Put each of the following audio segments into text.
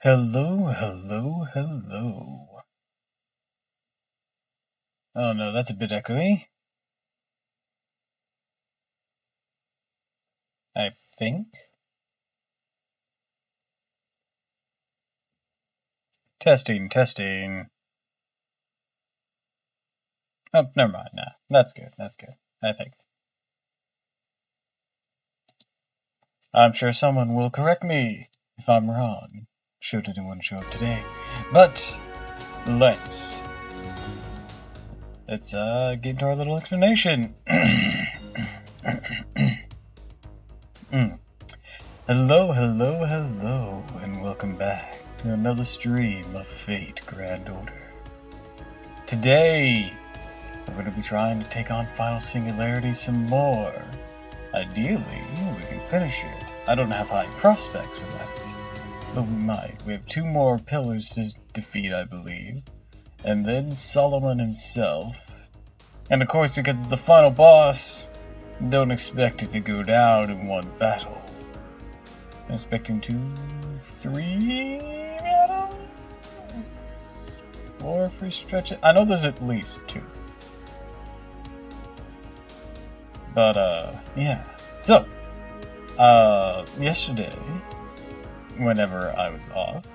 Hello, hello, hello. Oh no, that's a bit echoey. I think. Testing, testing. Oh, never mind. Nah, that's good. That's good. I think. I'm sure someone will correct me if I'm wrong, should anyone show up today. But let's get into our little explanation. Hello, hello, hello, and welcome back to another stream of Fate Grand Order. Today, we're going to be trying to take on Final Singularity some more. Ideally, we can finish it. I don't have high prospects for that, but we might. We have 2 more pillars to defeat, I believe, and then Solomon himself. And of course, because it's the final boss, don't expect it to go down in one battle. I'm expecting 2, 3 battles? 4 free stretches? I know there's at least 2. But, yeah. So, yesterday, whenever I was off,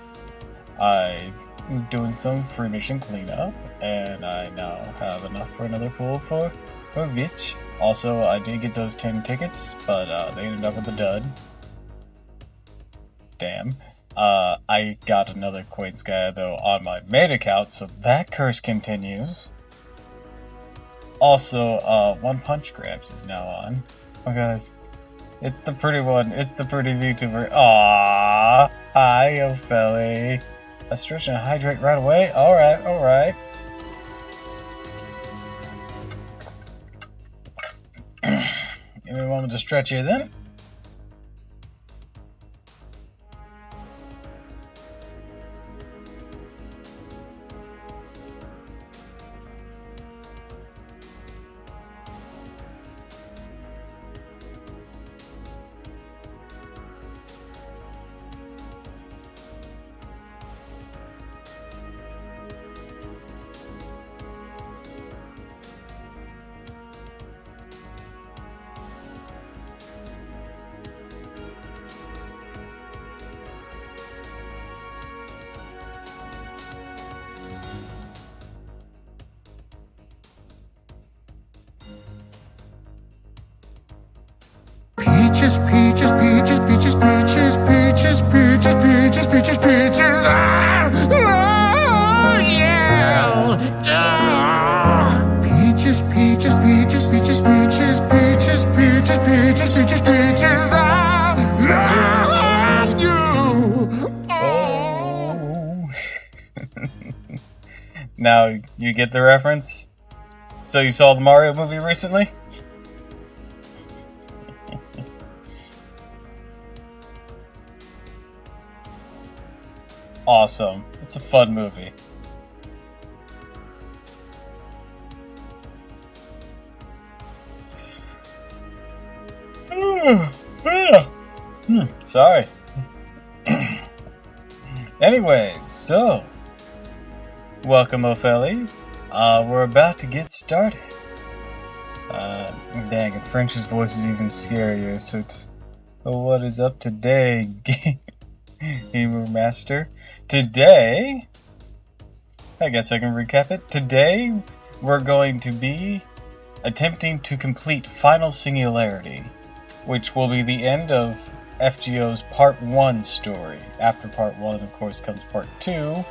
I was doing some free mission cleanup, and I now have enough for another pool for Vich. Also, I did get those 10 tickets, but, they ended up with a dud. Damn. I got another Quaint Sky, though, on my main account, so that curse continues. Also, One Punch Grabs is now on. Oh, guys. It's the pretty one. It's the pretty VTuber. Aww. Hi, Ophelli. A stretch and hydrate right away? Alright, alright. Give me a moment to stretch here then. Peaches, peaches, peaches, peaches, peaches, peaches, peaches, peaches, peaches, peaches. Ah, oh, yeah. Ah. Peaches, peaches, peaches, peaches, peaches, peaches, peaches, peaches, peaches, peaches. I love you. Oh. Now you get the reference? So you saw the Mario movie recently? Awesome. It's a fun movie. Sorry. Anyways, so welcome, Ophelli. We're about to get started. Dang it, French's voice is even scarier, so what is up today, Gamer Master? Today, I guess I can recap it. Today, we're going to be attempting to complete Final Singularity, which will be the end of FGO's Part 1 story. After Part 1, of course, comes Part 2,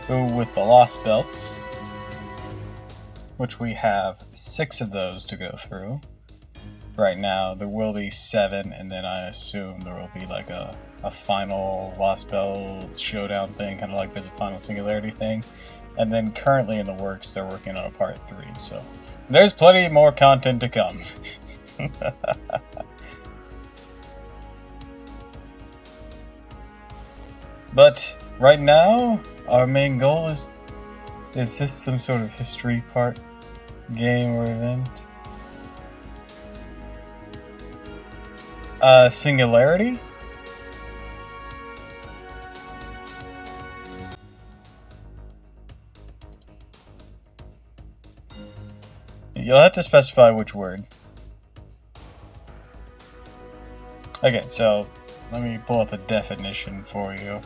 with the Lost Belts, which we have 6 of those to go through. Right now, there will be 7, and then I assume there will be like a final Lost Belt showdown thing, kind of like there's a Final Singularity thing. And then currently in the works, they're working on a Part 3, so there's plenty more content to come. But right now, our main goal is this some sort of history part, game or event? Singularity? You'll have to specify which word. Okay, so let me pull up a definition for you.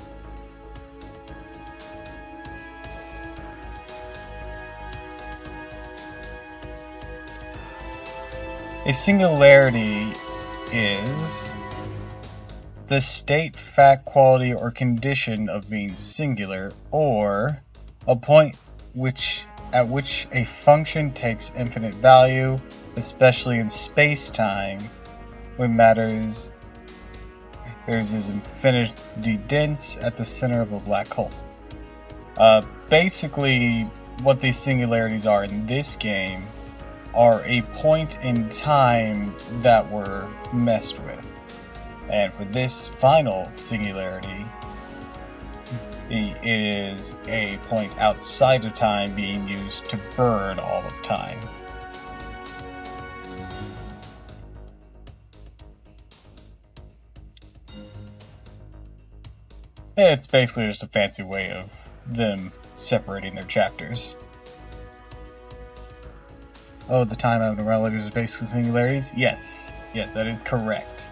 A singularity is the state, fact, quality, or condition of being singular, or a point at which a function takes infinite value, especially in space-time, when matters is infinitely dense at the center of a black hole. Basically, what these singularities are in this game are a point in time that were messed with. And for this final singularity, it is a point outside of time being used to burn all of time. It's basically just a fancy way of them separating their chapters. Oh, the time of the relatives are basically singularities? Yes. Yes, that is correct.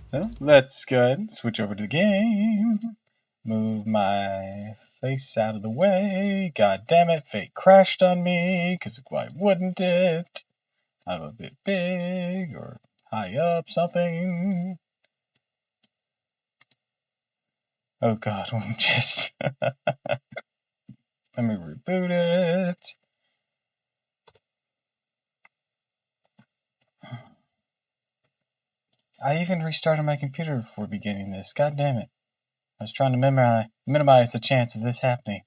So, let's go ahead and switch over to the game. Move my face out of the way. God damn it, fate crashed on me, because why wouldn't it? I'm a bit big, or high up, something. Oh god, let me just... let me reboot it. I even restarted my computer before beginning this. God damn it. I was trying to minimize the chance of this happening.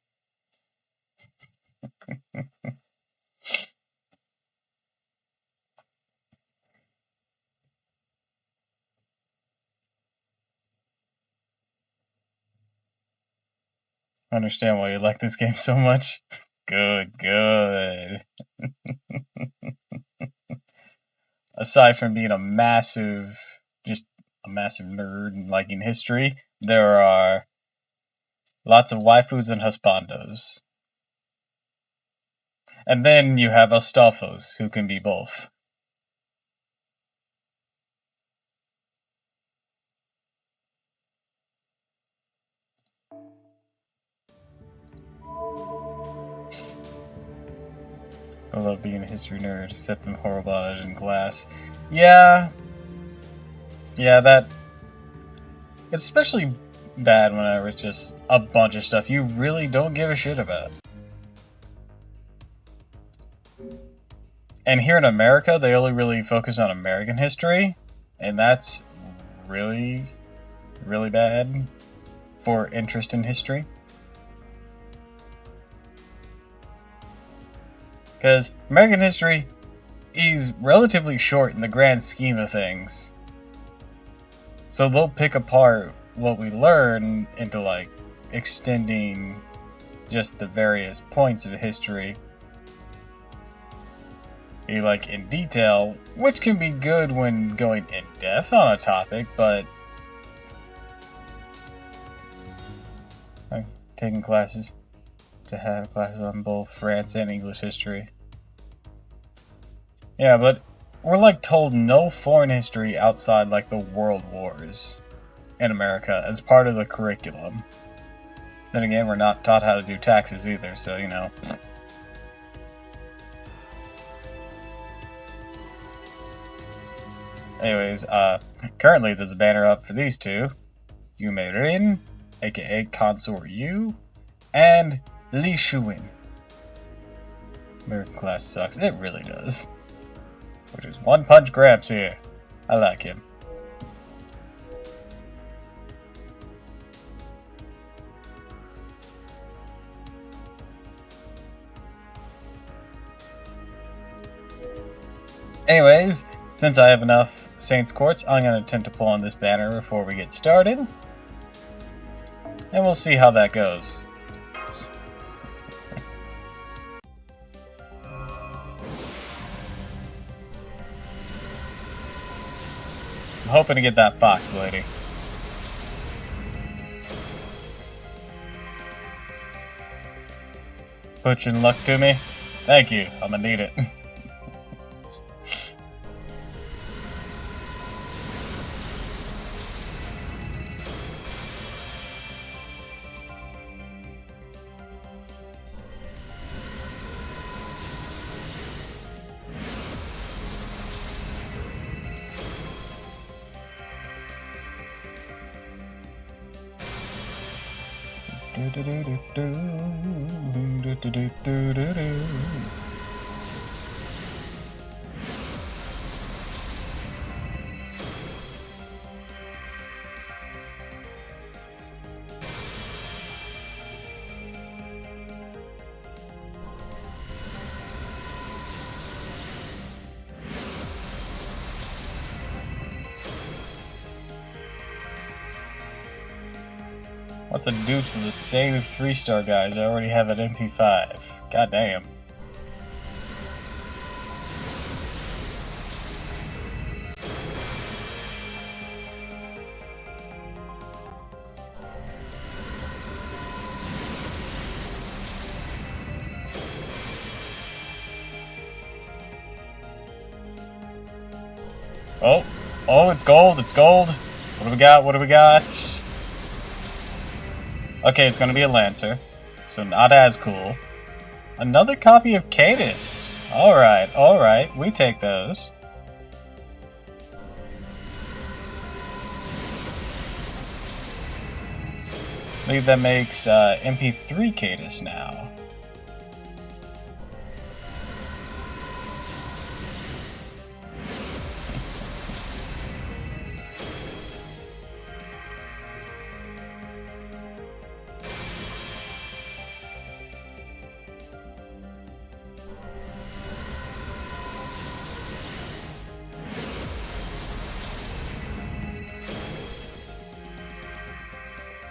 I understand why you like this game so much. Good, good. Aside from being a massive nerd and liking history, there are lots of waifus and husbandos. And then you have Astolfos, who can be both. I love being a history nerd, except I'm horrible at it in class. Yeah, that... It's especially bad whenever it's just a bunch of stuff you really don't give a shit about. And here in America, they only really focus on American history, and that's really, really bad for interest in history. Because American history is relatively short in the grand scheme of things. So they'll pick apart what we learn into, like, extending just the various points of history, like, in detail, which can be good when going in depth on a topic, but I'm taking classes to have classes on both France and English history. Yeah, but we're, like, told no foreign history outside, like, the World Wars in America as part of the curriculum. Then again, we're not taught how to do taxes either, so, you know. Anyways, currently there's a banner up for these two. Yume Rin, aka Consort Yu, and Li Shuin. American class sucks. It really does. Which is One Punch Gramps here. I like him. Anyways, since I have enough Saints Quartz, I'm going to attempt to pull on this banner before we get started. And we'll see how that goes. I'm hoping to get that fox lady. Put your luck to me. Thank you. I'm gonna need it. What's the dupes of the save 3-star guys I already have at MP5? God damn. Oh, oh, it's gold, it's gold. What do we got? What do we got? Okay, it's gonna be a Lancer, so not as cool. Another copy of Cadus. Alright, we take those. I believe that makes MP3 Cadus now.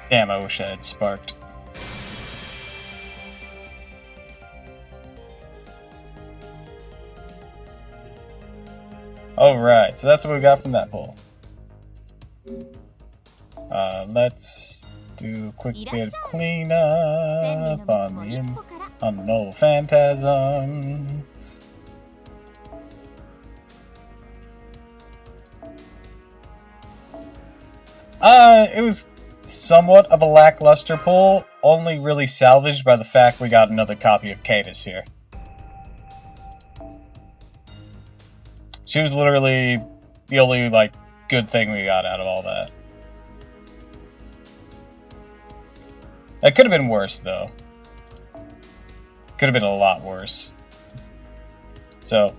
Damn, I wish I had sparked. Alright, so that's what we got from that poll. Let's do a quick bit of cleanup on the null phantasms. It was somewhat of a lackluster pull, only really salvaged by the fact we got another copy of Cadus here. She was literally the only, like, good thing we got out of all that. It could have been worse, though. Could have been a lot worse. So,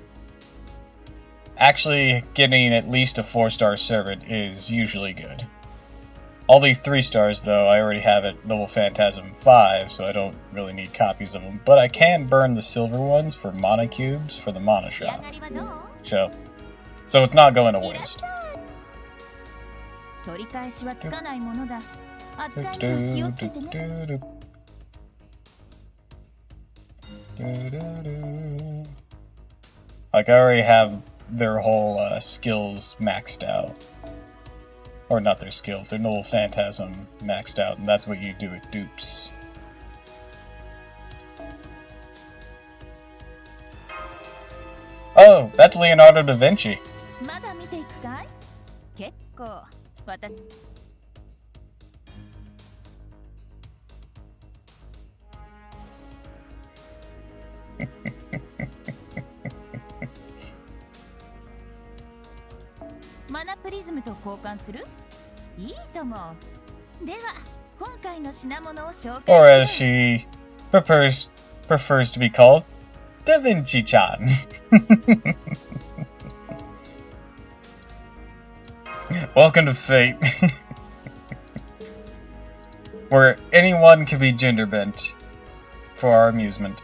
actually getting at least a 4-star servant is usually good. All these 3-stars, though, I already have at Noble Phantasm 5, so I don't really need copies of them. But I can burn the silver ones for mana cubes for the mana shop. So it's not going to waste. Like, I already have their whole skills maxed out. Or not their skills, their Noble Phantasm maxed out, and that's what you do with dupes. Oh, that's Leonardo da Vinci. Or as she prefers to be called, Da Vinci-chan. Welcome to Fate, where anyone can be gender bent for our amusement.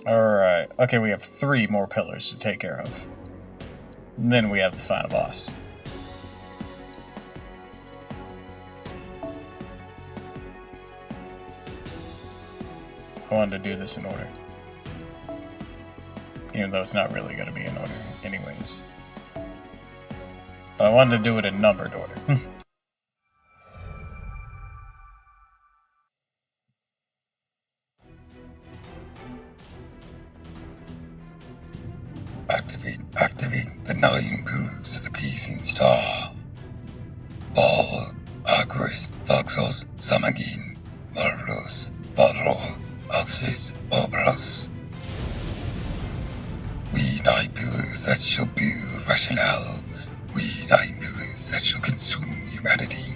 Alright, okay, we have 3 more pillars to take care of. And then we have the final boss. I wanted to do this in order. Even though it's not really going to be in order anyways. But I wanted to do it in numbered order. Activate the 9 pillars of the Crescent Star. Ball, Agris, Voxos, Samagin, Marlos, Vadro, Alces, Obras. We 9 pillars that shall build rationale. We 9 pillars that shall consume humanity.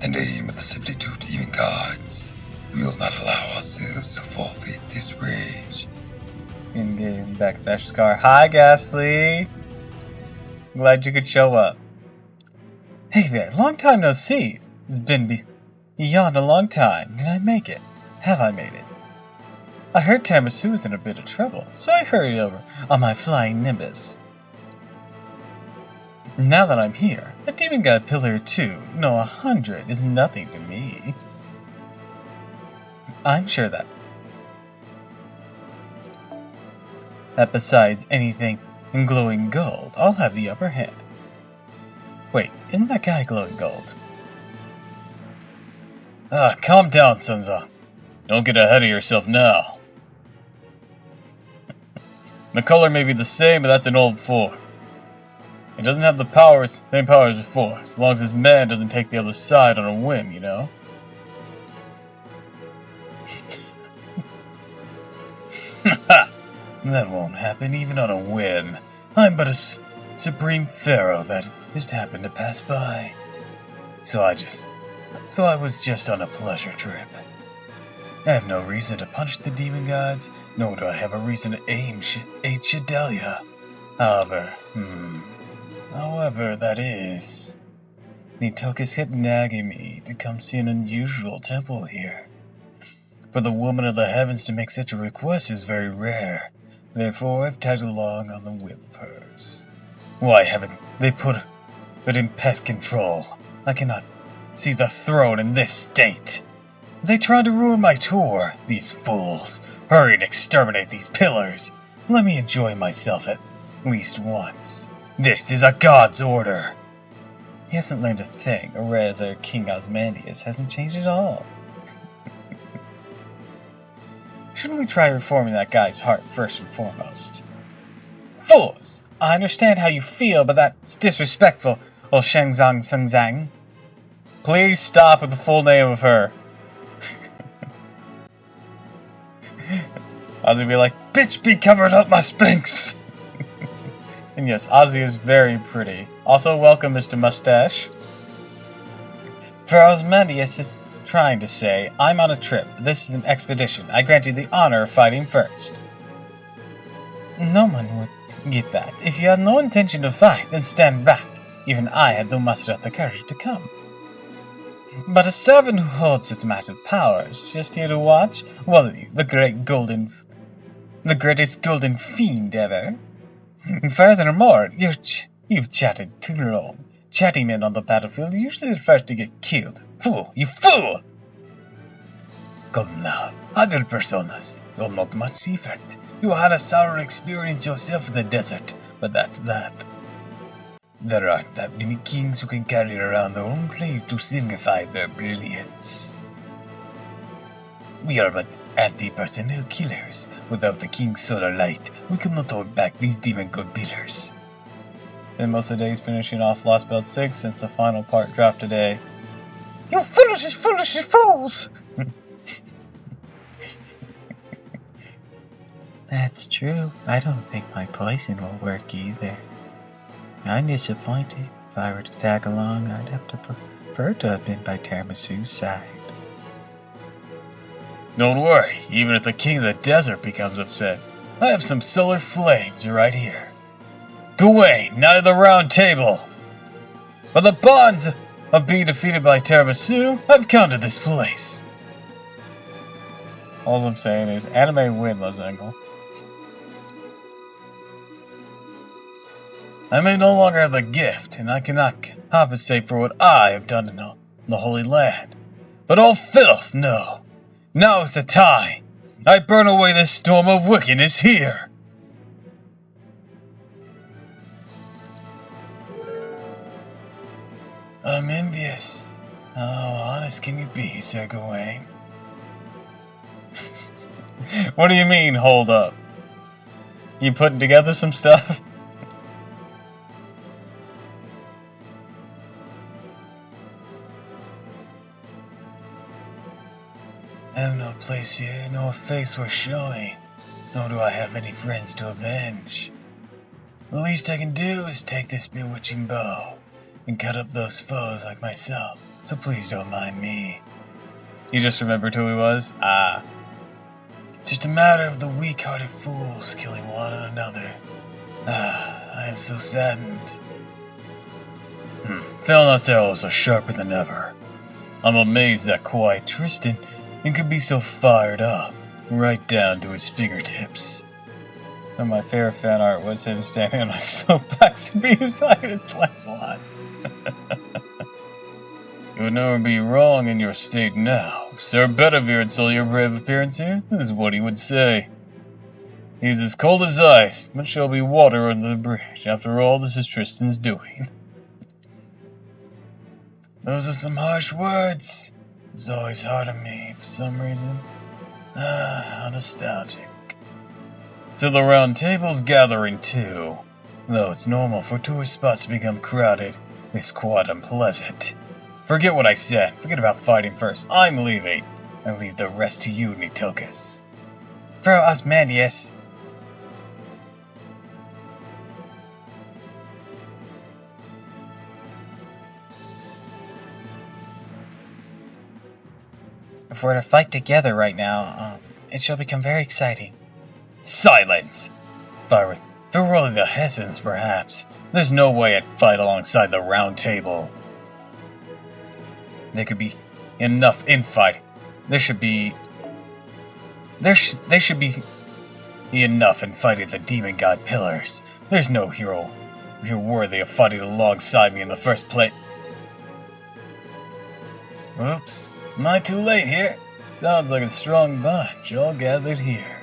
In the name of the substitute demon gods, we will not allow ourselves to forfeit this rage. In-game backflash scar. Hi, Ghastly! Glad you could show up. Hey there, long time no see. It's been beyond a long time. Did I make it? Have I made it? I heard Tiramisu was in a bit of trouble, so I hurried over on my flying Nimbus. Now that I'm here, a demon god pillar or 2, no 100, is nothing to me. I'm sure that besides anything in glowing gold, I'll have the upper hand. Wait, isn't that guy glowing gold? Calm down, Sunza. Don't get ahead of yourself now. The color may be the same, but that's an old form. It doesn't have the same powers as before, as long as this man doesn't take the other side on a whim, you know? That won't happen even on a whim. I'm but a supreme pharaoh that just happened to pass by. So I was just on a pleasure trip. I have no reason to punish the demon gods, nor do I have a reason to aid Shadelia. However, that is, Nitokus kept nagging me to come see an unusual temple here. For the woman of the heavens to make such a request is very rare. Therefore, I've tagged along on the whim of hers. Why haven't they put it in pest control? I cannot see the throne in this state. They tried to ruin my tour, these fools. Hurry and exterminate these pillars. Let me enjoy myself at least once. This is a god's order. He hasn't learned a thing, whereas our King Osmandius hasn't changed at all. Shouldn't we try reforming that guy's heart first and foremost? Fools! I understand how you feel, but that's disrespectful, old Shenzang Sengzang. Please stop with the full name of her. Ozzy would be like, bitch be covered up my sphinx! And yes, Ozzy is very pretty. Also, welcome, Mr. Mustache. For Osmandius is trying to say, I'm on a trip. This is an expedition. I grant you the honor of fighting first. No one would get that. If you had no intention to fight, then stand back. Even I had no muster of the courage to come. But a servant who holds such massive powers, just here to watch? Well, the greatest golden fiend ever. Furthermore, you've chatted too long. Chatty men on the battlefield are usually the first to get killed. Fool! You fool! Come now, other personas. You're not much different. You had a sour experience yourself in the desert, but that's that. There aren't that many kings who can carry around their own clave to signify their brilliance. We are but anti-personnel killers. Without the king's solar light, we could not hold back these demon god pillars. And most of the days finishing off Lost Belt 6 since the final part dropped today. You foolish fools! That's true. I don't think my poison will work either. I'm disappointed. If I were to tag along, I'd have to prefer to have been by Tiramisu's side. Don't worry, even if the king of the desert becomes upset, I have some solar flames right here. Gawain, Knight of the Round Table! For the bonds of being defeated by Tiramisu, I've come to this place. All I'm saying is, anime win, Lozengle. I may no longer have the gift, and I cannot compensate for what I have done in the Holy Land. But all filth, no. Now's the time! I burn away this storm of wickedness here! I'm envious. How honest can you be, Sir Gawain? What do you mean, hold up? You putting together some stuff? I have no place here, no face worth showing, nor do I have any friends to avenge. The least I can do is take this bewitching bow and cut up those foes like myself, so please don't mind me. You just remembered who he was? Ah. It's just a matter of the weak-hearted fools killing one another. Ah, I am so saddened. Falnaugh's arrows are sharper than ever. I'm amazed that quiet Tristan could be so fired up, right down to his fingertips. And my favorite fan art was him standing on a soapbox beside his Lancelot. You would never be wrong in your state now. Sir Bedivere saw your brave appearance here. This is what he would say. He's as cold as ice, but shall be water under the bridge. After all, this is Tristan's doing. Those are some harsh words. It's always hard on me, for some reason. Ah, how nostalgic. So the round table's gathering too. Though it's normal for tourist spots to become crowded, it's quite unpleasant. Forget what I said. Forget about fighting first. I'm leaving. I leave the rest to you, Nitokus. For Osmandius. If we're to fight together right now, it shall become very exciting. Silence! If I were only the Hessens, perhaps. There's no way I'd fight alongside the Round Table. There could be enough infighting. They should be enough in fighting the demon god pillars. There's no hero worthy of fighting alongside me in the first place. Oops, am I too late here? Sounds like a strong bunch all gathered here.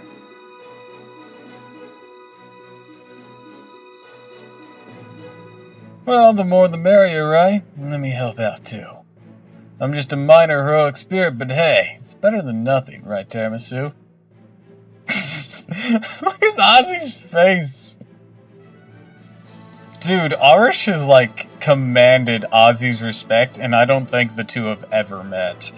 Well, the more the merrier, right? Let me help out too. I'm just a minor heroic spirit, but hey, it's better than nothing, right, Tiramisu? Look at Ozzy's face! Dude, Arish has, like, commanded Ozzy's respect, and I don't think the two have ever met.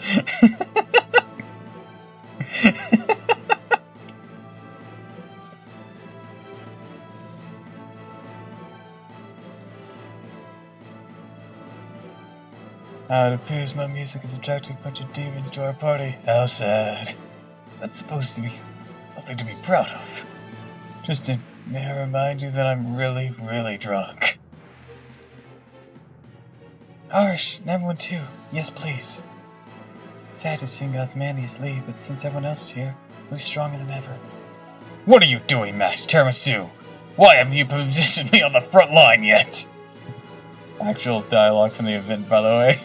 It appears my music is attracting a bunch of demons to our party. How sad. That's supposed to be something to be proud of. Tristan, may I remind you that I'm really, really drunk. Arish, and everyone too. Yes, please. Sad to see Osmandius leave, but since everyone else is here, we're stronger than ever. What are you doing, Max Tiramisu? Why haven't you positioned me on the front line yet? Actual dialogue from the event, by the way.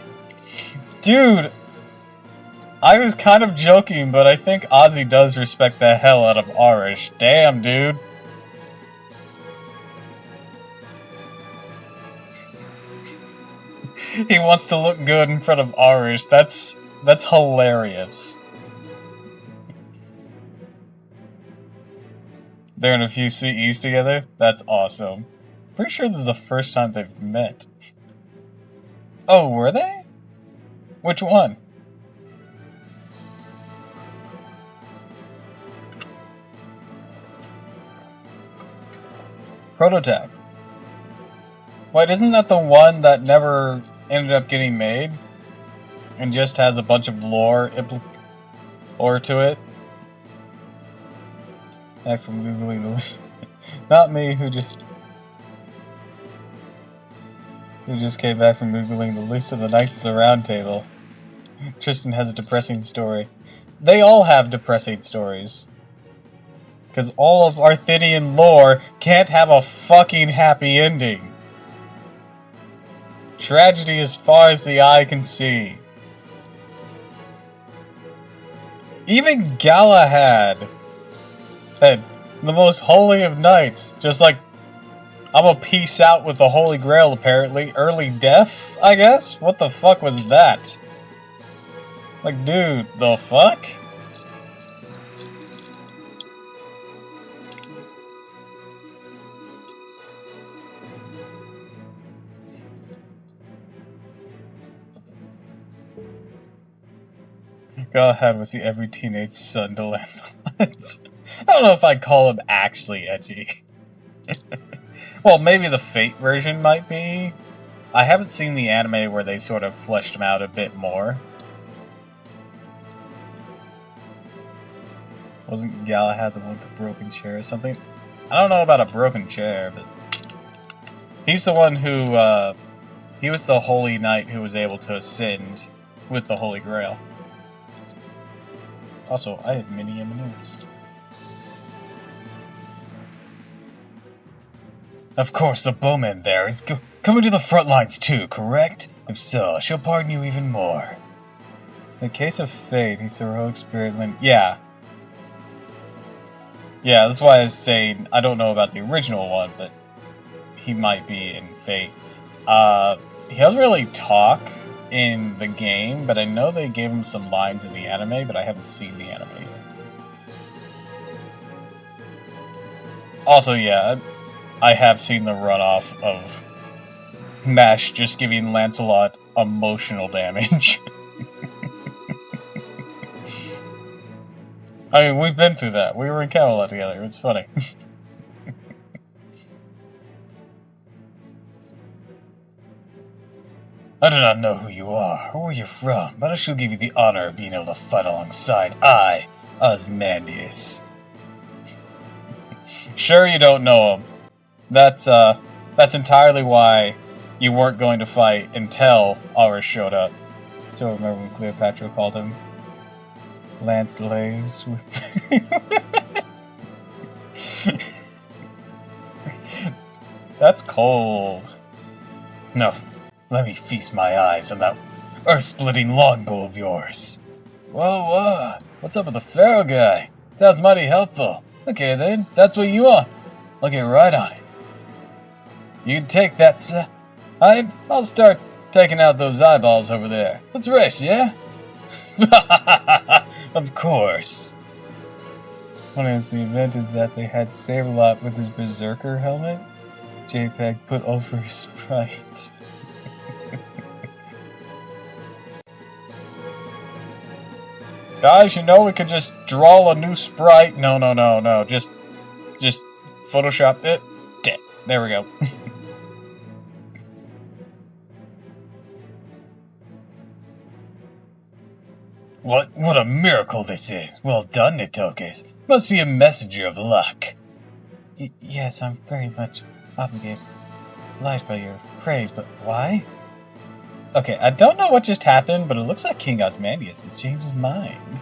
Dude, I was kind of joking, but I think Ozzy does respect the hell out of Arish. Damn, dude. He wants to look good in front of Arish. That's hilarious. They're in a few CEs together? That's awesome. Pretty sure this is the first time they've met. Oh, were they? Which one? Prototype. Wait, isn't that the one that never ended up getting made? And just has a bunch of lore to it? Back from Googling the list. Not me, who just came back from Googling the list of the Knights of the Round Table. Tristan has a depressing story. They all have depressing stories. Because all of Arthurian lore can't have a fucking happy ending. Tragedy as far as the eye can see. Even Galahad said, the most holy of knights, just like, I'm a peace out with the Holy Grail, apparently. Early death, I guess? What the fuck was that? Like, dude, the fuck? Galahad was the every teenage son to Lancelot. I don't know if I'd call him actually edgy. Well, maybe the Fate version might be. I haven't seen the anime where they sort of fleshed him out a bit more. Wasn't Galahad the one with the broken chair or something? I don't know about a broken chair, but he's the one who, he was the holy knight who was able to ascend with the Holy Grail. Also, I have mini M&Ms. Of course, the bowman there is coming to the front lines too, correct? If so, she'll pardon you even more. In the case of Fate, he's the heroic spirit. Yeah. Yeah, that's why I was saying I don't know about the original one, but he might be in Fate. He doesn't really talk in the game, but I know they gave him some lines in the anime, but I haven't seen the anime yet. Also, yeah, I have seen the runoff of Mash just giving Lancelot emotional damage. I mean, we've been through that. We were in Camelot together. It was funny. I do not know who you are, or where you're from, but I shall give you the honor of being able to fight alongside I, Ozymandias. Sure you don't know him. That's entirely why you weren't going to fight until ours showed up. So remember when Cleopatra called him Lance Lays with... That's cold. No, let me feast my eyes on that earth-splitting longbow of yours. Whoa, what's up with the Pharaoh guy? Sounds mighty helpful. Okay then, that's what you want. I'll get right on it. You can take that, sir. I'll start taking out those eyeballs over there. Let's race, yeah? Of course. One of the event is that they had Save-A-Lot with his Berserker helmet. JPEG put over his sprite. Guys, you know we could just draw a new sprite. No. Just Photoshop it. There we go. What a miracle this is. Well done, Nitokes. Must be a messenger of luck. Yes, I'm very much obligated. Obliged by your praise, but why? Okay, I don't know what just happened, but it looks like King Ozymandias has changed his mind.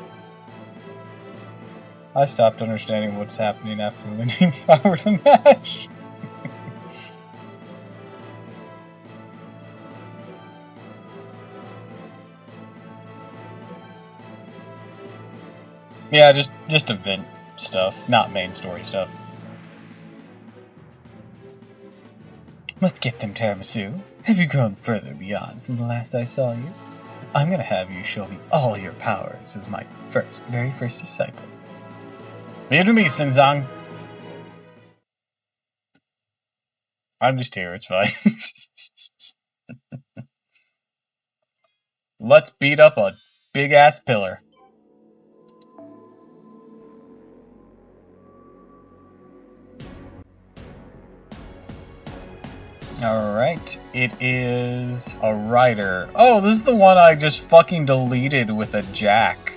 I stopped understanding what's happening after lending power to Mash. Yeah, just event stuff, not main story stuff. Let's get them, Tiramisu. Have you grown further beyond since the last I saw you? I'm gonna have you show me all your powers as my very first disciple. Leave it to me, Sinzang. I'm just here, it's fine. Let's beat up a big-ass pillar. Alright, it is a rider. Oh, this is the one I just fucking deleted with a jack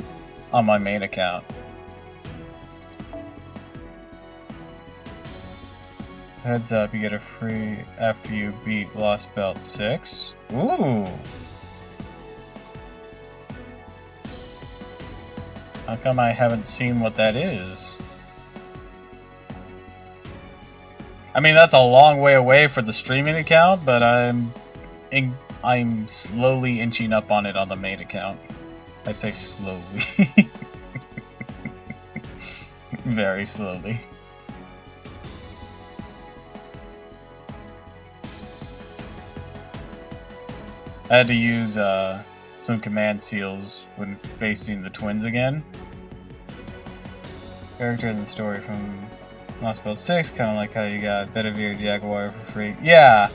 on my main account. Heads up, you get a free after you beat Lost Belt 6. Ooh! How come I haven't seen what that is? I mean, that's a long way away for the streaming account, but I'm slowly inching up on it on the main account. I say slowly. Very slowly. I had to use some command seals when facing the twins again. Character in the story from Lost Belt 6, kind of like how you got Bedivere Jaguar for free. Yeah!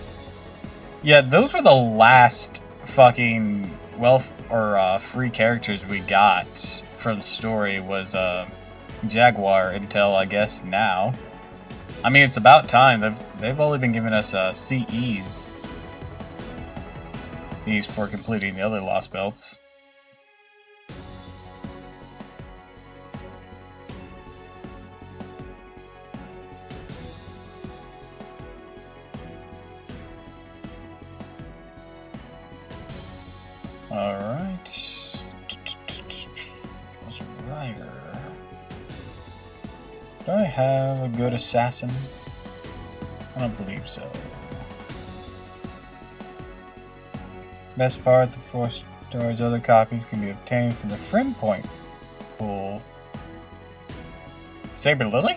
Yeah, those were the last fucking free characters we got from story was Jaguar until I guess now. I mean, it's about time. They've only been giving us CEs. These for completing the other Lost Belts. Alright. What's Rider? Do I have a good assassin? I don't believe so. Best part, the 4 stars other copies can be obtained from the friend point pool. Saber Lily?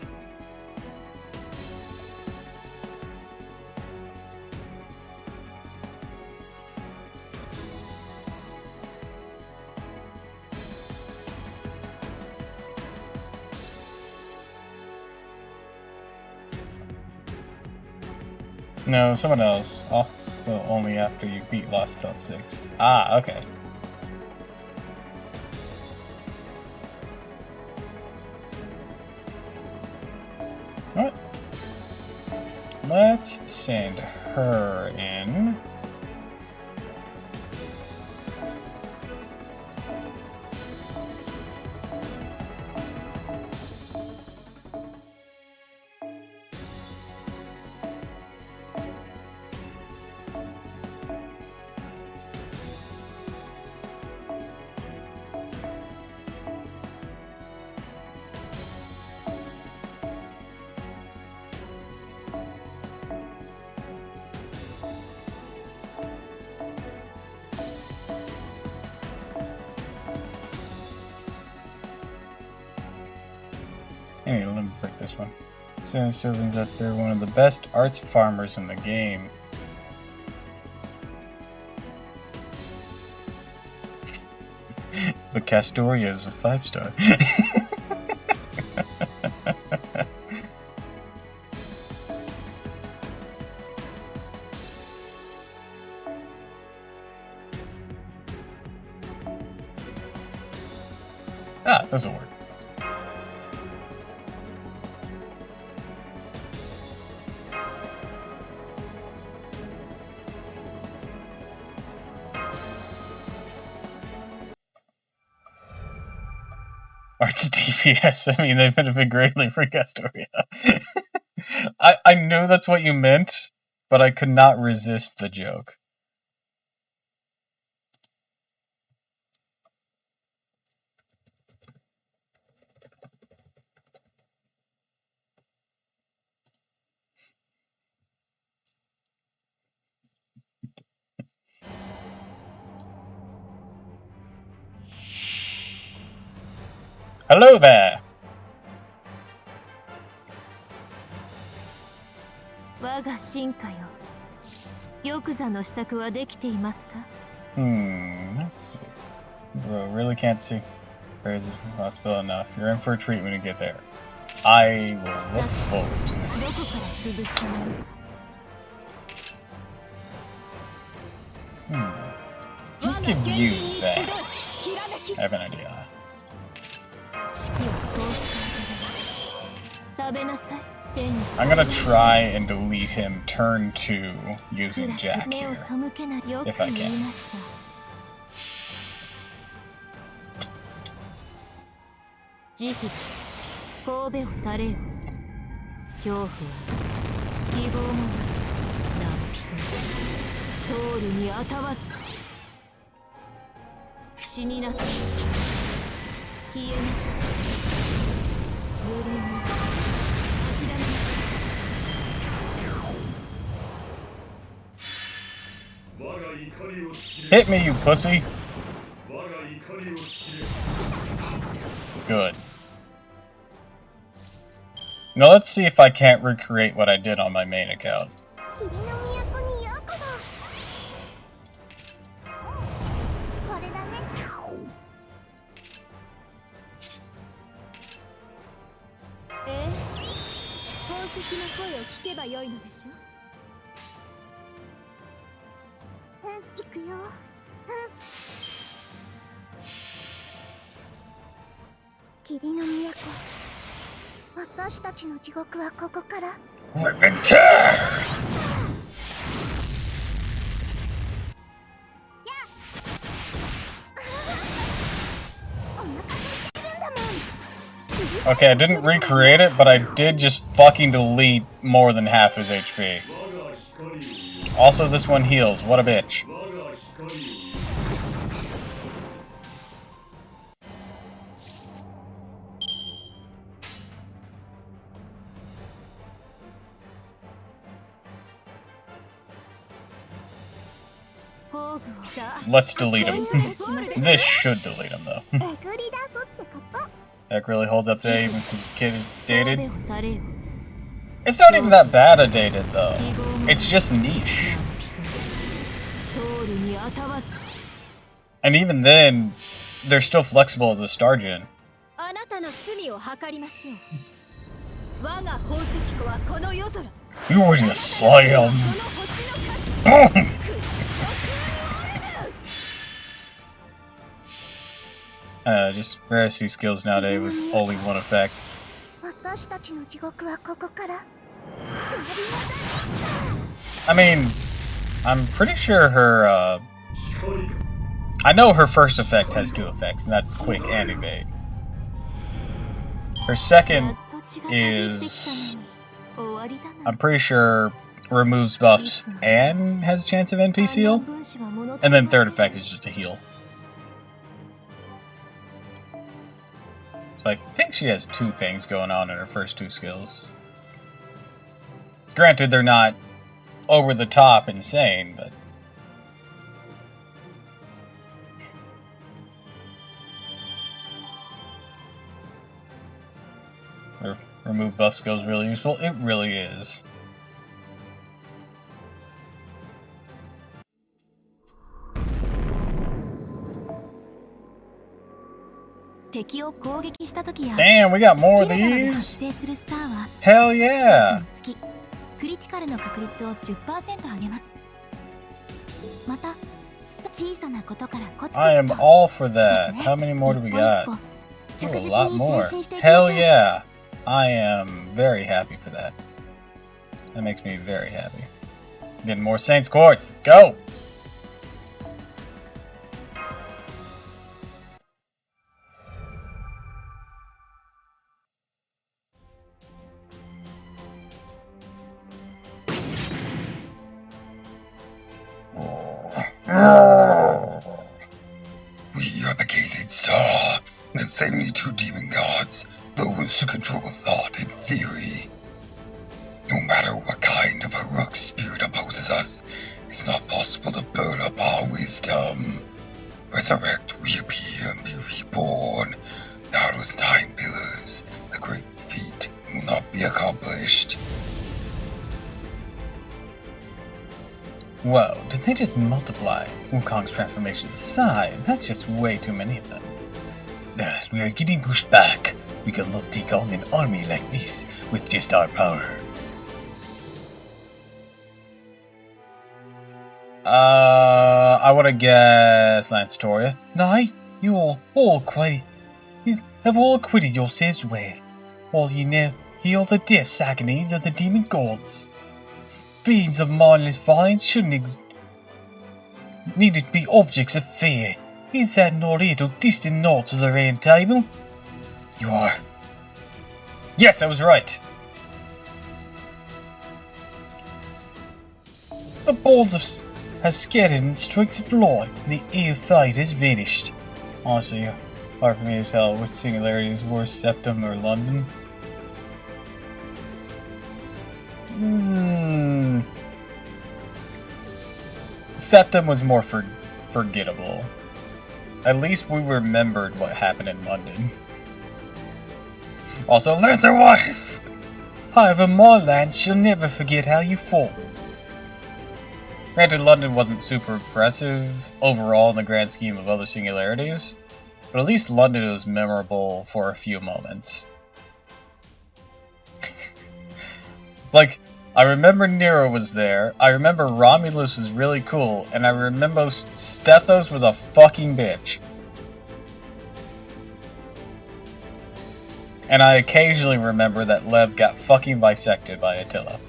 No, someone else. Also only after you beat Lost Belt 6. Ah, okay. Alright. Let's send her in. Anyway, let me break this one. So servings that they're one of the best arts farmers in the game. But Castoria is a 5-star. Ah, this'll work. Arts DPS, I mean, they benefit greatly for Castoria. I knew that's what you meant, but I could not resist the joke. Hello there! Let's see. Bro, really can't see. Praise is possible enough. You're in for a treat when you get there. I will look forward to it. Let's give you that. I have an idea. I'm gonna try and delete him turn 2 using Jack here, if I can. Hit me, you pussy! Good. Now let's see if I can't recreate what I did on my main account. Rip and tear! Okay, I didn't recreate it, but I did just fucking delete more than half his HP. Also, this one heals. What a bitch. Let's delete him. This should delete him, though. Heck really holds up today, even since the kid is dated. It's not even that bad a dated, though. It's just niche. And even then, they're still flexible as a star gen. You're in a slam! Boom! Just rarity skills nowadays with only one effect. I mean, I'm pretty sure her, I know her first effect has 2 effects, and that's quick and evade. Her second is, I'm pretty sure, removes buffs and has a chance of NPC heal. And then third effect is just a heal. So I think she has 2 things going on in her first 2 skills. Granted, they're not over the top insane, but... remove buff skills really useful. It really is. Damn, we got more of these? Hell yeah! I am all for that. How many more do we got? Oh, a lot more. Hell yeah! I am very happy for that. That makes me very happy. Getting more Saints Quartz. Let's go! We are the Gazing Star, the 72 demon gods, those who control thought and theory. No matter what kind of heroic spirit opposes us, it's not possible to burn up our wisdom. Resurrect, reappear, and be reborn. Without those 9 pillars, the great feat will not be accomplished. Whoa, did they just multiply Wukong's transformation aside? That's just way too many of them. We are getting pushed back. We cannot take on an army like this with just our power. I would have guessed Lance Toria. Nay, you have all acquitted yourselves well. All you know, heal the death's agonies of the demon gods. Beings of mindless violence shouldn't need to be objects of fear. Is that not it, or distant nod to the round table? You are. Yes, I was right. The balls has scattered and streaks of light. The air fight has vanished. Honestly, hard for me to tell which singularity is worse, Septum or London. Septum was more forgettable. At least we remembered what happened in London. Also, there's their wife! However, my land shall never forget how you fought. Granted, London wasn't super impressive overall in the grand scheme of other singularities, but at least London was memorable for a few moments. It's like, I remember Nero was there, I remember Romulus was really cool, and I remember Stethos was a fucking bitch. And I occasionally remember that Lev got fucking bisected by Attila.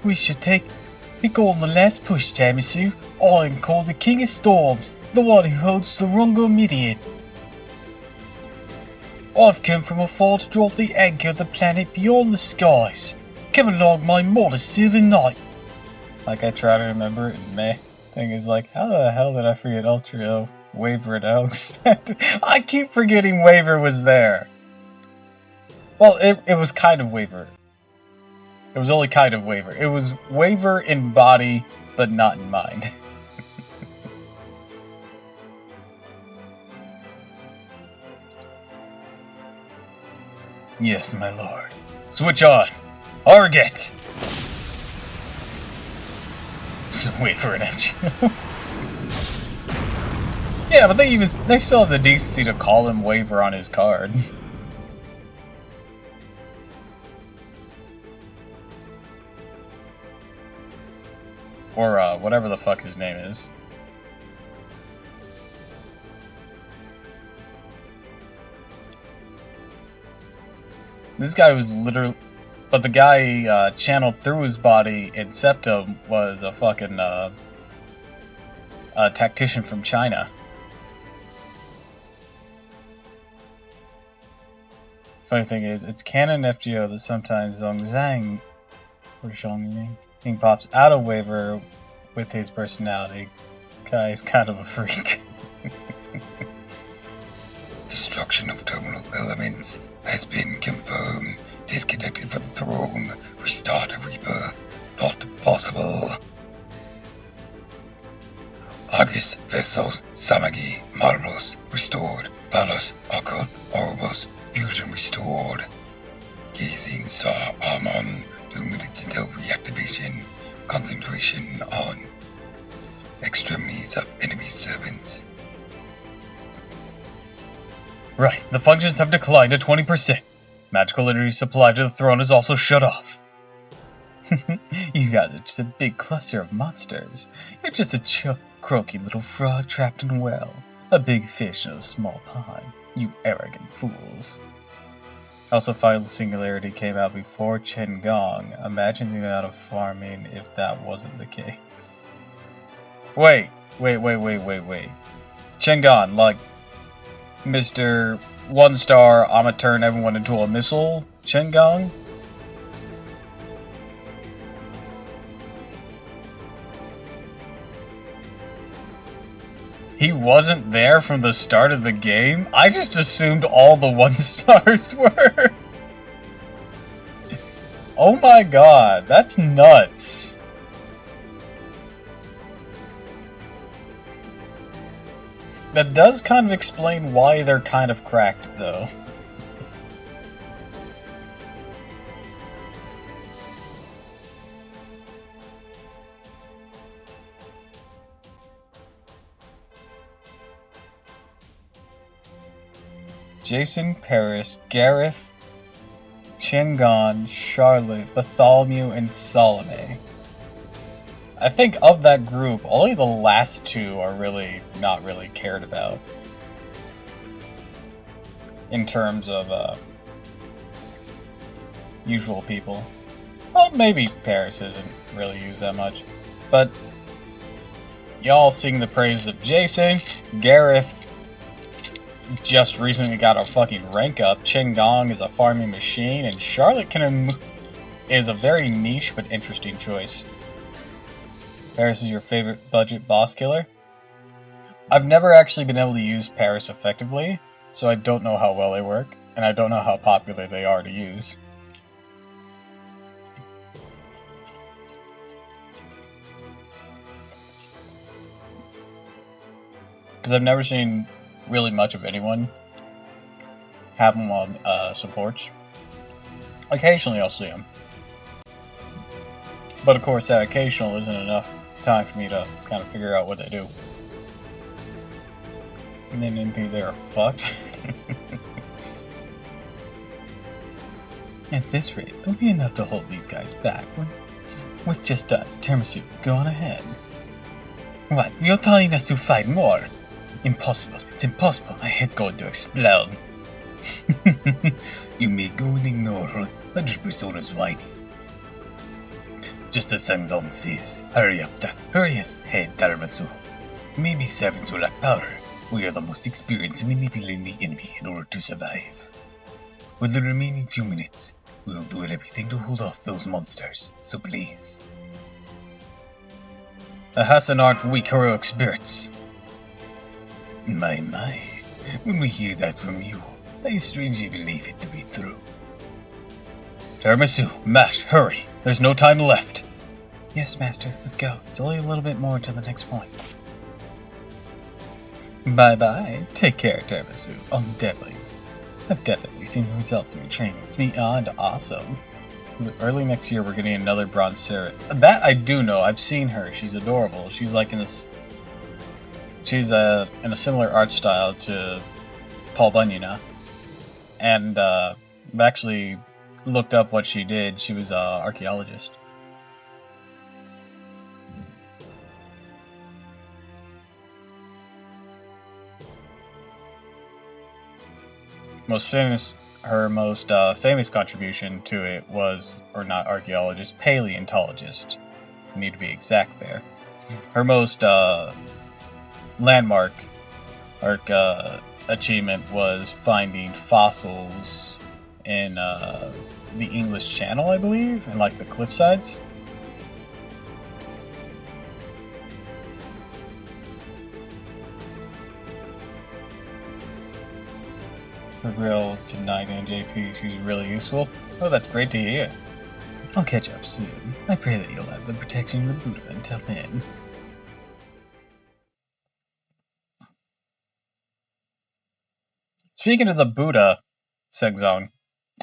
We should take on the last push, Tamisu. I am called the King of Storms, the one who holds the Rungo Midian. I've come from afar to drop the anchor of the planet beyond the skies. Come along, my modest silver knight. Like I try to remember it, and my thing is like, how the hell did I forget Ultra Waver and Alexander? I keep forgetting Waver was there. Well, it was kind of Waver. It was only kind of Waver. It was Waver in body, but not in mind. Yes, my lord. Switch on. Target! Waver and Edge. Yeah, but they still have the decency to call him Waver on his card. Or, whatever the fuck his name is. This guy was literally... But the guy, channeled through his body in Septum was a fucking, a tactician from China. Funny thing is, it's canon FGO that sometimes Zhongzhang or Zhongying pops out of Waver with his personality. Guy's kind of a freak. Destruction of terminal elements has been confirmed. Disconnected from the throne. Restart of rebirth. Not possible. Argus, Vessos, Samagi, Malros, restored. Valos, Occult, Orbos, fusion restored. Gazing Star Armon, 2 minutes until reactivation. Concentration on extremities of enemy servants. Right, the functions have declined to 20%. Magical energy supply to the throne is also shut off. You guys are just a big cluster of monsters. You're just a croaky little frog trapped in a well. A big fish in a small pond. You arrogant fools. Also, Final Singularity came out before Chen Gong. Imagine the amount of farming if that wasn't the case. Wait. Chen Gong, like Mr. 1-star, I'ma turn everyone into a missile, Chen Gong? He wasn't there from the start of the game? I just assumed all the 1-stars were. Oh my god, that's nuts. That does kind of explain why they're kind of cracked, though. Jason, Paris, Gareth, Shingon, Charlotte, Bartholomew, and Salome. I think of that group, only the last two are really not really cared about. In terms of, usual people. Well, maybe Paris isn't really used that much. But, y'all sing the praises of Jason. Gareth just recently got a fucking rank up. Gong is a farming machine. And Charlotte is a very niche but interesting choice. Paris is your favorite budget boss killer? I've never actually been able to use Paris effectively, so I don't know how well they work, and I don't know how popular they are to use. Because I've never seen really much of anyone have them on supports. Occasionally I'll see them. But of course that occasional isn't enough time for me to kind of figure out what they do. And then NP they are fucked. At this rate, it'll be enough to hold these guys back. With just us, Tiramisu, go on ahead. What? You're telling us to fight more? Impossible. It's impossible. My head's going to explode. You may go and ignore her. 100% whining. Just as Sangzong says, hurry up, hurry ahead, Tiramisu. Maybe servants will lack power. We are the most experienced in manipulating the enemy in order to survive. With the remaining few minutes, we will do everything to hold off those monsters, so please. The Hassan aren't weak heroic spirits. My, when we hear that from you, I strangely believe it to be true. Tiramisu, Matt, hurry! There's no time left. Yes, Master, let's go. It's only a little bit more to the next point. Bye-bye. Take care, Tiramisu. I've definitely seen the results of your training. It's beyond awesome. Early next year, we're getting another bronze Sarah. That I do know. I've seen her. She's adorable. She's like in this. She's in a similar art style to Paul Bunyan, and I've actually looked up what she did. She was an archaeologist. Her most famous contribution to it was, or not archaeologist, paleontologist. I need to be exact there. Her most landmark achievement was finding fossils in the English Channel, I believe, and like the cliff sides. For real, tonight and JP, she's really useful. Oh, that's great to hear. I'll catch up soon. I pray that you'll have the protection of the Buddha until then. Speaking of the Buddha, Sengzong,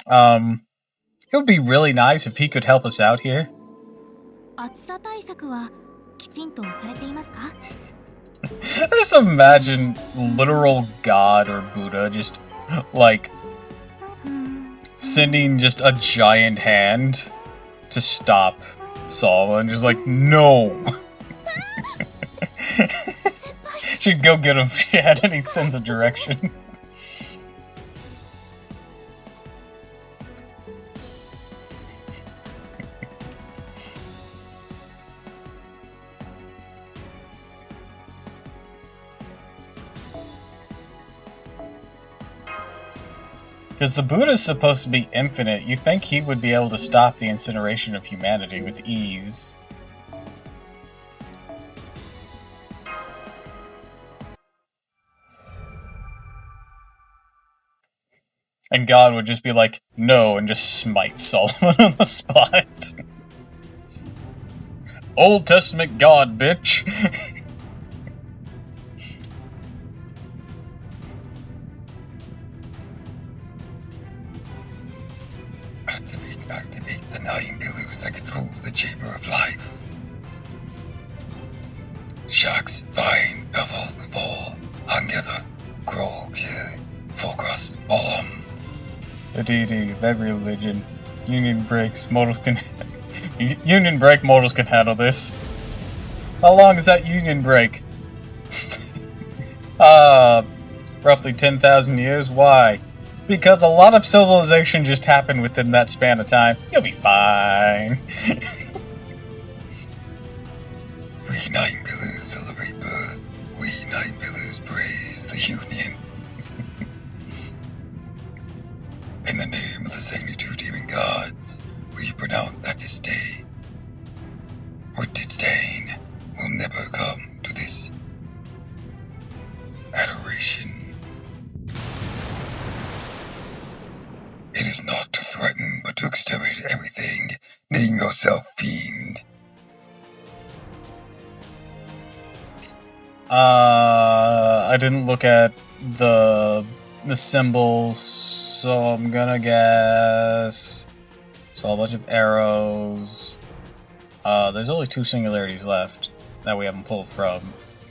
it would be really nice if he could help us out here. I just imagine literal God or Buddha just, like, sending just a giant hand to stop Saul and just like, no! She'd go get him if she had any sense of direction. Because the Buddha's supposed to be infinite, you think he would be able to stop the incineration of humanity with ease. And God would just be like, no, and just smite Solomon on the spot. Old Testament God, bitch! Activate the 9 pillars that control the chamber of life. Sharks, vine, pebbles, fall, together, grow, kill, focus, bomb. The deity of every religion. Union breaks, mortals can... Union break, mortals can handle this. How long is that union break? Roughly 10,000 years. Why? Because a lot of civilization just happened within that span of time. You'll be fine. We 9 pillars celebrate birth. We 9 pillars praise the union. In the name of the 72 demon gods, we pronounce that this day or disdain will never come to this adoration. It is not to threaten, but to exterminate everything. Name yourself fiend. I didn't look at the symbols So I'm gonna guess. So a bunch of arrows. There's only 2 singularities left that we haven't pulled from.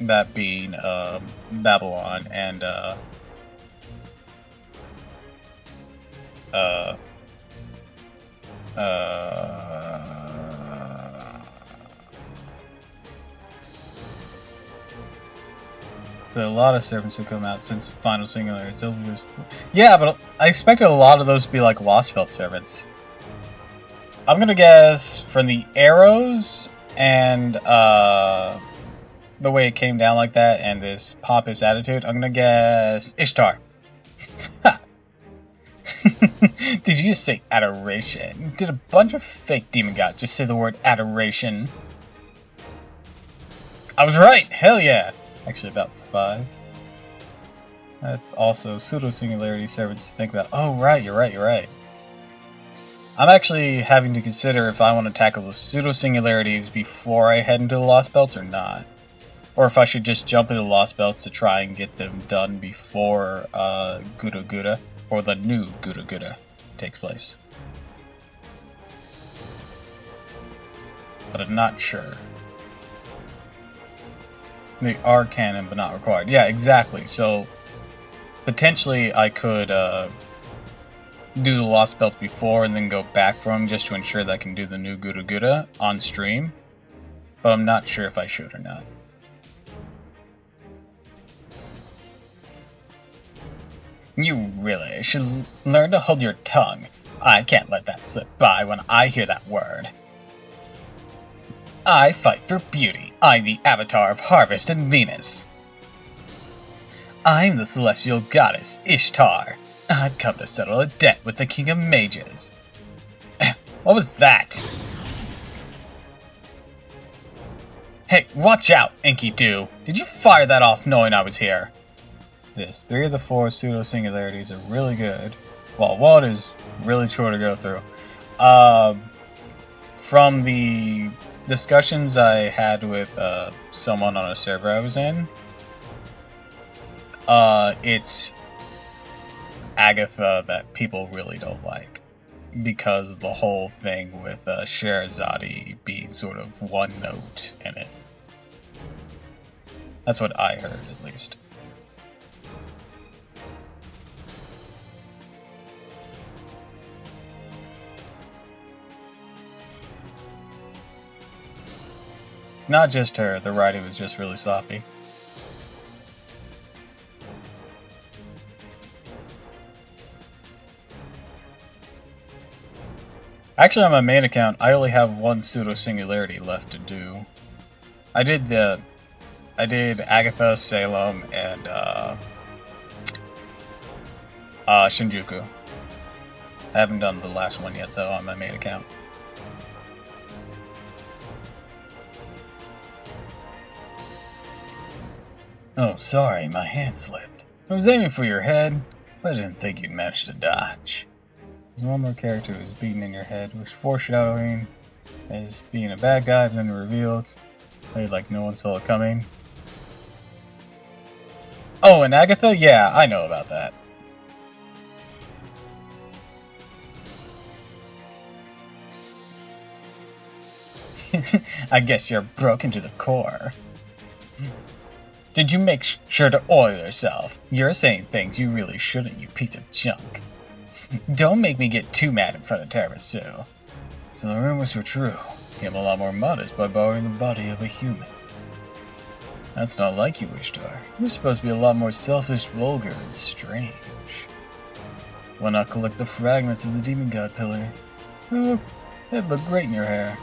That being Babylon and so a lot of servants have come out since Final Singularity. Yeah, but I expected a lot of those to be like Lost Belt servants. I'm gonna guess from the arrows and the way it came down like that and this pompous attitude, I'm gonna guess Ishtar. Did you just say adoration? Did a bunch of fake demon gods just say the word adoration? I was right! Hell yeah! Actually, about 5. That's also pseudo-singularity servants to think about. Oh, right, you're right, you're right. I'm actually having to consider if I want to tackle the pseudo-singularities before I head into the Lost Belts or not. Or if I should just jump into the Lost Belts to try and get them done before Guda Guda, or the new Guda Guda, takes place. But I'm not sure. They are canon, but not required. Yeah, exactly. So, potentially I could do the Lost Belts before and then go back for them just to ensure that I can do the new Guda Guda on stream. But I'm not sure if I should or not. You really should learn to hold your tongue. I can't let that slip by when I hear that word. I fight for beauty. I'm the avatar of Harvest and Venus. I'm the celestial goddess Ishtar. I've come to settle a debt with the King of Mages. What was that? Hey, watch out, Enkidu! Did you fire that off knowing I was here? This 3 of the 4 pseudo-singularities are really good, while 1 is really short to go through. From the discussions I had with someone on a server I was in, it's Agatha that people really don't like, because of the whole thing with Sherazade being sort of one note in it. That's what I heard, at least. It's not just her, the writing was just really sloppy. Actually, on my main account, I only have 1 pseudo-singularity left to do. I did Agatha, Salem, and Shinjuku. I haven't done the last one yet, though, on my main account. Oh, sorry, my hand slipped. I was aiming for your head, but I didn't think you'd manage to dodge. There's one more character who's beaten in your head, which foreshadowing as being a bad guy, but then revealed, played like no one saw it coming. Oh, and Agatha? Yeah, I know about that. I guess you're broken to the core. Did you make sure to oil yourself? You're saying things you really shouldn't, you piece of junk. Don't make me get too mad in front of Tarasu. So the rumors were true. Became a lot more modest by borrowing the body of a human. That's not like you, Ishtar. You're supposed to be a lot more selfish, vulgar, and strange. Why not collect the fragments of the demon god pillar? They'd look great in your hair.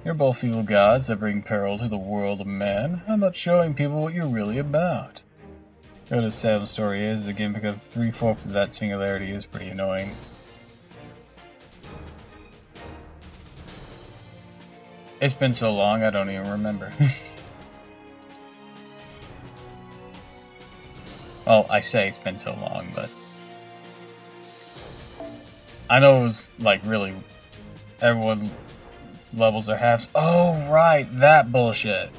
You're both evil gods that bring peril to the world of man. How about showing people what you're really about? The sad story is, the gimmick of 3/4 of that singularity is pretty annoying. It's been so long, I don't even remember. Well, I say it's been so long, but I know it was like really everyone's levels are halves. Oh, right, that bullshit.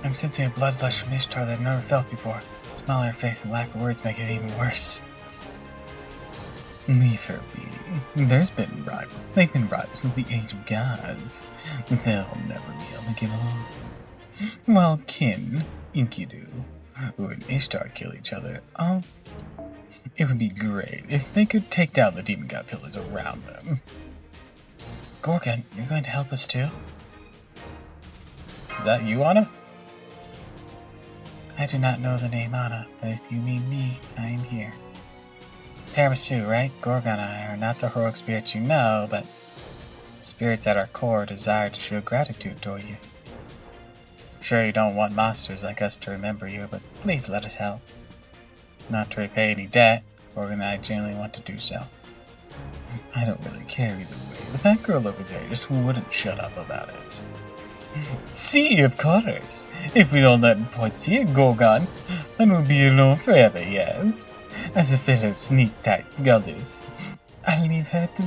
I'm sensing a bloodlust from Ishtar that I've never felt before. The smile on her face and lack of words make it even worse. Leave her be. They've been rivals since the age of gods. They'll never be able to get along. While Kin, Enkidu, and Ishtar kill each other, it would be great if they could take down the demon god pillars around them. Gorgon, you're going to help us too? Is that you, Anna? I do not know the name Anna, but if you mean me, I am here. Tiramisu, right? Gorgon and I are not the heroic spirits you know, but spirits at our core desire to show gratitude toward you. Sure, you don't want monsters like us to remember you, but please let us help. Not to repay any debt, Gorgon and I generally want to do so. I don't really care either way, but that girl over there just wouldn't shut up about it. See, of course. If we don't let Poitsy and Gorgon, then we'll be alone forever, yes? As a fellow sneak-type goddess, I'll leave her to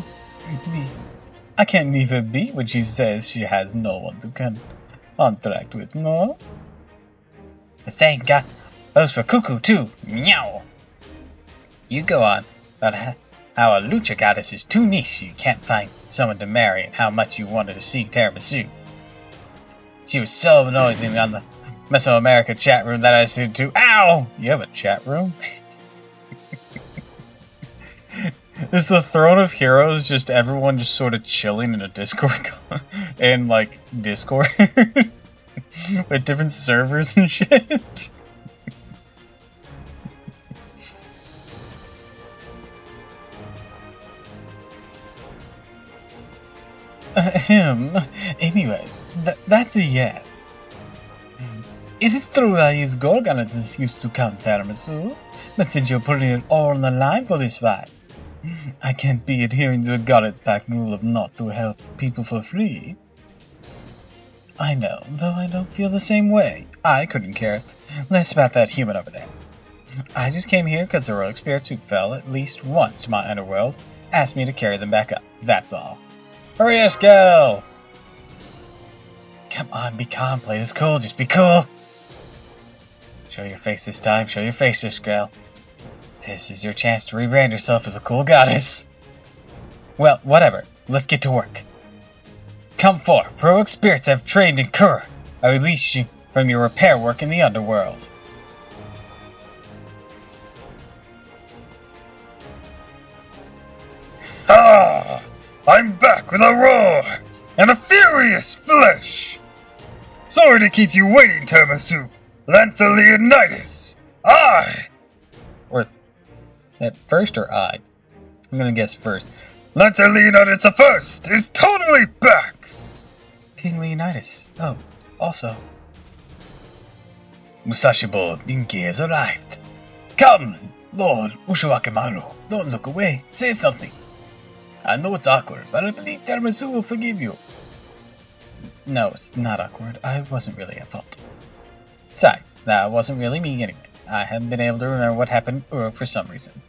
be. I can't leave her be when she says she has no one to contract with, no? The same guy goes for Cuckoo, too. Meow! You go on about how a lucha goddess is too niche you can't find someone to marry and how much you wanted to see Tiramisu. She was so noisy on the Mesoamerica chat room that I said to, ow! You have a chat room? Is the Throne of Heroes just everyone just sort of chilling in a Discord and like Discord with different servers and shit? Anyway, that's a yes. It is true I use Gorgon as an excuse to count Tiramisu, but since you're putting it all on the line for this fight, I can't be adhering to the Goddess Pact rule of not to help people for free. I know, though I don't feel the same way. I couldn't care less about that human over there. I just came here because the heroic spirits who fell at least once to my underworld asked me to carry them back up. That's all. Hurry, let's go! Come on, be calm, play this cool, just be cool! Show your face this time, show your face this girl. This is your chance to rebrand yourself as a cool goddess. Well, whatever, let's get to work. Come forth, heroic spirits have trained in Kur. I release you from your repair work in the underworld. Ah! I'm back with a roar and a furious flesh! Sorry to keep you waiting, Tiramisu. Lancer Leonidas! Or at first or I? I'm gonna guess first. Lancer Leonidas the First is totally back! King Leonidas. Oh, also. Musashibo Binki has arrived. Come, Lord Ushiwakimaru. Don't look away. Say something. I know it's awkward, but I believe Tiramisu will forgive you. No, it's not awkward. I wasn't really at fault. Besides, that wasn't really me anyways. I haven't been able to remember what happened for some reason.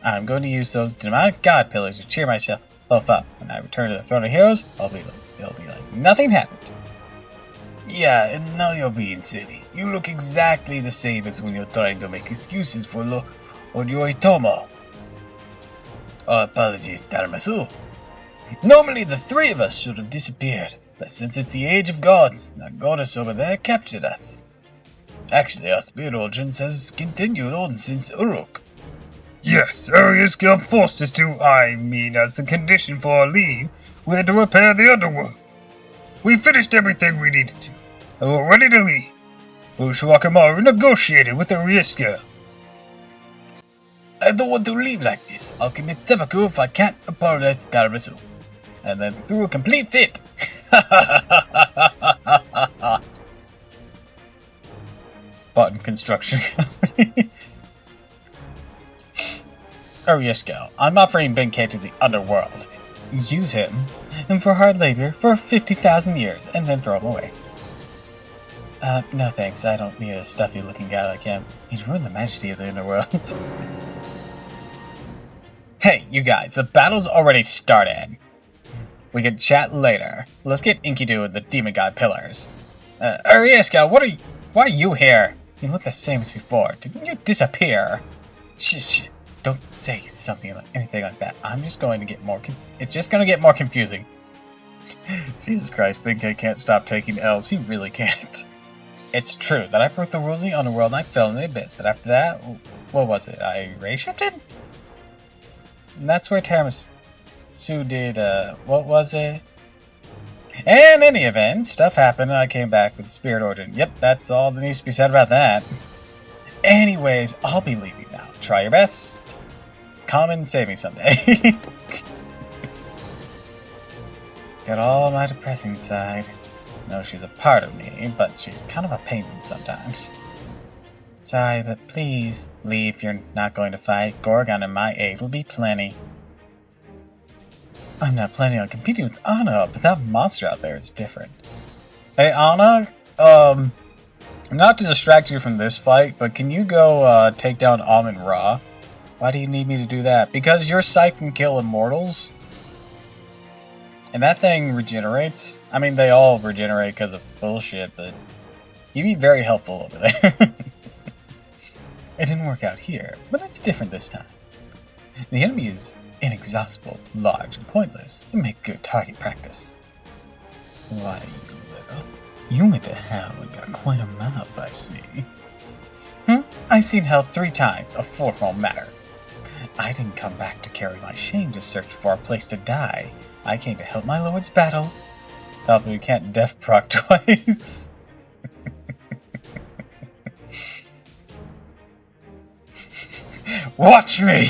I'm going to use those demonic god pillars to cheer myself both up. When I return to the Throne of Heroes, it'll be like nothing happened. Yeah, and now you're being silly. You look exactly the same as when you're trying to make excuses for Yoritomo. Apologies, Tiramisu. Normally the three of us should have disappeared, but since it's the age of gods, that goddess over there captured us. Actually, our spirit origins has continued on since Uruk. Yes, Ariusgil forced us to, as a condition for our leave, we had to repair the underworld. We finished everything we needed to, and we're ready to leave. Ushiwakimaru negotiated with Ariusgil. I don't want to leave like this. I'll commit seppuku if I can't apologize to Tiramisu. And then threw a complete fit. Spartan Construction Company. Ariusgil, I'm offering Benkei to the underworld. Use him, and for hard labor for 50,000 years, and then throw him away. No thanks, I don't need a stuffy looking guy like him. He'd ruin the majesty of the underworld. Hey, you guys, the battle's already started. We can chat later. Let's get Enkidu and the demon god pillars. Arieska, why are you here? You look the same as before. Didn't you disappear? Shh. Don't say anything like that. It's just going to get more confusing. Jesus Christ, Big K can't stop taking L's. He really can't. It's true that I broke the rules of the underworld and I fell in the abyss, but after that, what was it? I ray shifted? And that's where Tiramisu did, what was it? In any event, stuff happened and I came back with the Spirit Origin. Yep, that's all that needs to be said about that. Anyways, I'll be leaving now. Try your best. Come and save me someday. Got all my depressing side. No, she's a part of me, but she's kind of a pain sometimes. Sorry, but please, leave if you're not going to fight. Gorgon and my aid will be plenty. I'm not planning on competing with Anna, but that monster out there is different. Hey, Anna, not to distract you from this fight, but can you go, take down Amun-Ra? Why do you need me to do that? Because your scythe can kill immortals? And that thing regenerates. I mean, they all regenerate because of bullshit, but you'd be very helpful over there. It didn't work out here, but it's different this time. The enemy is inexhaustible, large, and pointless. It makes good target practice. Why, you little? You went to hell and got quite a mouth, I see. I've seen hell 3 times, a 4th won't matter. I didn't come back to carry my shame to search for a place to die. I came to help my lord's battle. Doppel, you can't death proc twice. Watch me!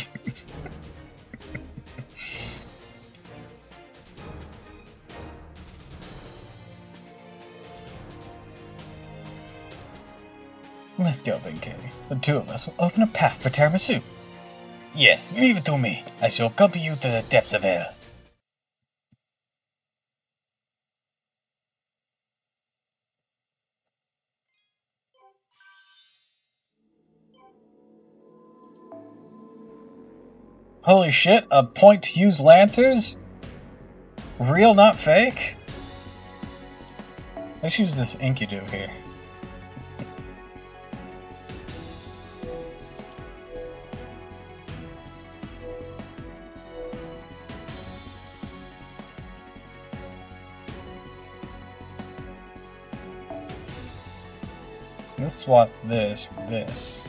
Let's go, Big K. The 2 of us will open a path for Tiramisu. Yes, leave it to me. I shall accompany you to the depths of hell. Holy shit, a point to use Lancers? Real, not fake? Let's use this Enkidu here. Let's swap this for this.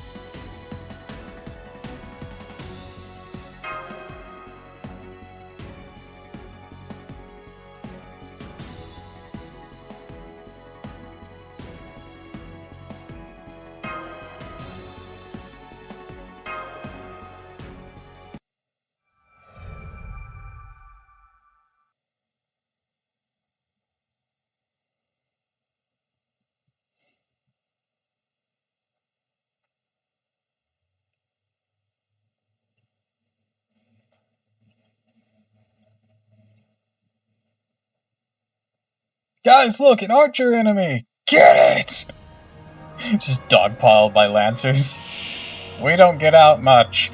Guys, look, an archer enemy! Get it! Just dogpiled by lancers. We don't get out much.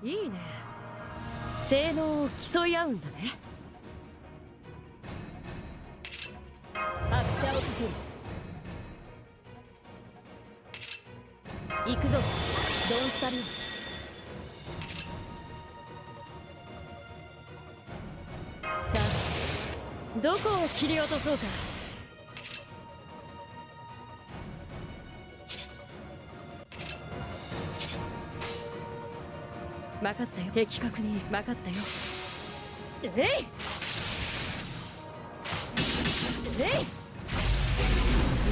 いいね。性能を競い合うんだね。拍車をかける。行くぞ。ドンスタリー。さあ、どこを切り落とそうか。分かったよ。的確に分かったよ。えい！えい！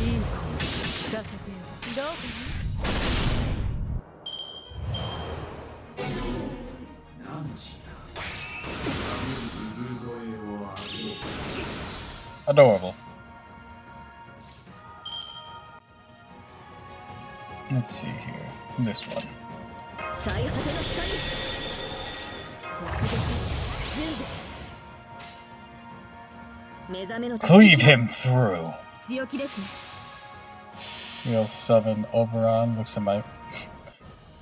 いいの聞かせてよ。どうかな。Adorable. Let's see here. This one. Cleave him through. We'll summon Oberon. Looks at my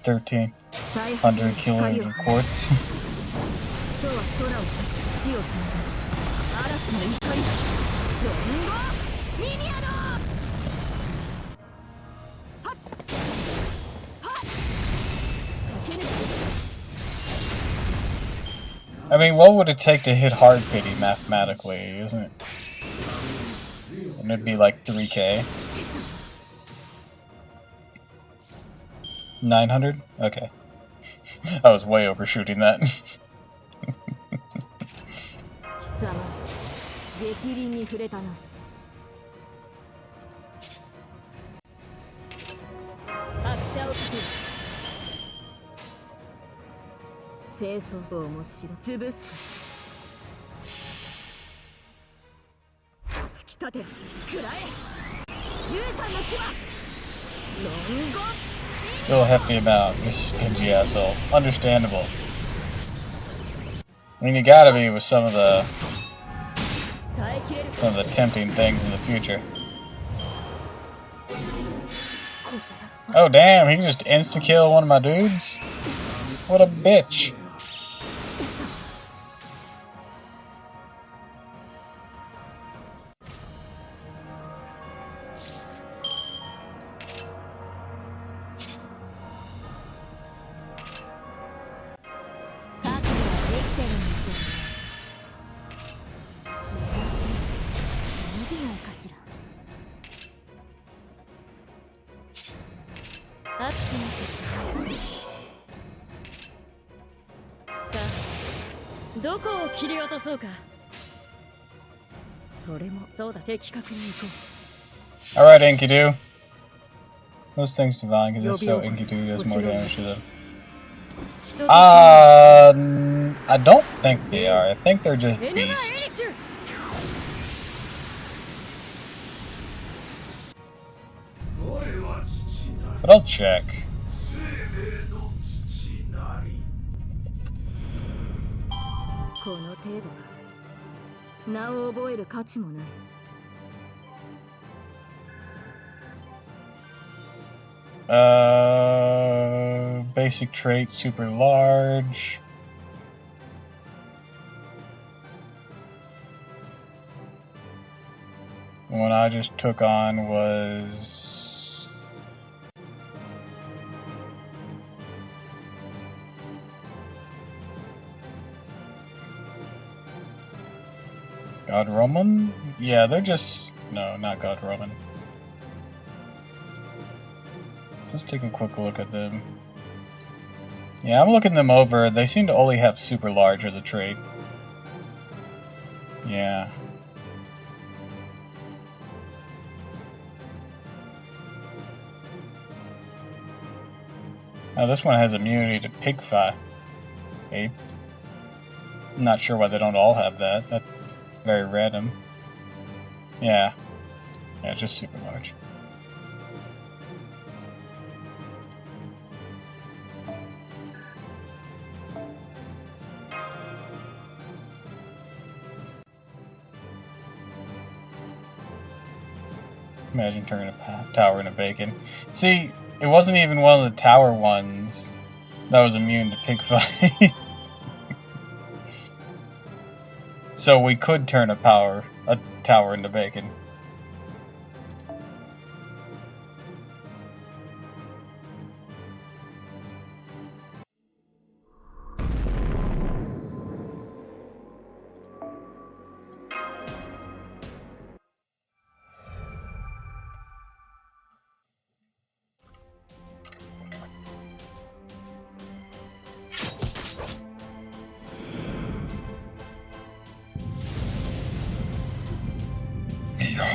1300 kilograms of quartz. 血をつながる嵐の怒りだ。ロンゴミニアド。はっはっ駆け抜け。 I mean, what would it take to hit hard pity mathematically, isn't it? Wouldn't it be like 3k? 900? Okay. I was way overshooting that. 貴様、激鱗に触れたな。拍車をかける。清掃を面白潰すか。突き立てる。食らえ。13の牙。ロンゴ。 Still a hefty amount, you stingy asshole. Understandable. I mean, you gotta be with some of the tempting things in the future. Oh damn, he can just insta-kill one of my dudes? What a bitch. Alright, Enkidu. Those things divine, because if so, Enkidu does more damage to them. I don't think they are. I think they're just beasts. But I'll check. Basic trait, super large. The one I just took on was... God Roman? Yeah, they're just... No, not God Roman. Let's take a quick look at them. Yeah, I'm looking them over. They seem to only have super large as a trait. Yeah. Now this one has immunity to pig fi. Ape. I'm not sure why they don't all have that. That's very random. Yeah. Yeah, just super large. Imagine turning a tower into bacon. See, it wasn't even one of the tower ones that was immune to pig fight. So we could turn a tower into bacon.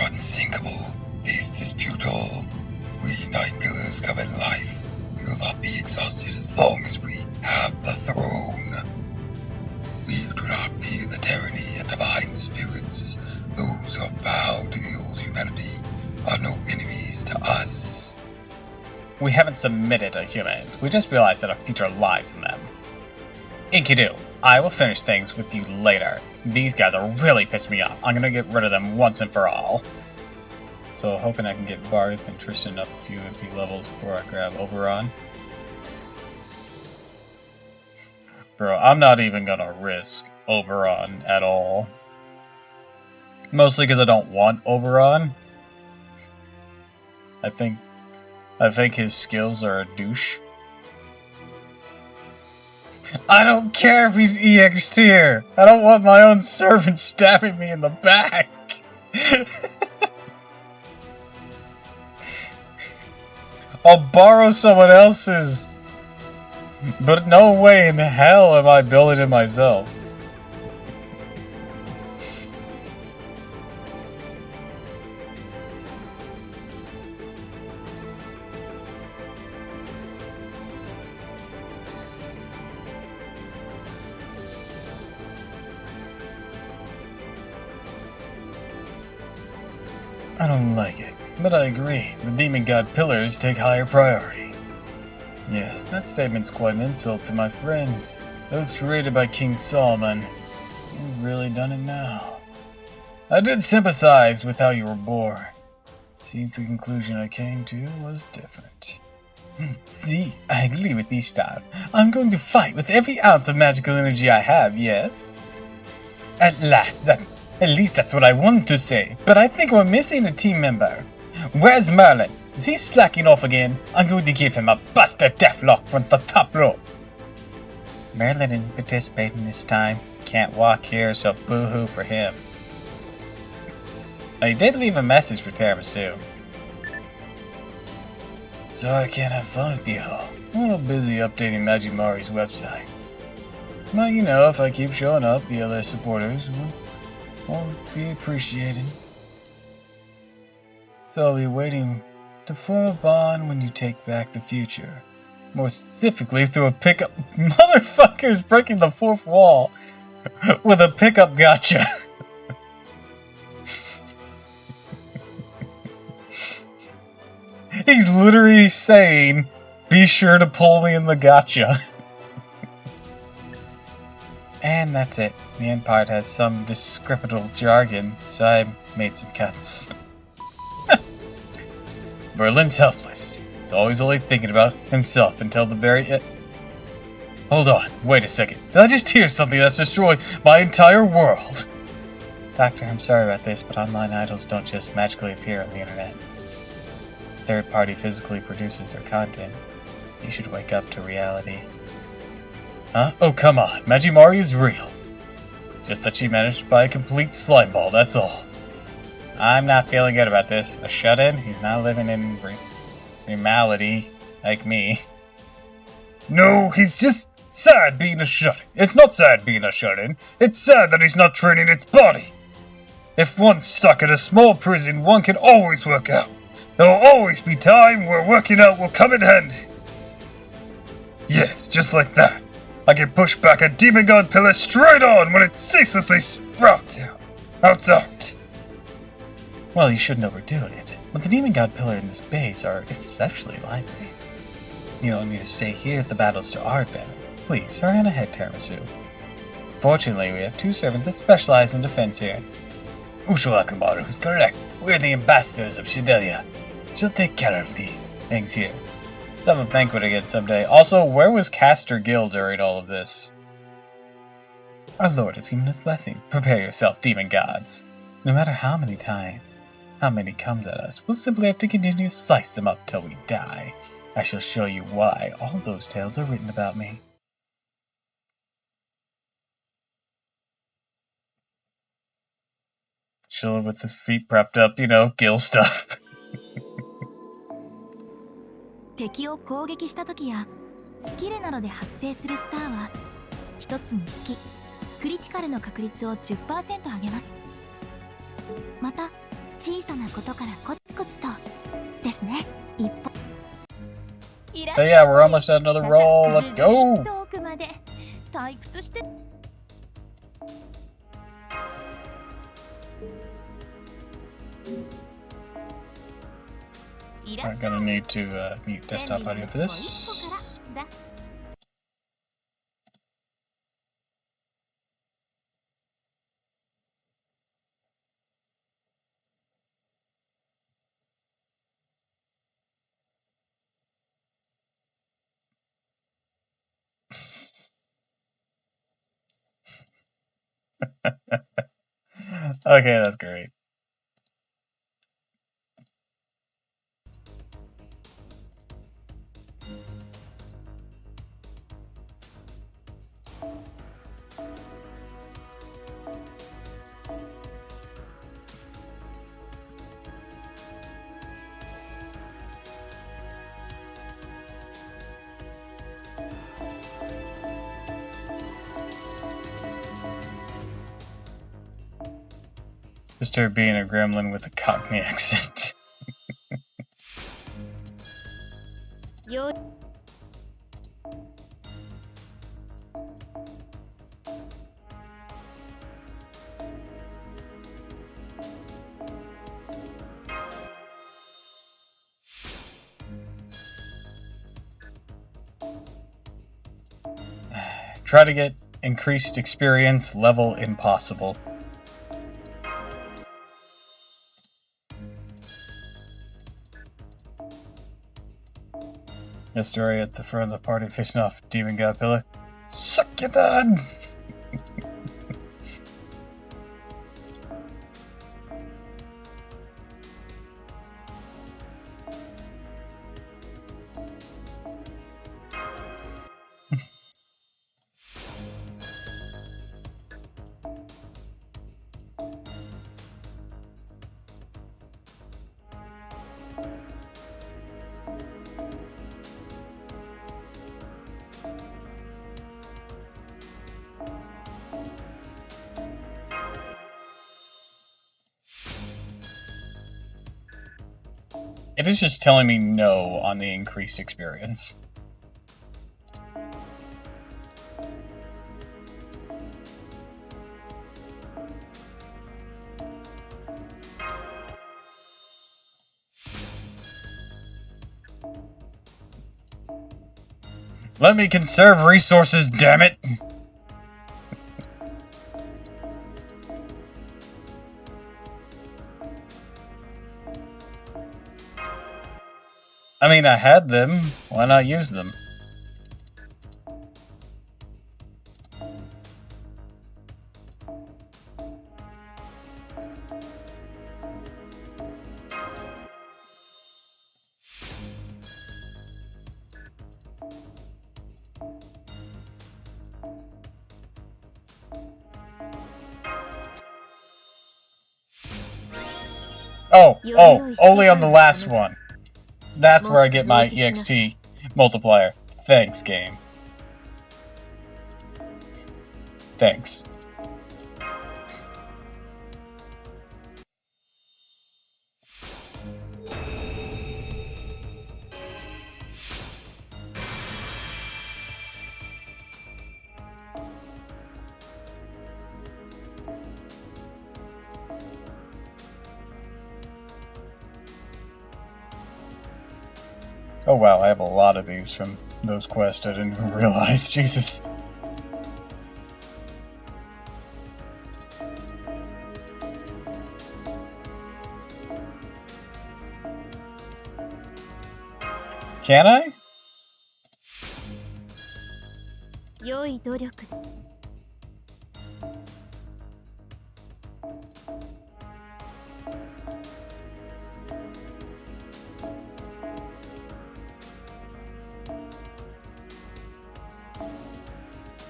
Unsinkable. This is futile. We Night Pillars covet life. We will not be exhausted as long as we have the throne. We do not fear the tyranny of divine spirits. Those who are bound to the old humanity are no enemies to us. We haven't submitted to humans. We just realized that our future lies in them. Enkidu, I will finish things with you later. These guys are really pissing me off. I'm gonna get rid of them once and for all. So hoping I can get Barth and Tristan up a few MP levels before I grab Oberon. Bro, I'm not even gonna risk Oberon at all. Mostly because I don't want Oberon. I think his skills are a douche. I don't care if he's EX tier. I don't want my own servant stabbing me in the back. I'll borrow someone else's, but no way in hell am I building it myself. I don't like it, but I agree. The demon god pillars take higher priority. Yes, that statement's quite an insult to my friends. Those created by King Solomon. You've really done it now. I did sympathize with how you were born. Seems the conclusion I came to was different. See, I agree with Ishtar. I'm going to fight with every ounce of magical energy I have, yes? At least that's what I wanted to say, but I think we're missing a team member. Where's Merlin? Is he slacking off again? I'm going to give him a buster deathlock from the top rope. Merlin isn't participating this time. Can't walk here, so boo-hoo for him. I did leave a message for Tiramisu. Sorry I can't have fun with you all. I'm a little busy updating Magimari's website. But you know, if I keep showing up, the other supporters won't be appreciated. So I'll be waiting to form a bond when you take back the future. More specifically through a pickup. Motherfucker's breaking the fourth wall with a pickup gotcha. He's literally saying, be sure to pull me in the gotcha. And that's it. The end part has some descriptive jargon, so I made some cuts. Merlin's helpless. He's always only thinking about himself until the very end. Hold on, wait a second. Did I just hear something that's destroyed my entire world? Doctor, I'm sorry about this, but online idols don't just magically appear on the internet. A third party physically produces their content. You should wake up to reality. Huh? Oh, come on. Magimari is real. Just that she managed to buy a complete slime ball, that's all. I'm not feeling good about this. A shut-in? He's not living in reality like me. No, he's just sad being a shut-in. It's not sad being a shut-in. It's sad that he's not training its body. If one's stuck in a small prison, one can always work out. There will always be time where working out will come in handy. Yes, just like that. I can push back a demon god pillar straight on when it ceaselessly sprouts out. Well, you shouldn't overdo it, but the demon god pillar and this base are especially lively. You don't need to stay here if the battle's to our advantage. Please, hurry on ahead, Tiramisu. Fortunately, we have two servants that specialize in defense here. Ushua Kamaru is correct. We're the ambassadors of Shidelia. She'll take care of these things here. Let's have a banquet again someday. Also, where was Caster Gill during all of this? Our Lord has given us blessing. Prepare yourself, demon gods. No matter how many comes at us, we'll simply have to continue to slice them up till we die. I shall show you why all those tales are written about me. Chilling with his feet propped up, Gill stuff. 敵を攻撃した時やスキルなどで発生するスターは1つにつきクリティカルの確率を 10% 上げます。また小さなことからコツコツとですね。一歩 But yeah, we're almost at another roll. Let's go! 退屈して I'm gonna need to mute desktop audio for this. Okay, that's great. Just her being a gremlin with a Cockney accent. Try to get increased experience, level impossible. Yesterday at the front of the party facing off Demon God Pillar. Suck your dad! It is just telling me no on the increased experience. Let me conserve resources, damn it! I mean, I had them. Why not use them? Oh, only on the last one. That's where I get my EXP multiplier. Thanks, game. Thanks. Oh wow, I have a lot of these from those quests I didn't even realize. Jesus. Can I?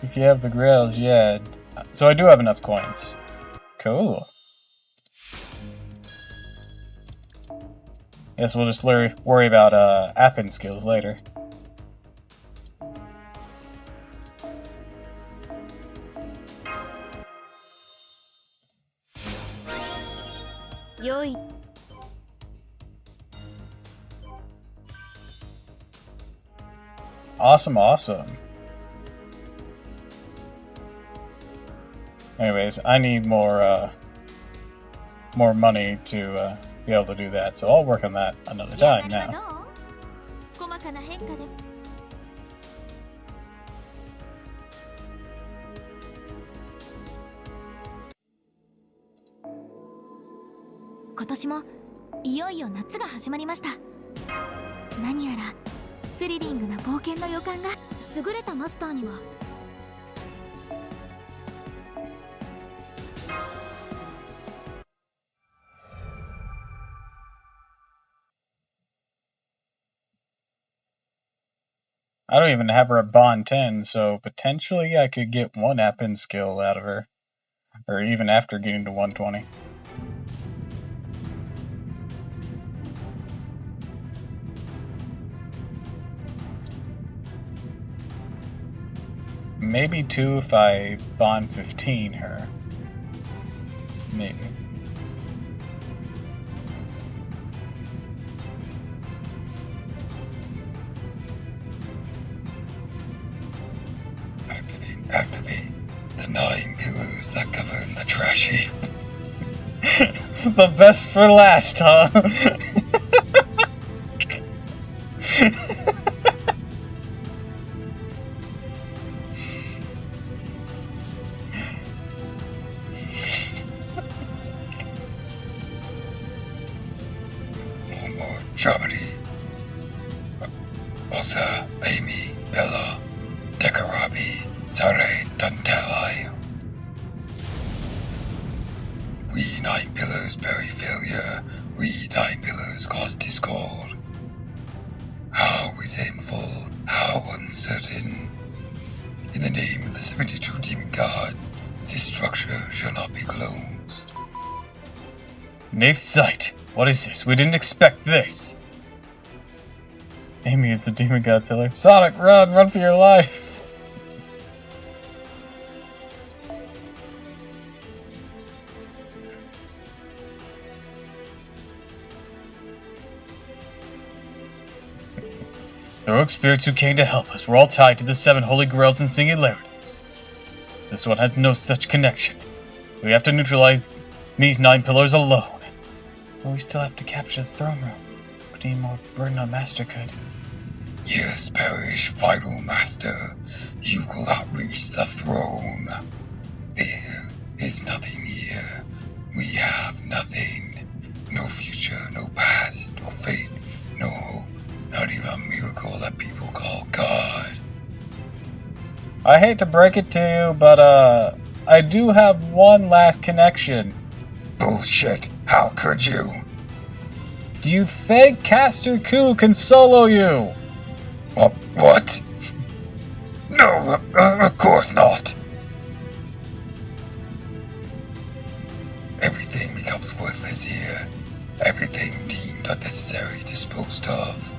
If you have the grails, yeah. So I do have enough coins. Cool. Guess we'll just worry about appin skills later. Awesome, awesome. Anyways, I need more money to be able to do that, so I'll work on that another time now.いよいよ夏が始まりました。何やらスリリングな冒険の予感が。優れたマスターには I don't even have her at Bond 10, so potentially I could get one Appin skill out of her. Or even after getting to 120. Maybe 2 if I Bond 15 her. Maybe. Activate the 9 pillars that govern the trash heap. The best for last, huh? More Germany. Osa, Amy, Bella, Dekarabi, Sare, Dantalai. We 9 pillars bury failure. We 9 pillars cause discord. How resentful, how uncertain. In the name of the 72 demon gods, this structure shall not be closed. Knave sight! What is this? We didn't expect this! Amy is the demon god pillar. Sonic, run! Run for your life! The rogue spirits who came to help us were all tied to the 7 holy grails and singularities. This one has no such connection. We have to neutralize these 9 pillars alone. But we still have to capture the throne room. Could need more burden on Master could. Yes, perish, vital master. You will not reach the throne. There is nothing here. We have nothing. No future, no past, no fate, no hope. Not even a miracle that people call God. I hate to break it to you, but I do have one last connection. Bullshit. How could you? Do you think Caster Ku can solo you? What? No, of course not. Everything becomes worthless here. Everything deemed unnecessary disposed of.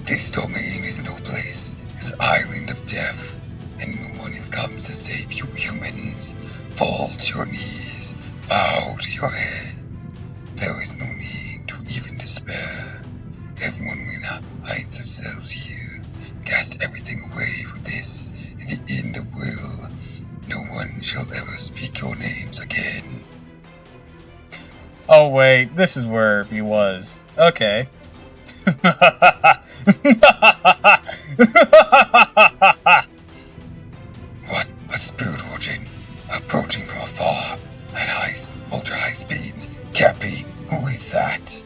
This domain is no place. It's an island of death, and no one has come to save you humans. Fall to your knees, bow to your head. There is no need to even despair. Everyone will hide themselves here. Cast everything away, for this is the end of will. No one shall ever speak your names again. Oh wait, this is where he was. Okay. What? A spirit origin? Approaching from afar. At ultra-high speeds. Cappy, who is that?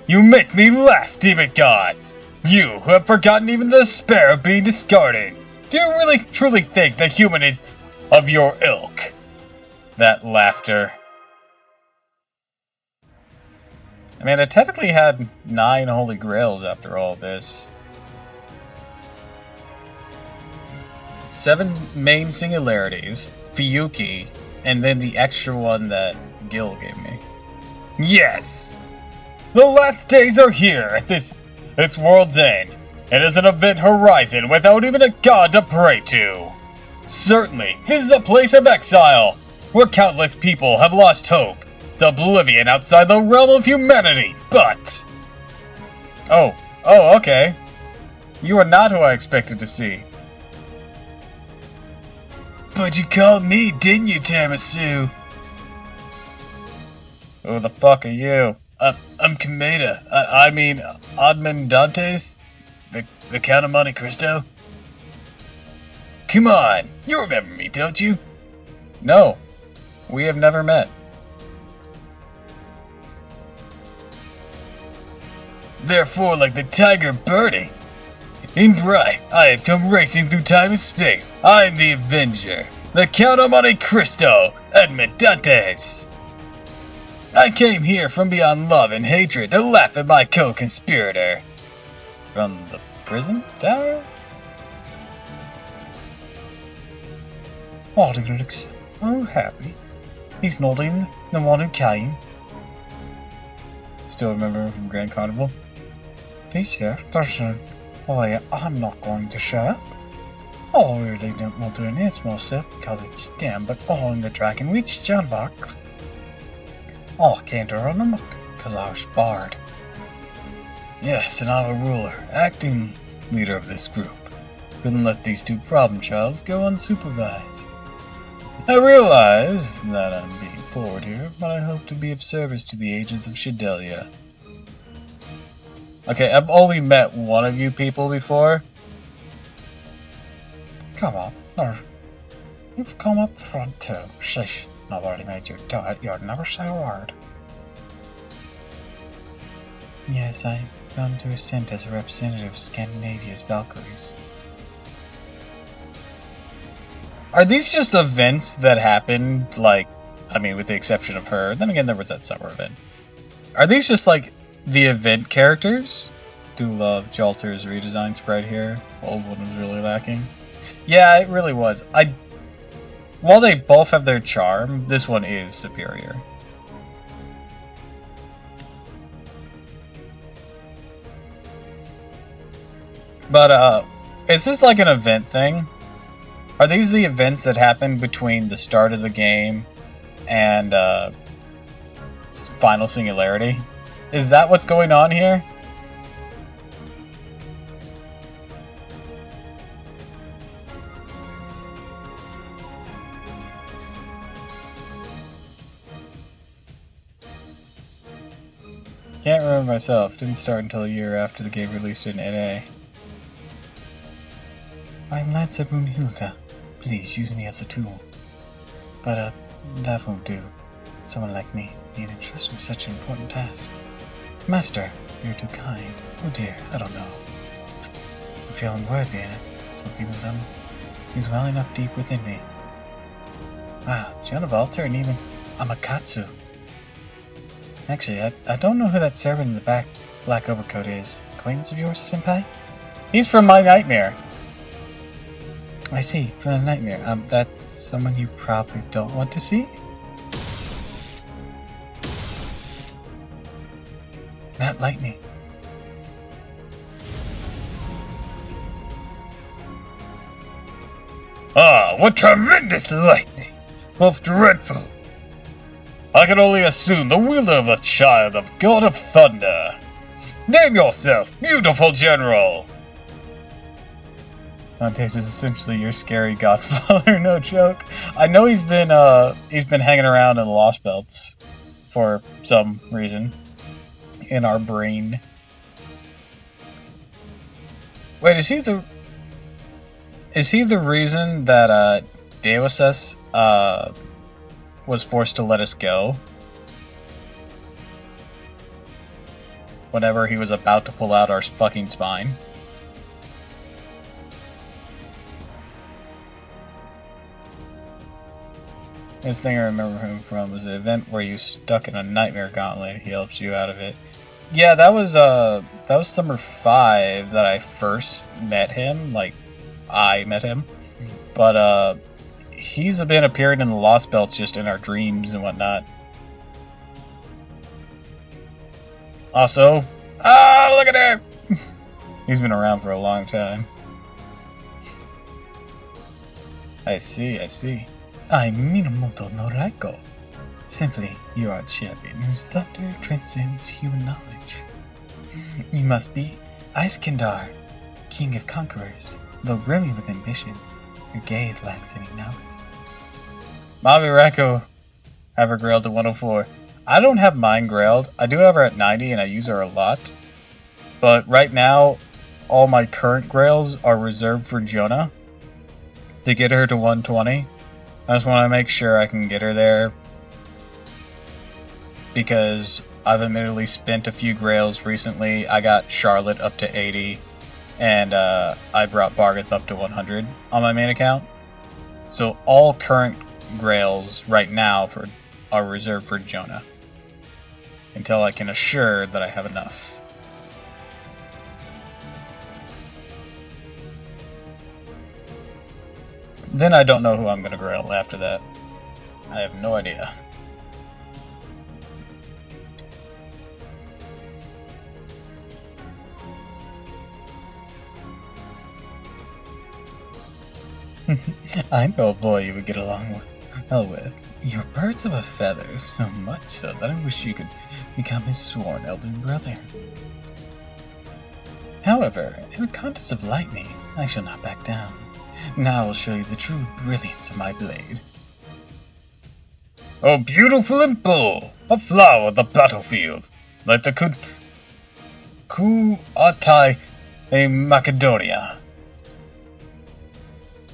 You make me laugh, demon gods! You who have forgotten even the despair of being discarded! Do you really truly think the human is of your ilk? That laughter. I mean, I technically had 9 holy grails after all this. 7 main singularities, Fiyuki, and then the extra one that Gil gave me. Yes! The last days are here at this world's end. It is an event horizon without even a god to pray to. Certainly, this is a place of exile, where countless people have lost hope. It's oblivion outside the realm of humanity, but... Oh, okay. You are not who I expected to see. But you called me, didn't you, Tiramisu? Who the fuck are you? I'm Kameda. I mean, Oddman Dantes? The Count of Monte Cristo? Come on, you remember me, don't you? No, we have never met. Therefore, like the tiger birdie. In bright, I have come racing through time and space. I am the Avenger, the Count of Monte Cristo, Edmund Dantes. I came here from beyond love and hatred to laugh at my co-conspirator. From the prison? Tower? Walter looks so happy. He's not even the one who came. Still remember him from Grand Carnival. Peace here, there's no way I'm not going to show up. I really don't want to announce myself because it's them, but I'm the Dragon Witch Janvark. I can't run amok because I was barred. Yes, and I'm a ruler, acting leader of this group. Couldn't let these two problem childs go unsupervised. I realize that I'm being forward here, but I hope to be of service to the agents of Shidelia. Okay, I've only met one of you people before. Come on, no. You've come up front too. Sheesh, I've already made you do it. You'd never say a word. Yes, I've gone to Ascent as a representative of Scandinavia's Valkyries. Are these just events that happened, like, I mean, with the exception of her, then again there was that summer event. Are these just, like, the event characters? Do love Jalter's redesign sprite here. The old one was really lacking. Yeah, it really was. While they both have their charm, this one is superior. But, is this like an event thing? Are these the events that happen between the start of the game and Final Singularity? Is that what's going on here? Can't remember myself. Didn't start until a year after the game released in NA. I'm Lancer Brunhilde. Please use me as a tool. But, that won't do. Someone like me being entrusted with such an important task. Master, you're too kind. Oh dear, I don't know. I feel unworthy in it. Something is welling up deep within me. Wow, Joan of Alter and even Amakatsu. Actually, I don't know who that servant in the black overcoat is. Acquaintance of yours, Senpai? He's from My Nightmare. I see, from the Nightmare. That's someone you probably don't want to see? That lightning. Ah, what tremendous lightning! Both dreadful. I can only assume the wielder of a child of God of Thunder. Name yourself, beautiful general! Dantes is essentially your scary godfather, no joke. I know he's been hanging around in the Lost Belts for some reason in our brain. Wait, is he the reason that Deus's was forced to let us go whenever he was about to pull out our fucking spine? This thing I remember him from was an event where you stuck in a nightmare gauntlet. He helps you out of it. Yeah, that was summer 5 that I first met him. Like, I met him, but he's been appearing in the Lost Belts just in our dreams and whatnot. Also, look at her! He's been around for a long time. I see. I'm Minamoto no Raiko. Simply, you are a champion whose thunder transcends human knowledge. You must be Iskandar, king of conquerors. Though brimming with ambition, your gaze lacks any malice. Mavi Raiko, have her grailed to 104. I don't have mine grailed. I do have her at 90 and I use her a lot. But right now, all my current grails are reserved for Jonah to get her to 120. I just want to make sure I can get her there because I've admittedly spent a few grails recently. I got Charlotte up to 80 and I brought Bargath up to 100 on my main account. So all current grails right now are reserved for Jonah until I can assure that I have enough. Then I don't know who I'm gonna grill after that. I have no idea. I know a boy you would get along well with. You're birds of a feather, so much so that I wish you could become his sworn elder brother. However, in a contest of lightning, I shall not back down. Now I'll show you the true brilliance of my blade. Oh, beautiful and bold, a flower of the battlefield, like the Kuatai Macedonia.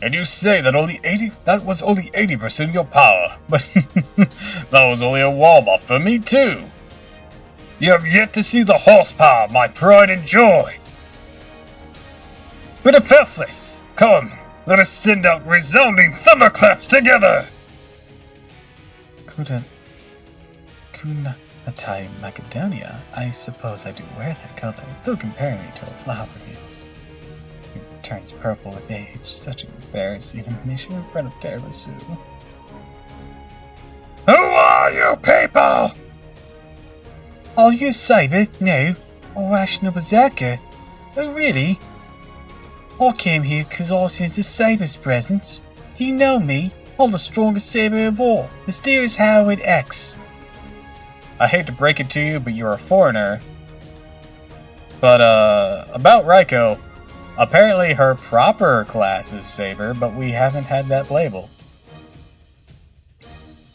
And you say that that was only 80% of your power, but that was only a warm-up for me too. You have yet to see the horsepower, my pride and joy. But firstly, come, let us send out resounding thunderclaps together. Kunatai Macedonia, I suppose I do wear that color, though comparing me to a flower is... turns purple with age. Such an embarrassing admission in front of Terra Sue. Who are you people? Are you a saber? No. A rational berserker? Oh, really? I came here because I sense a saber's presence. Do you know me? I'm the strongest saber of all, Mysterious Howard X. I hate to break it to you, but you're a foreigner. But, about Raiko. Apparently her proper class is Saber, but we haven't had that label.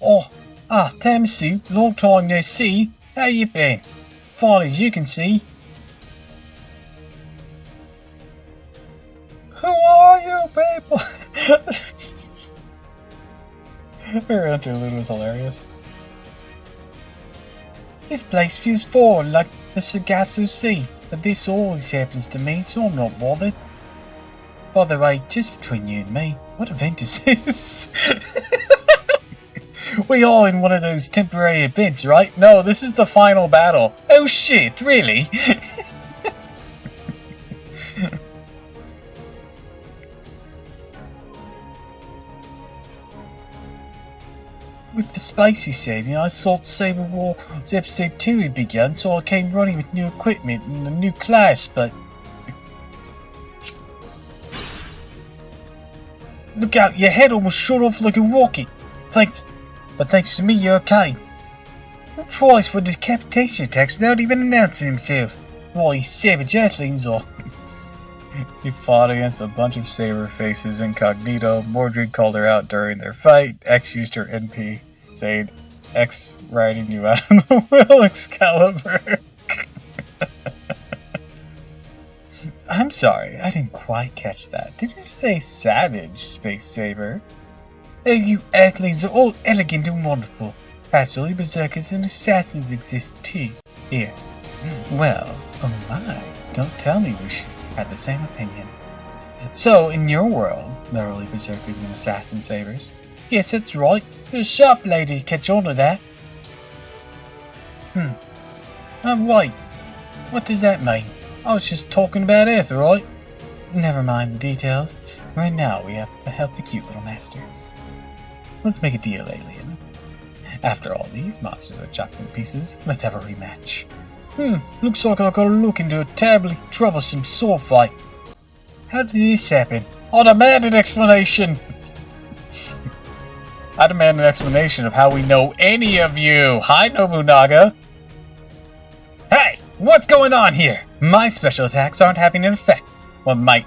Tamasu, long time no see. How you been? Fine as you can see. Who are you people? Her interlude was hilarious. This place feels foreign like the Sargasso Sea. But this always happens to me, so I'm not bothered. By the way, just between you and me, what event is this? We are in one of those temporary events, right? No, this is the final battle. Oh shit, really? With the spicy setting, I thought Saber War's episode 2 had begun, so I came running with new equipment and a new class, but... Look out, your head almost shot off like a rocket. Thanks to me, you're okay. No prize for decapitation attacks without even announcing himself. Why, he's Savage Earthlings or... He fought against a bunch of Saber faces incognito. Mordred called her out during their fight. X used her NP, saying, X riding you out of the will, Excalibur. I'm sorry, I didn't quite catch that. Did you say savage, Space Saber? Oh, you Earthlings are all elegant and wonderful. Actually, berserkers and assassins exist too. Here. Well, oh my, don't tell me we should have the same opinion. So, in your world, there are only berserkers and assassin sabers? Yes, that's right. You're a sharp lady to catch on to that. Wait. What does that mean? I was just talking about Earth, right? Never mind the details. Right now, we have to help the cute little masters. Let's make a deal, alien. After all these monsters are chopped into pieces, let's have a rematch. Looks like I gotta look into a terribly troublesome sword fight. How did this happen? I demand an explanation! I demand an explanation of how we know any of you! Hi, Nobunaga! Hey! What's going on here? My special attacks aren't having an effect. One might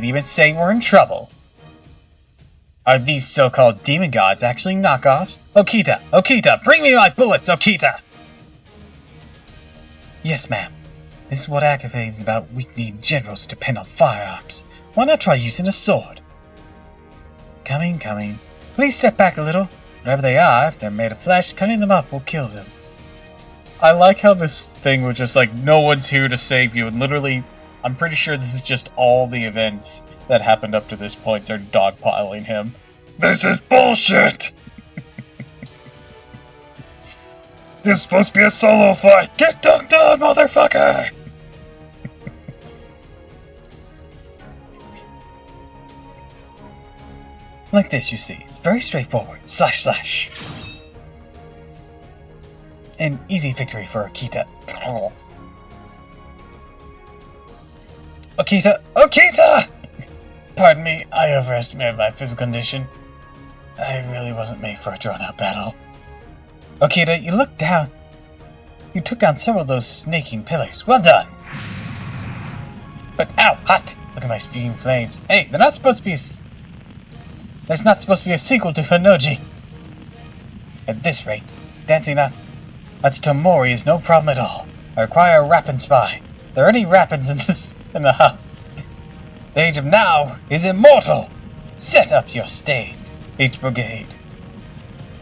even say we're in trouble. Are these so-called demon gods actually knockoffs? Okita! Bring me my bullets, Okita! Yes, ma'am. This is what Agave is about. We need generals to depend on firearms. Why not try using a sword? Coming. Please step back a little. Whatever they are, if they're made of flesh, cutting them up will kill them. I like how this thing was just like, no one's here to save you, and literally, I'm pretty sure this is just all the events that happened up to this point are dogpiling him. This is bullshit! This is supposed to be a solo fight! Get dunked on, motherfucker! Like this, you see. It's very straightforward. Slash slash. An easy victory for Okita. Okita! Pardon me, I overestimated my physical condition. I really wasn't made for a drawn-out battle. Okita, you looked down. You took down several of those snaking pillars. Well done! But, ow, hot! Look at my spewing flames. Hey, there's not supposed to be a sequel to Hinoji. At this rate, dancing Atsutomori is no problem at all. I require a rapping spy. There are any rappins in the house. The age of now is immortal. Set up your stage, each brigade.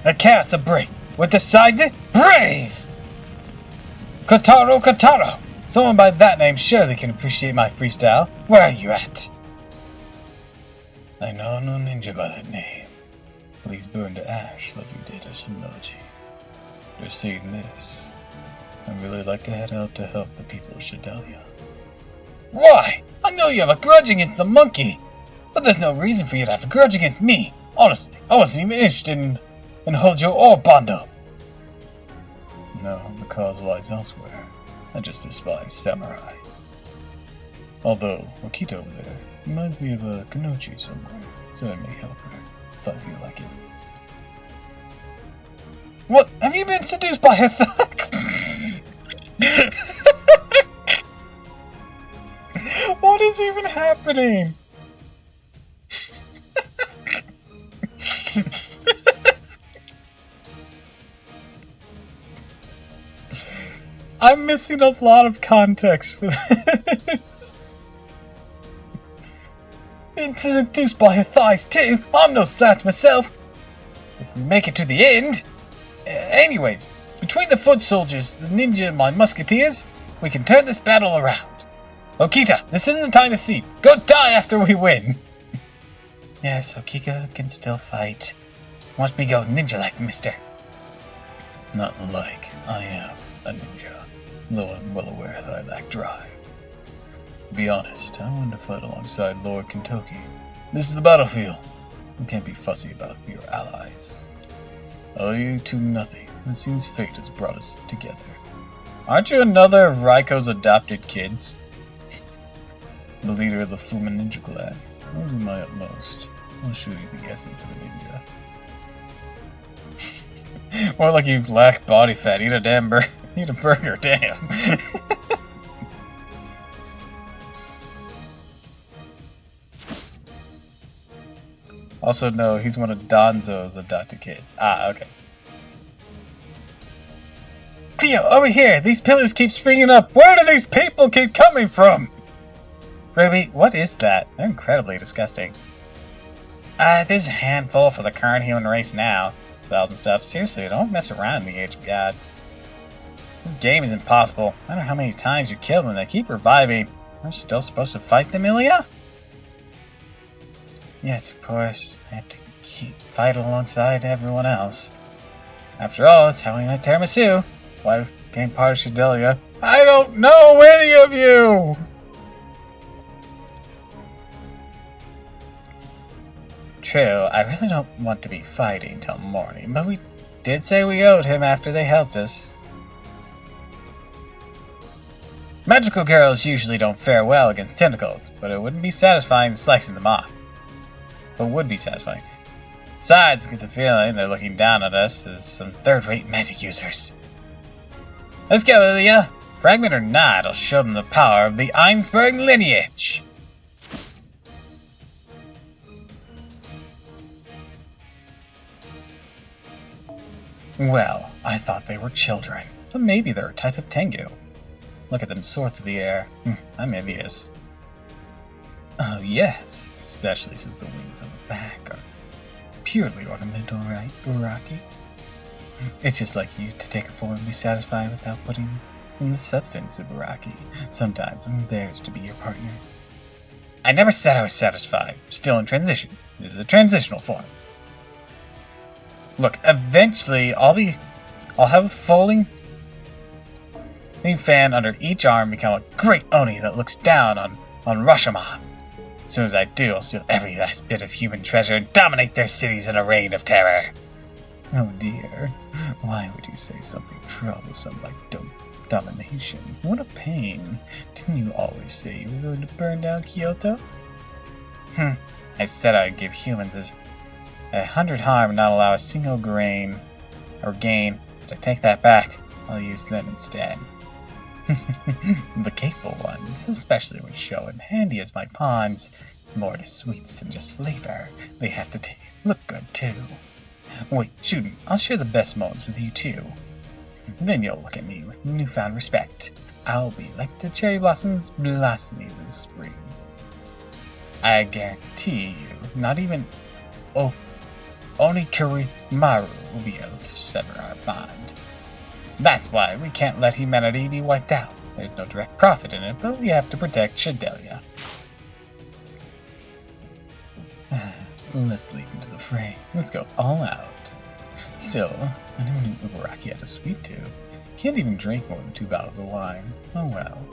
A chaos of break. What decides it? Brave! Kotaro! Someone by that name surely can appreciate my freestyle. Where are you at? I know no ninja by that name. Please burn to ash like you did as Hinoji. You're seeing this. I'd really like to head out to help the people of Shidelia. Why? I know you have a grudge against the monkey, but there's no reason for you to have a grudge against me. Honestly, I wasn't even interested in Hojo or Bondo. No, the cause lies elsewhere. I just despise samurai. Although, Okita over there reminds me of a Kanochi somewhere, so I may help her, if I feel like it. What? Have you been seduced by her thug? What is even happening? I'm missing a lot of context for this. Been seduced by her thighs too. I'm no slouch myself. If we make it to the end. Anyways, between the foot soldiers, the ninja, and my musketeers, we can turn this battle around. Okita, this isn't the time to sleep. Go die after we win. Yes, Okita can still fight. Watch me go ninja-like, mister. Not like I am a ninja, though I'm well aware that I lack drive. To be honest, I wanted to fight alongside Lord Kentoki. This is the battlefield. You can't be fussy about your allies. Oh, you two nothing. It seems fate has brought us together. Aren't you another of Raiko's adopted kids? The leader of the Fuma Ninja Clan. I'll do my utmost. I'll show you the essence of a ninja. More like you lack body fat. Eat a damn eat a burger, damn. Also, no, he's one of Danzo's adopted kids. Ah, okay. Cleo, over here! These pillars keep springing up! Where do these people keep coming from? Ruby, what is that? They're incredibly disgusting. There's a handful for the current human race now. Spells and stuff. Seriously, don't mess around in the Age of Gods. This game is impossible. No matter how many times you kill them, they keep reviving. We're still supposed to fight them, Ilya? Yes, of course. I have to fight alongside everyone else. After all, that's how we met Tiramisu. Why became part of Shidelia. I don't know any of you! True, I really don't want to be fighting till morning, but we did say we owed him after they helped us. Magical girls usually don't fare well against tentacles, but it wouldn't be satisfying slicing them off. But would be satisfying. Besides, I get the feeling they're looking down at us as some third-rate magic users. Let's go, Ilya! Fragment or not, I'll show them the power of the Einsberg lineage! Well, I thought they were children, but maybe they're a type of Tengu. Look at them soar through the air. I'm envious. Oh yes, especially since the wings on the back are purely ornamental, right, Uraki? It's just like you to take a form and be satisfied without putting in the substance of Uraki. Sometimes I'm embarrassed to be your partner. I never said I was satisfied. Still in transition. This is a transitional form. Look, eventually I'll have a folding fan under each arm, become a great Oni that looks down on Rashomon. As soon as I do, I'll steal every last bit of human treasure and dominate their cities in a reign of terror. Oh dear, why would you say something troublesome like domination? What a pain. Didn't you always say you were going to burn down Kyoto? I said I'd give humans 100 harm and not allow a single gain, but I take that back. I'll use them instead. The capable ones, especially when shown handy as my pawns, more to sweets than just flavor. They have to look good too. Wait, shooting, I'll share the best moments with you too. Then you'll look at me with newfound respect. I'll be like the cherry blossoms blossoming in the spring. I guarantee you, not even Onikuri Maru will be able to sever our bond. That's why we can't let humanity be wiped out. There's no direct profit in it, but we have to protect Shidelia. Let's leap into the fray. Let's go all out. Still, I never knew Ubaraki had a sweet tooth. Can't even drink more than 2 bottles of wine. Oh well.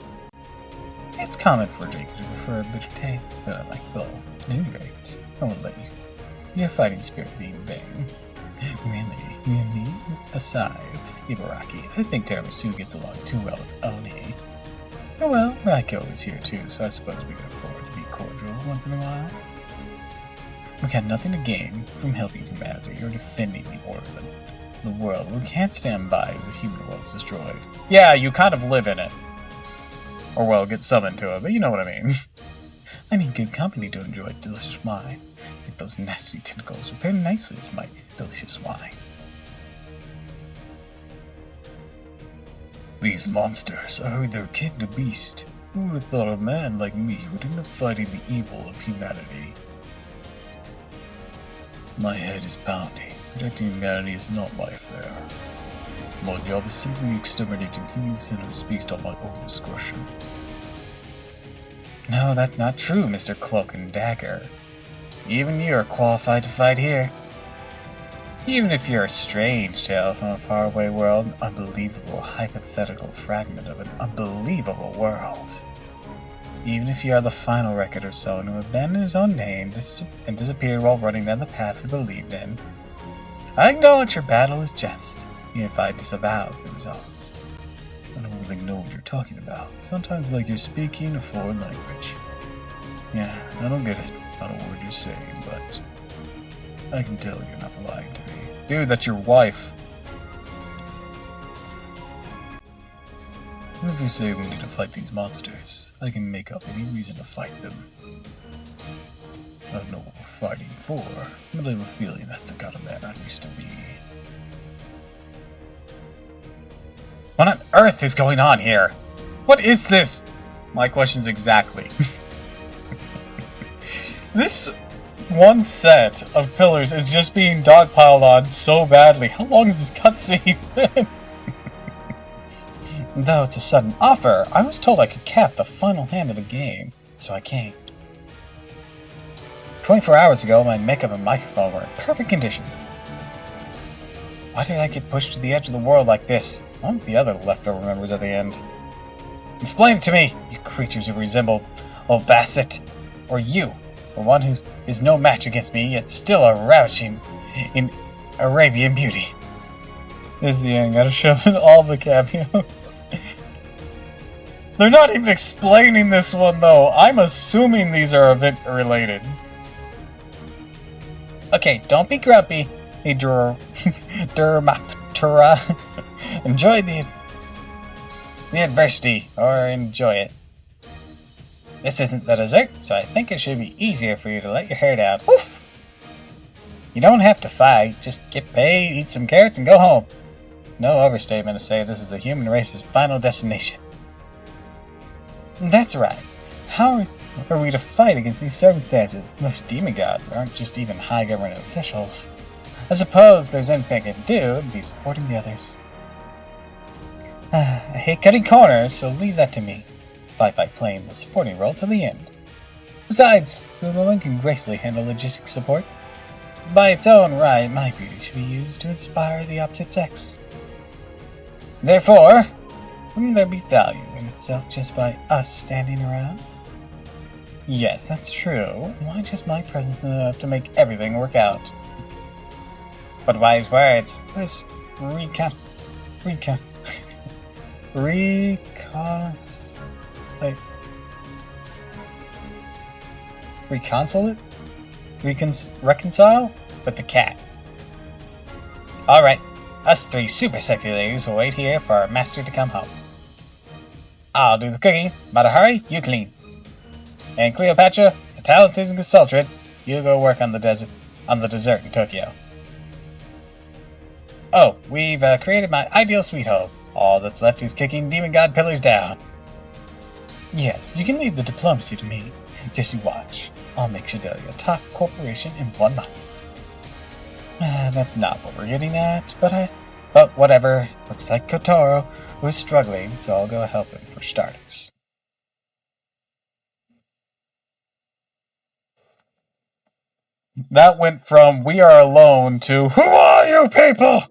It's common for a drinker to prefer a bitter taste, but I like both. At any rate, I won't let your fighting spirit be in vain. Really, you and me? Aside, Ibaraki, I think Tiramisu gets along too well with Oni. Oh well, Raiko is here too, so I suppose we can afford to be cordial once in a while. We got nothing to gain from helping humanity or defending the order of the world. We can't stand by as the human world is destroyed. Yeah, you kind of live in it. Or well, get summoned to it, but you know what I mean. I need good company to enjoy delicious wine. Get those nasty tentacles prepared nicely as my delicious wine. These monsters are either kin to beast. Who would have thought a man like me would end up fighting the evil of humanity? My head is pounding. Protecting humanity is not my affair. My job is simply exterminating human sinners based on my own discretion. No, that's not true, Mr. Cloak and Dagger. Even you are qualified to fight here. Even if you're a strange tale from a faraway world, an unbelievable hypothetical fragment of an unbelievable world. Even if you are the final record of someone who abandoned his own name and disappeared while running down the path he believed in, I acknowledge your battle is just, even if I disavow the results. I don't really know what you're talking about. Sometimes like you're speaking a foreign language. Yeah, I don't get it. Not a word you're saying, but I can tell you're not lying to me. Dude, that's your wife. If you say we need to fight these monsters, I can make up any reason to fight them. I don't know what we're fighting for, but I have a feeling that's the kind of man I used to be. What on earth is going on here? What is this? My question's exactly. This one set of pillars is just being dogpiled on so badly. How long is this cutscene been? Though it's a sudden offer, I was told I could cap the final hand of the game, so I came. 24 hours ago, my makeup and microphone were in perfect condition. Why did I get pushed to the edge of the world like this? I want the other leftover members at the end. Explain it to me, you creatures who resemble old Bassett. Or you, the one who is no match against me, yet still a ravishing in Arabian beauty. This is the end, gotta shove in all the cameos. They're not even explaining this one though. I'm assuming these are event related. Okay, don't be grumpy, hey Durmaptura. Enjoy the adversity, or enjoy it. This isn't the dessert, so I think it should be easier for you to let your hair down. Woof! You don't have to fight, just get paid, eat some carrots, and go home. No overstatement to say this is the human race's final destination. That's right. How are we to fight against these circumstances? Most demon gods aren't just even high government officials. I suppose there's anything I can do, it'd be supporting the others. I hate cutting corners, so leave that to me. Fight by playing the supporting role to the end. Besides, the woman can gracefully handle logistic support. By its own right, my beauty should be used to inspire the opposite sex. Therefore, wouldn't there be value in itself just by us standing around? Yes, that's true. Why just my presence enough to make everything work out? But wise words. This reconcile with the cat. Alright, us three super sexy ladies will wait here for our master to come home. I'll do the cooking, but hurry, you clean. And Cleopatra, the talented consultant, you go work on the dessert in Tokyo. Oh, we've created my ideal sweet home. All that's left is kicking demon god pillars down. Yes, you can leave the diplomacy to me. Just you watch. I'll make Shidelia a top corporation in 1 month. That's not what we're getting at, but whatever. Looks like Kotaro was struggling, so I'll go help him for starters. That went from we are alone to who are you people?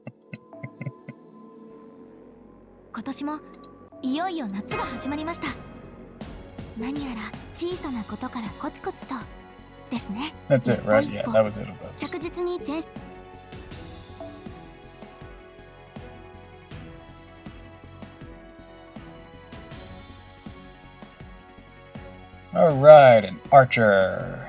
今年もいよいよ夏が始まりました。何やら小さなことからコツコツとですね。 That's it, right? Yeah, that was it. 着実に前 Alright, an archer.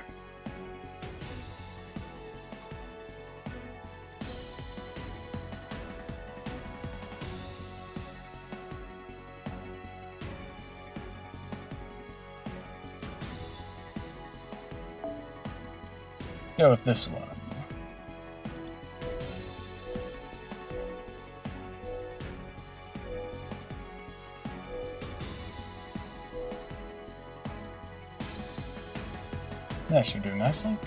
Go with this one. That should do nicely.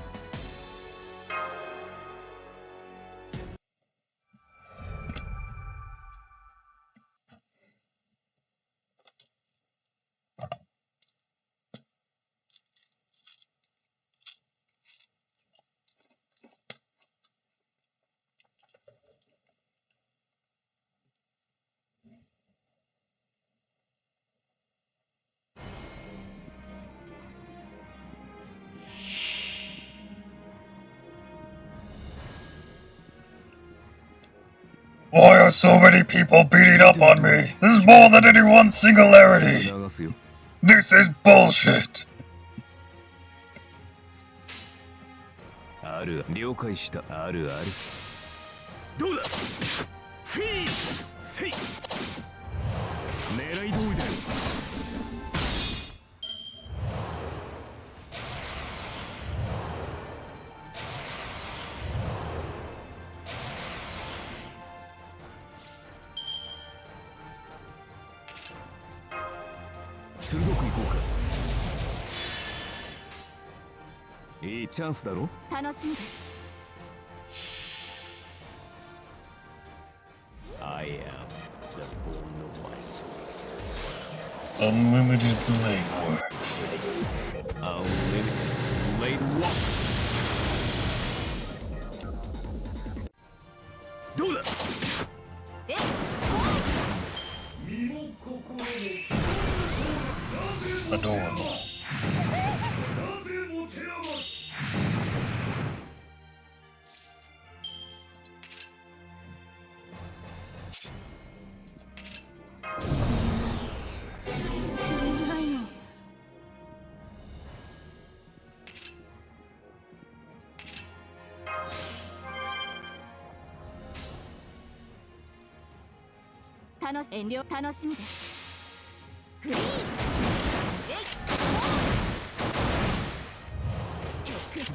Why are so many people beating up on me? This is more than any one singularity. This is bullshit. ある了解したあるあるどうだフィーセイ狙い通りだよ鋭く行こうかいいチャンスだろ楽しみです I am the bone of my soul. Unlimited blade works. Unlimited blade works. どうだ Adorable. Tano 遠慮楽しみですフリーズエクス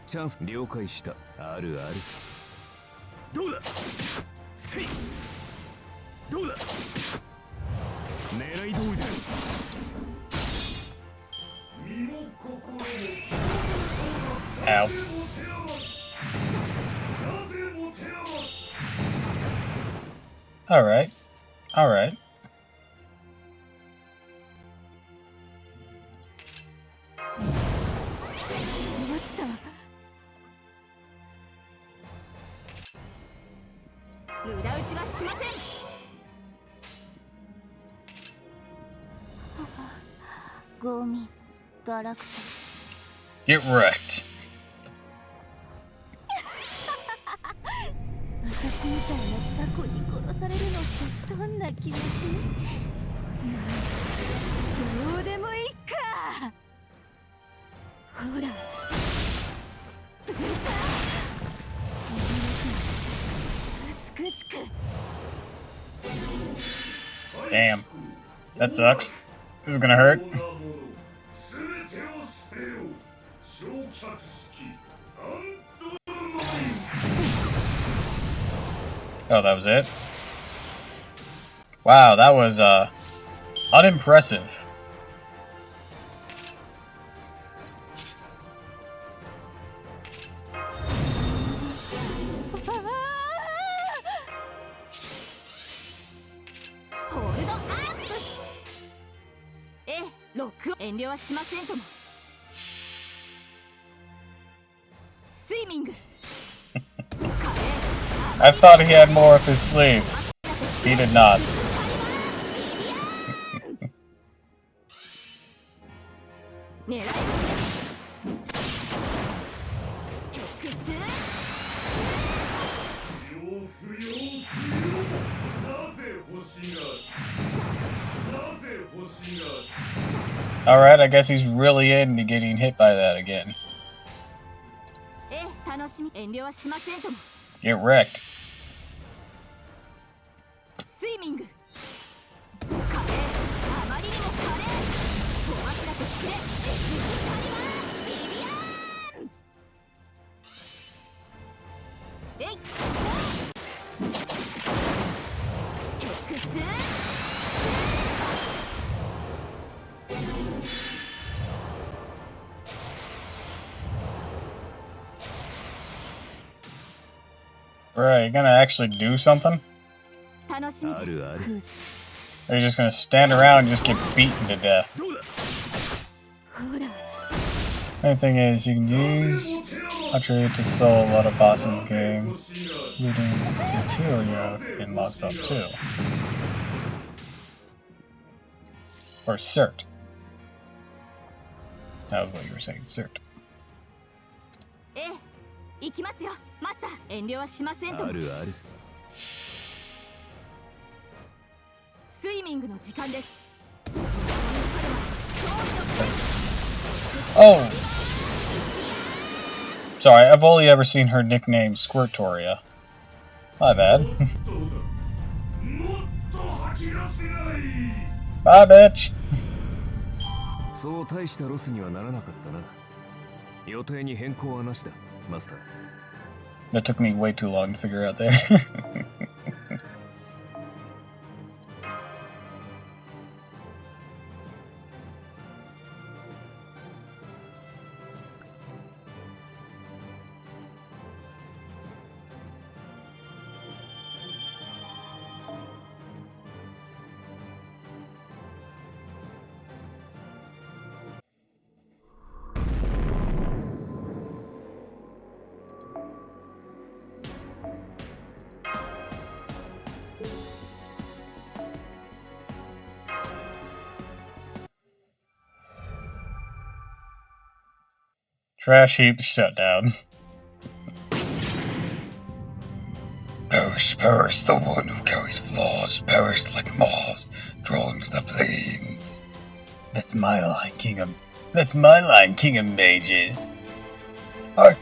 チャンス了解したあるあるどうだせいどうだ狙い通りだよ身も心も Ow. Alright. Alright. 裏打ちはしません。ゴミガラクタ Get wrecked. 私みたいな雑魚に殺されるのってどんな気持ち？まあどうでもいいか。ほらブータそんな美しく Damn. That sucks. This is gonna hurt. Oh, that was it? Wow, that was, unimpressive. I thought he had more up his sleeve. He did not. Alright, I guess he's really into getting hit by that again. Get wrecked. Bro, you gonna actually do something? Or are you just gonna stand around and just get beaten to death? Main thing is, you can use Attribute to soul a lot of bosses in this game, including Soteria in Lost Belt 2. Or Cert. That was what you were saying, Cert. 行きますよマスター遠慮はしませんと。あるある。スイミングの時間です。 Oh! Sorry, I've only ever seen her nickname Squirtoria. My bad. Bye, bitch! そう大したロスにはならなかったな。予定に変更はなしだ、マスター。 That took me way too long to figure out there. Trash heap shut down. Perish, perish, the one who carries flaws, perish like moths drawn to the flames. That's my line, King of Mages. Are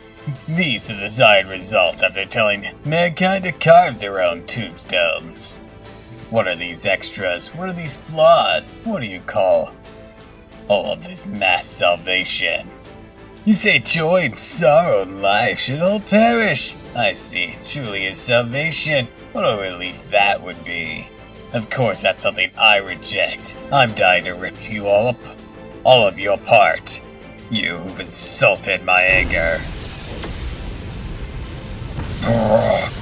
these the desired result after telling mankind to carve their own tombstones? What are these extras? What are these flaws? What do you call all of this mass salvation? You say joy and sorrow in life should all perish. I see, truly is salvation. What a relief that would be. Of course, that's something I reject. I'm dying to rip you all of you apart. You who've insulted my anger.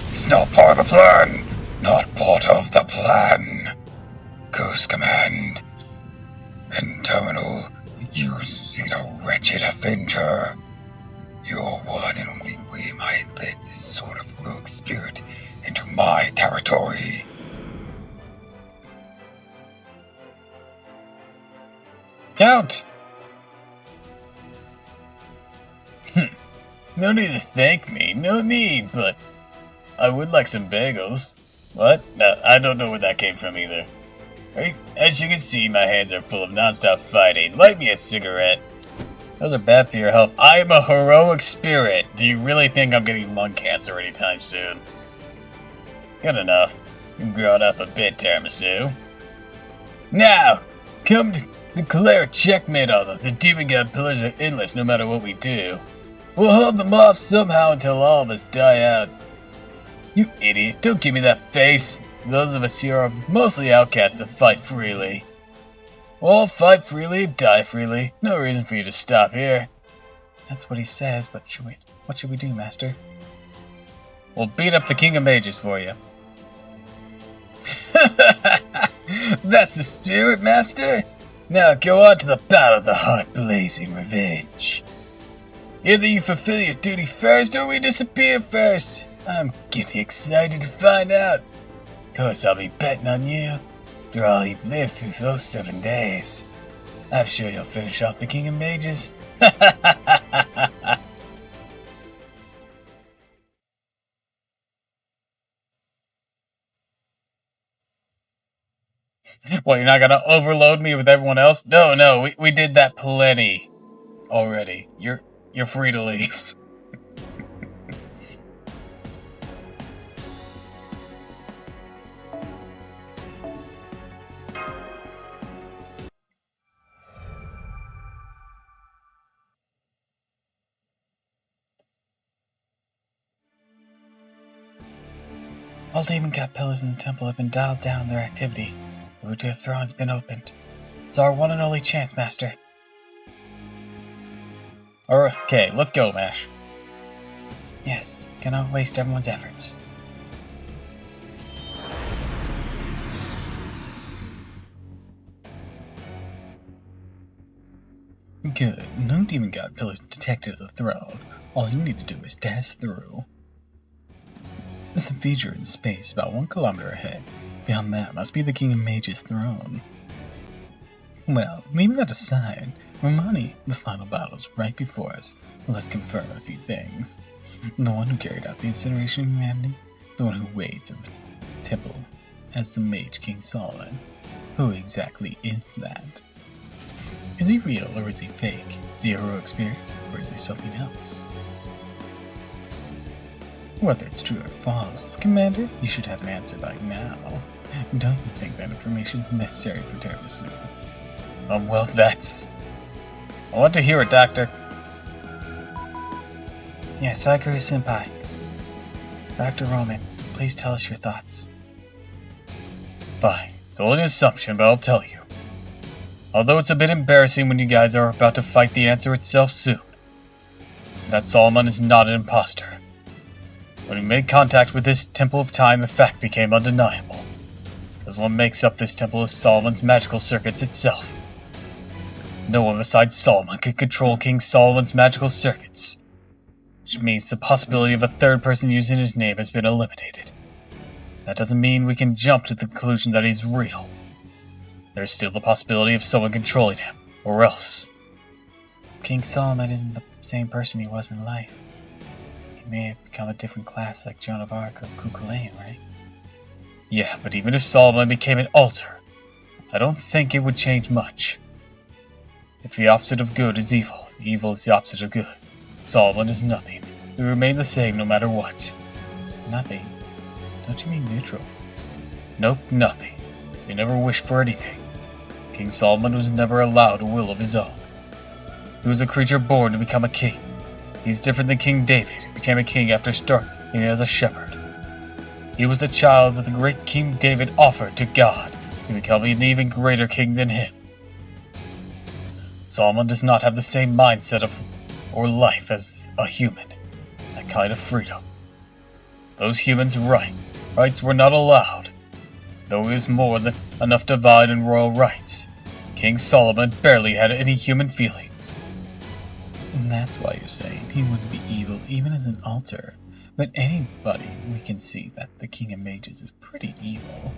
It's not part of the plan. Not part of the plan. Ghost Command. And Terminal. Using a wretched avenger. Your one and only way might lead this sort of rogue spirit into my territory. Count! No need to thank me, no need, but I would like some bagels. What? No, I don't know where that came from either. As you can see, my hands are full of non-stop fighting. Light me a cigarette. Those are bad for your health. I am a heroic spirit. Do you really think I'm getting lung cancer anytime soon? Good enough. You've grown up a bit, Tiramisu. Now, come to declare a checkmate on them. The demon god pillars are endless no matter what we do. We'll hold them off somehow until all of us die out. You idiot, don't give me that face. Those of us here are mostly outcasts that fight freely. We'll fight freely and die freely. No reason for you to stop here. That's what he says, but what should we do, Master? We'll beat up the King of Mages for you. That's the spirit, Master! Now go on to the battle of the heart-blazing revenge. Either you fulfill your duty first, or we disappear first. I'm getting excited to find out. Of course, I'll be betting on you. After all you've lived through those 7 days. I'm sure you'll finish off the King of Mages. What, you're not gonna overload me with everyone else? No, we did that plenty already. You're free to leave. All demon god pillars in the temple have been dialed down their activity. The route to the throne has been opened. It's our one and only chance, Master. Okay, let's go, Mash. Yes, cannot waste everyone's efforts. Good. No demon god pillars detected at the throne. All you need to do is dash through. There's a feature in space about 1 kilometer ahead. Beyond that must be the King of Mages' throne. Well, leaving that aside, Romani, the final battle is right before us. Let's confirm a few things. The one who carried out the incineration of humanity, the one who waits at the temple as the Mage King Solomon. Who exactly is that? Is he real or is he fake? Is he a heroic spirit or is he something else? Whether it's true or false, Commander, you should have an answer by now. Don't you think that information is necessary for Tiramisu? Well, that's... I want to hear it, Doctor. Yes, Sakura-senpai. Dr. Roman, please tell us your thoughts. Fine. It's only an assumption, but I'll tell you. Although it's a bit embarrassing when you guys are about to fight the answer itself soon. That Solomon is not an imposter. When we made contact with this Temple of Time, the fact became undeniable. Because what makes up this temple is Solomon's magical circuits itself. No one besides Solomon could control King Solomon's magical circuits. Which means the possibility of a third person using his name has been eliminated. That doesn't mean we can jump to the conclusion that he's real. There's still the possibility of someone controlling him, or else. King Solomon isn't the same person he was in life. He may have become a different class like Joan of Arc or Cuchulainn, right? Yeah, but even if Solomon became an altar, I don't think it would change much. If the opposite of good is evil, evil is the opposite of good. Solomon is nothing. We remain the same no matter what. Nothing? Don't you mean neutral? Nope, nothing. He never wished for anything. King Solomon was never allowed a will of his own. He was a creature born to become a king. He's different than King David, who became a king after starting as a shepherd. He was the child that the great King David offered to God, to become an even greater king than him. Solomon does not have the same mindset or life as a human. That kind of freedom. Those humans' rights were not allowed. Though he was more than enough divine and royal rights, King Solomon barely had any human feelings. And that's why you're saying he wouldn't be evil even as an altar. But anybody, we can see that the King of Mages is pretty evil.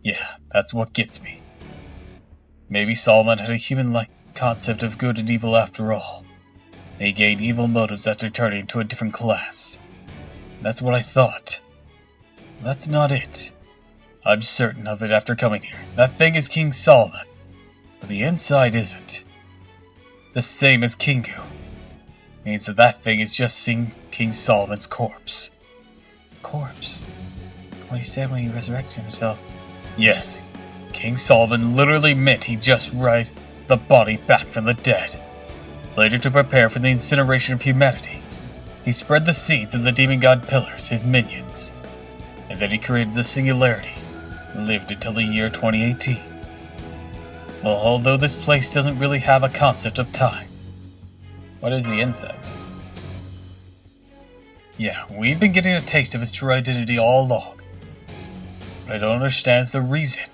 Yeah, that's what gets me. Maybe Solomon had a human-like concept of good and evil after all. And he gained evil motives after turning into a different class. That's what I thought. That's not it. I'm certain of it after coming here. That thing is King Solomon, but the inside isn't. The same as Kingu. Means that that thing is just seeing King Solomon's corpse. Corpse? What he said when he resurrected himself. Yes, King Solomon literally meant he just raised the body back from the dead. Later, to prepare for the incineration of humanity, he spread the seeds of the demon god pillars, his minions. And then he created the singularity, and lived until the year 2018. Well, although this place doesn't really have a concept of time. What is the inside? Yeah, we've been getting a taste of his true identity all along. What I don't understand is the reason.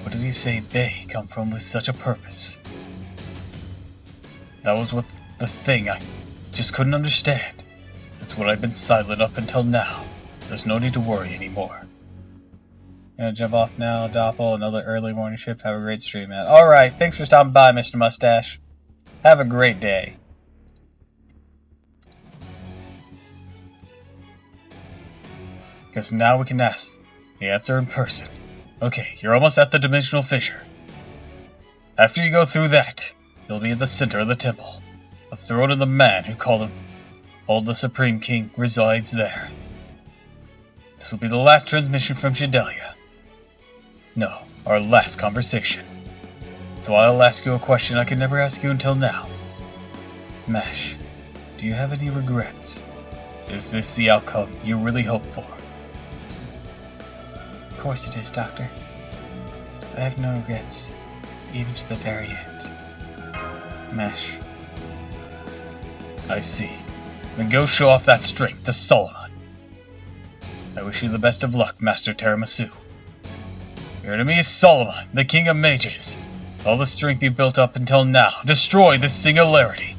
What did he say they come from with such a purpose? That was what the thing I just couldn't understand. That's what I've been silent up until now. There's no need to worry anymore. Gonna jump off now, Doppel. Another early morning shift. Have a great stream, man. Alright, thanks for stopping by, Mr. Mustache. Have a great day. Because now we can ask the answer in person. Okay, you're almost at the dimensional fissure. After you go through that, you'll be at the center of the temple. The throne of the man who called the Supreme King resides there. This will be the last transmission from Shidelia. No, our last conversation. So I'll ask you a question I could never ask you until now. Mash, do you have any regrets? Is this the outcome you really hoped for? Of course it is, Doctor. I have no regrets, even to the very end. Mash. I see. Then go show off that strength to Solomon. I wish you the best of luck, Master Tiramisu. Your enemy is Solomon, the King of Mages. All the strength you've built up until now, destroy this singularity.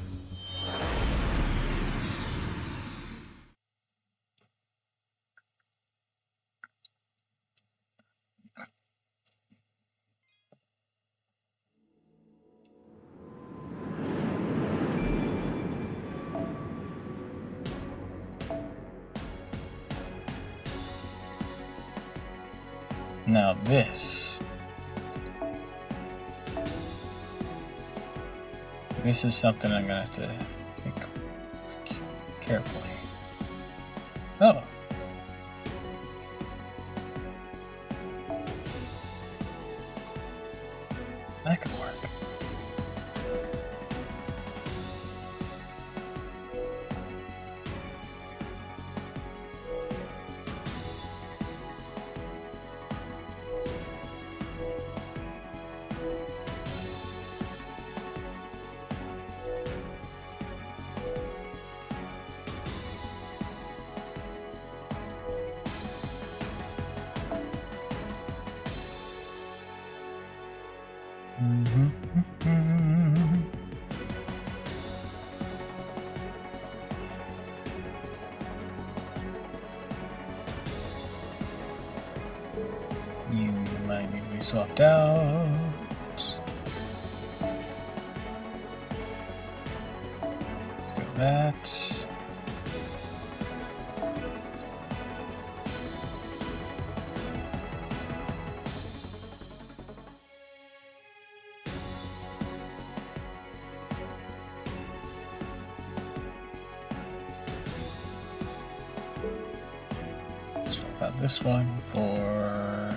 Now this is something I'm gonna have to think carefully. Oh. That could work. You might need to be swapped out. Got that. Swap out this one for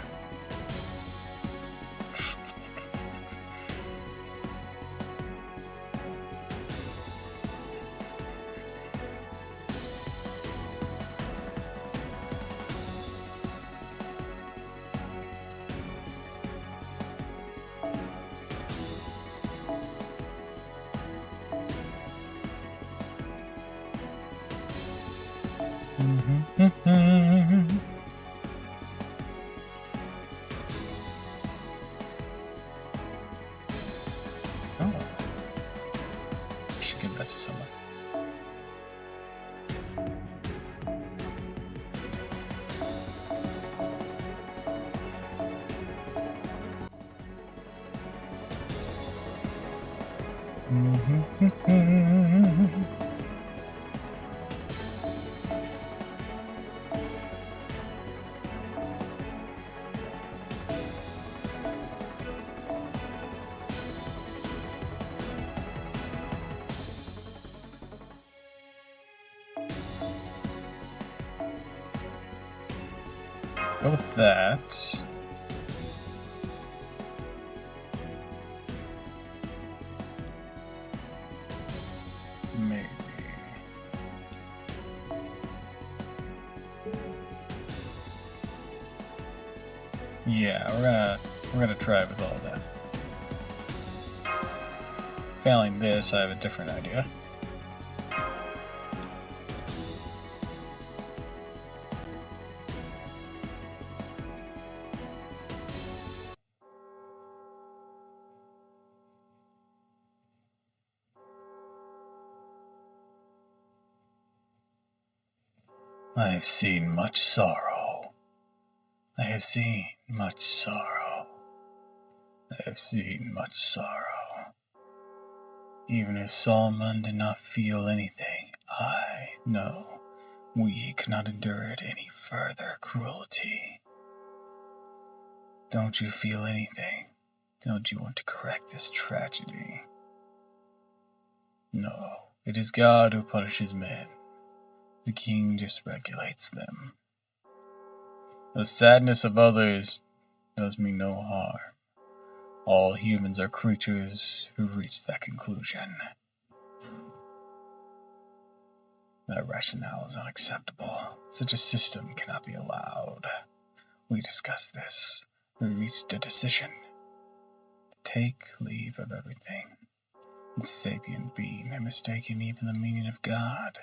oh, I should give that to someone. Go with that. Maybe. Yeah, we're gonna try with all that. Failing this, I have a different idea. I have seen much sorrow. I have seen much sorrow. I have seen much sorrow. Even if Solomon did not feel anything, I know we cannot endure it any further cruelty. Don't you feel anything? Don't you want to correct this tragedy? No, it is God who punishes men. The king just regulates them. The sadness of others does me no harm. All humans are creatures who reach that conclusion. That rationale is unacceptable. Such a system cannot be allowed. We discussed this. We reached a decision. Take leave of everything. The sapient being had mistaken even the meaning of God.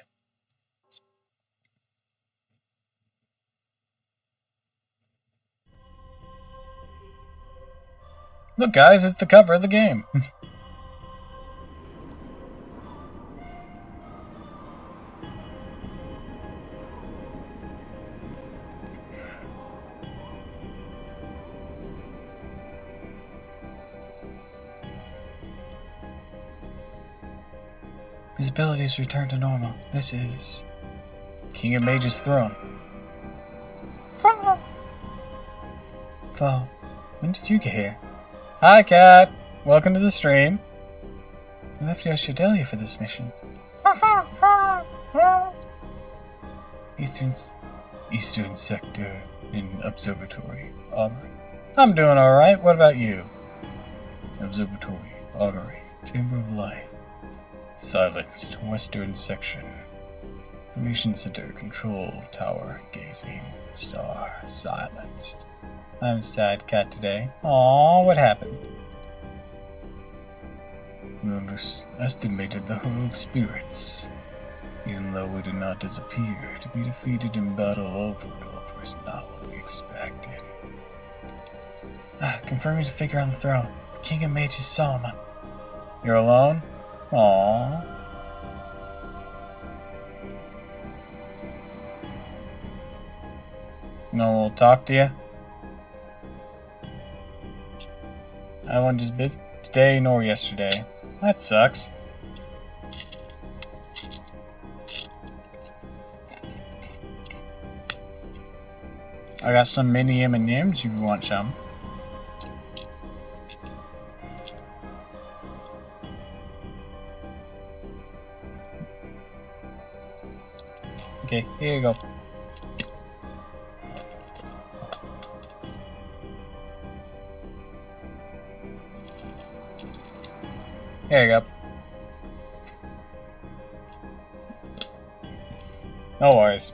Look, guys, it's the cover of the game. His abilities return to normal. This is King of Mage's throne. Fo, when did you get here? Hi, Cat. Welcome to the stream. You left your Shadelia for this mission. Eastern Sector in Observatory Augury. I'm doing alright. What about you? Observatory Augury. Chamber of Life. Silenced. Western Section. Information Center. Control Tower. Gazing. Star. Silenced. I'm sad cat today. Aww, what happened? We underestimated the heroic spirits. Even though we did not disappear, to be defeated in battle over and over is not what we expected. Confirming the figure on the throne. The King of Mages is Solomon. You're alone? Aww. No one will talk to you? I wasn't just busy today nor yesterday. That sucks. I got some mini M&Ms if you want some. Okay, here you go. Here you go. No worries.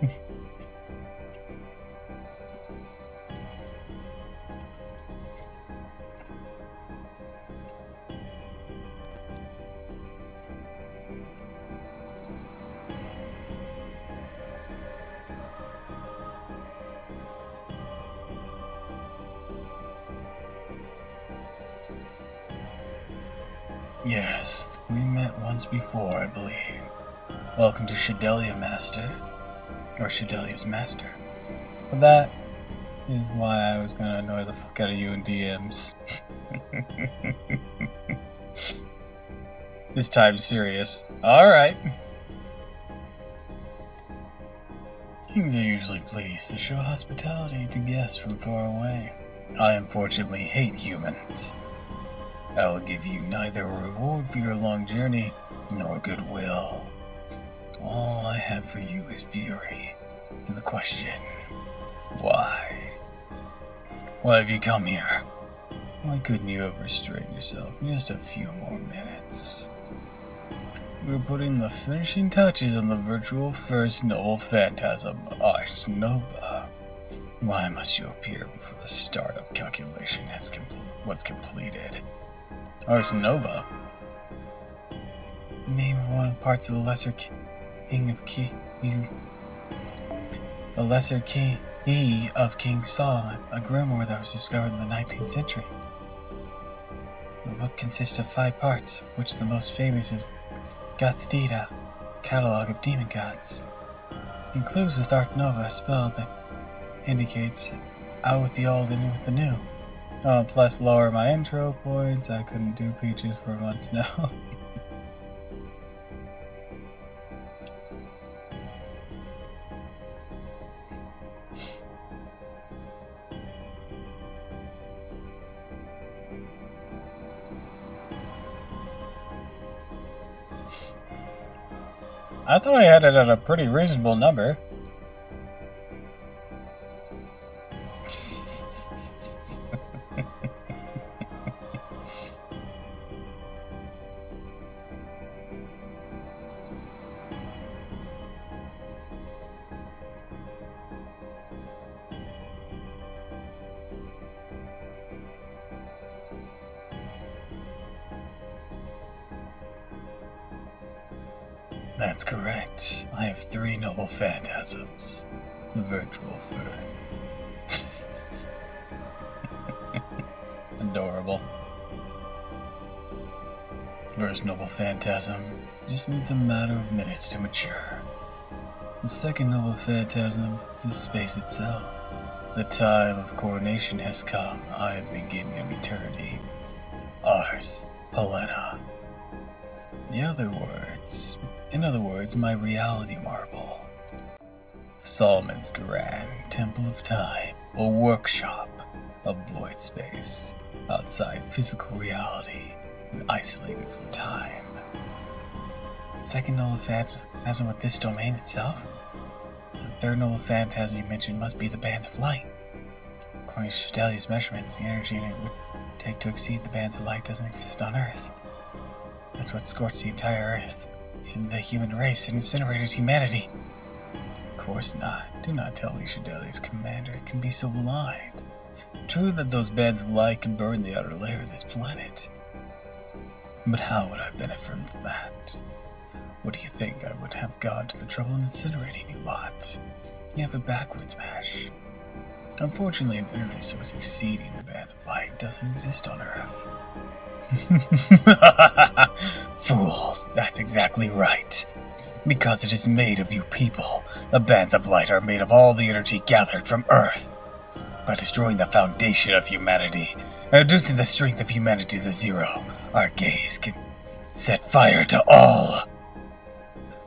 Yes, we met once before, I believe. Welcome to Shadelia, Master. Or Shadelia's Master. But that is why I was gonna annoy the fuck out of you in DMs. This time serious. Alright. Kings are usually pleased to show hospitality to guests from far away. I unfortunately hate humans. I will give you neither a reward for your long journey, nor goodwill. All I have for you is fury, and the question, why? Why have you come here? Why couldn't you have restrained yourself just a few more minutes? We're putting the finishing touches on the virtual first noble phantasm, Ars Nova. Why must you appear before the startup calculation was completed? Ars Nova? Name of one of the parts of the Lesser King of The Lesser King of King Saul, a grimoire that was discovered in the 19th century. The book consists of 5 parts, of which the most famous is Gothdita, Catalogue of Demon Gods. It includes with Art Nova a spell that indicates out with the old and in with the new. Oh, plus lower my intro points. I couldn't do Peaches for months now. I thought I had it at a pretty reasonable number. That's correct. I have 3 noble phantasms. The virtual first. Adorable. First noble phantasm just needs a matter of minutes to mature. The second noble phantasm is the space itself. The time of coronation has come. I am beginning of eternity. Ars Polena. In other words, my reality marble. Solomon's Grand Temple of Time, a workshop of void space, outside physical reality and isolated from time. The second noble phantasm with this domain itself? The third noble phantasm you mentioned must be the bands of light. According to Shadelia's measurements, the energy it would take to exceed the bands of light doesn't exist on Earth. That's what scorched the entire Earth and the human race and incinerated humanity. Of course not. Do not tell me Shadelia's commander can be so blind. True that those bands of light can burn the outer layer of this planet. But how would I benefit from that? What do you think? I would have gone to the trouble of incinerating you lot. You have it backwards, Mash. Unfortunately, an energy source exceeding the bands of light doesn't exist on Earth. Fools, that's exactly right. Because it is made of you people, the bands of light are made of all the energy gathered from Earth. By destroying the foundation of humanity, and reducing the strength of humanity to 0, our gaze can set fire to all.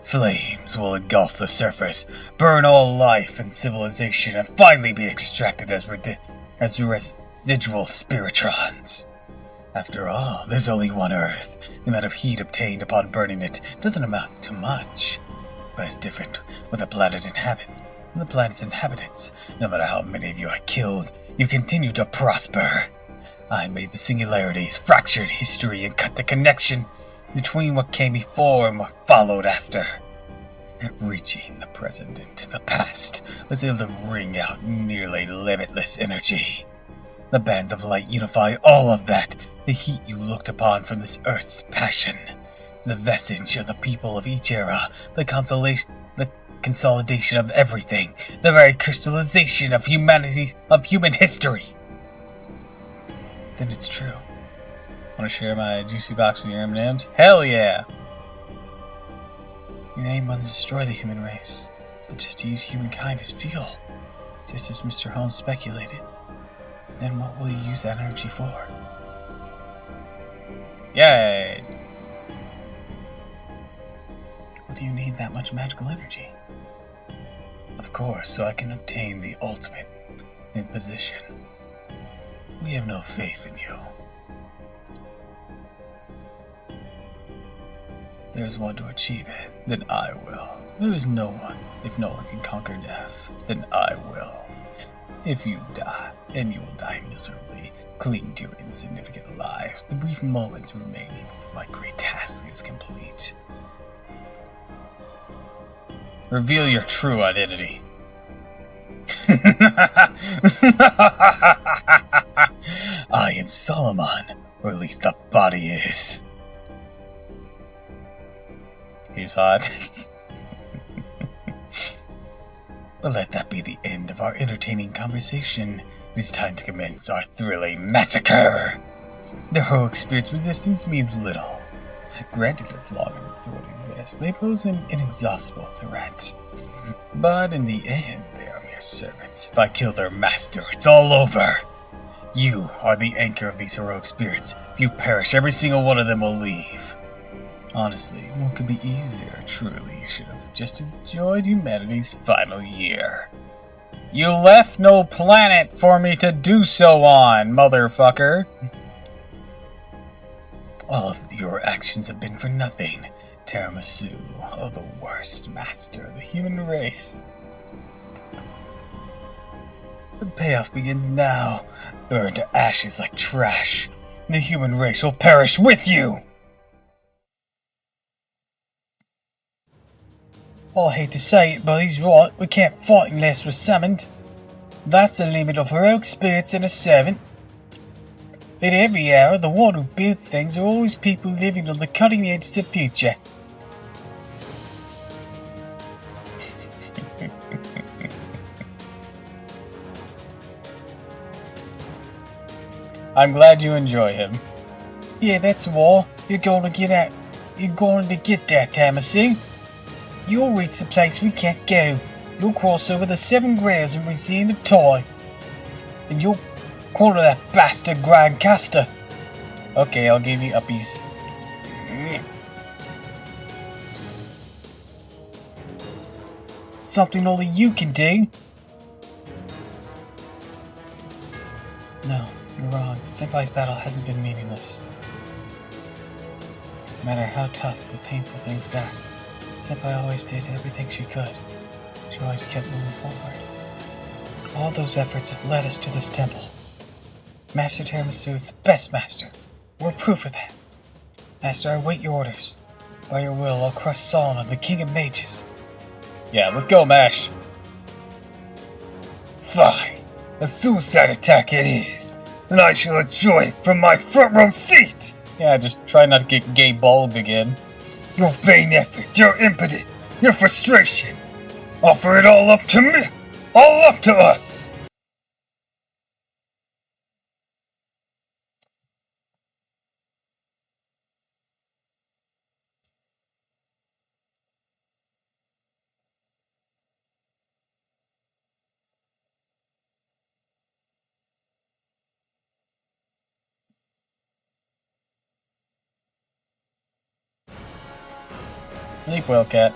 Flames will engulf the surface, burn all life and civilization, and finally be extracted as residual spiritrons. After all, there's only one Earth. The amount of heat obtained upon burning it doesn't amount to much. But it's different with the planet's inhabitants. No matter how many of you I killed, you continue to prosper. I made the singularities, fractured history, and cut the connection between what came before and what followed after. Reaching the present into the past, I was able to wring out nearly limitless energy. The bands of light unify all of that, the heat you looked upon from this Earth's passion, the vestige of the people of each era, the consolidation of everything, the very crystallization of human history. Then it's true. Want to share my juicy box with your M&Ms? Hell yeah! Your aim wasn't to destroy the human race, but just to use humankind as fuel, just as Mr. Holmes speculated. Then what will you use that energy for? Yay! you need that much magical energy? Of course, so I can obtain the ultimate in position. We have no faith in you. There's one to achieve it, then I will. There is no one. If no one can conquer death, then I will. If you die, and you will die miserably, cling to your insignificant lives, the brief moments remaining before my great task is complete. Reveal your true identity. I am Solomon, or at least the body is. He's hot. But let that be the end of our entertaining conversation. It is time to commence our thrilling massacre. The heroic spirit's resistance means little. Granted, as long as the threat exists, they pose an inexhaustible threat. But in the end, they are mere servants. If I kill their master, it's all over. You are the anchor of these heroic spirits. If you perish, every single one of them will leave. Honestly, what could be easier? Truly, you should have just enjoyed humanity's final year. You left no planet for me to do so on, motherfucker. All of your actions have been for nothing. Tiramisu, oh the worst master of the human race. The payoff begins now. Burn to ashes like trash. The human race will perish with you! Well, I hate to say it, but he's right. We can't fight unless we're summoned. That's the limit of heroic spirits and a servant. At every hour, the one who builds things are always people living on the cutting edge of the future. I'm glad you enjoy him. Yeah, that's all. You're going to get that, Tiramisu. You'll reach the place we can't go. You'll cross over the 7 grails and reach the end of time. And you'll corner that bastard Grindcaster. Okay, I'll give you uppies. Something only you can do. No, you're wrong. Senpai's battle hasn't been meaningless. No matter how tough or painful things got, Senpai always did everything she could. She always kept moving forward. All those efforts have led us to this temple. Master Tiramisu is the best master. We're proof of that. Master, I await your orders. By your will, I'll crush Solomon, the king of mages. Yeah, let's go, Mash. Fine. A suicide attack it is. And I shall enjoy it from my front row seat. Yeah, just try not to get gay-balled again. Your vain effort, your impotent, your frustration. Offer it all up to me. All up to us. Sleep well, cat.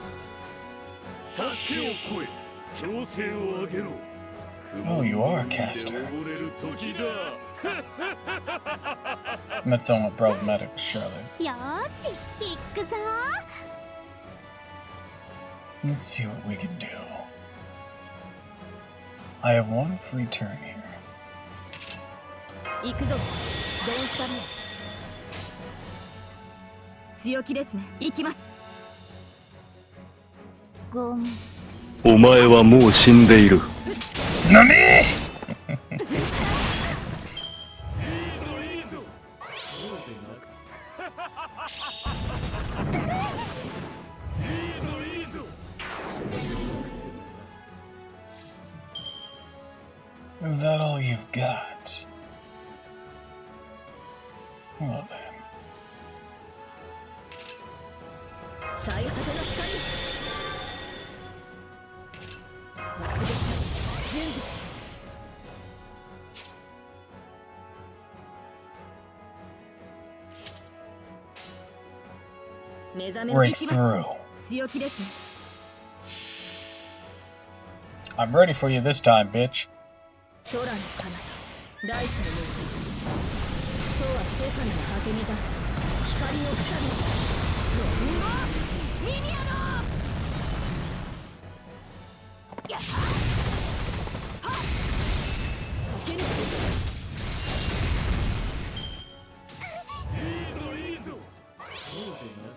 Oh, you are a caster. That's somewhat problematic, Charlotte. Let's see what we can do. I have one free turn here. NANI?! Is that all you've got? Well then. Break through. 強気ですね。 I'm ready for you this time, bitch. 空の彼方、大地の向こう。そうは世界の果てに立つ光の鎖。ロンゴミニアノ。やっはっ駆け抜ける。いいぞいいぞ。そうでな。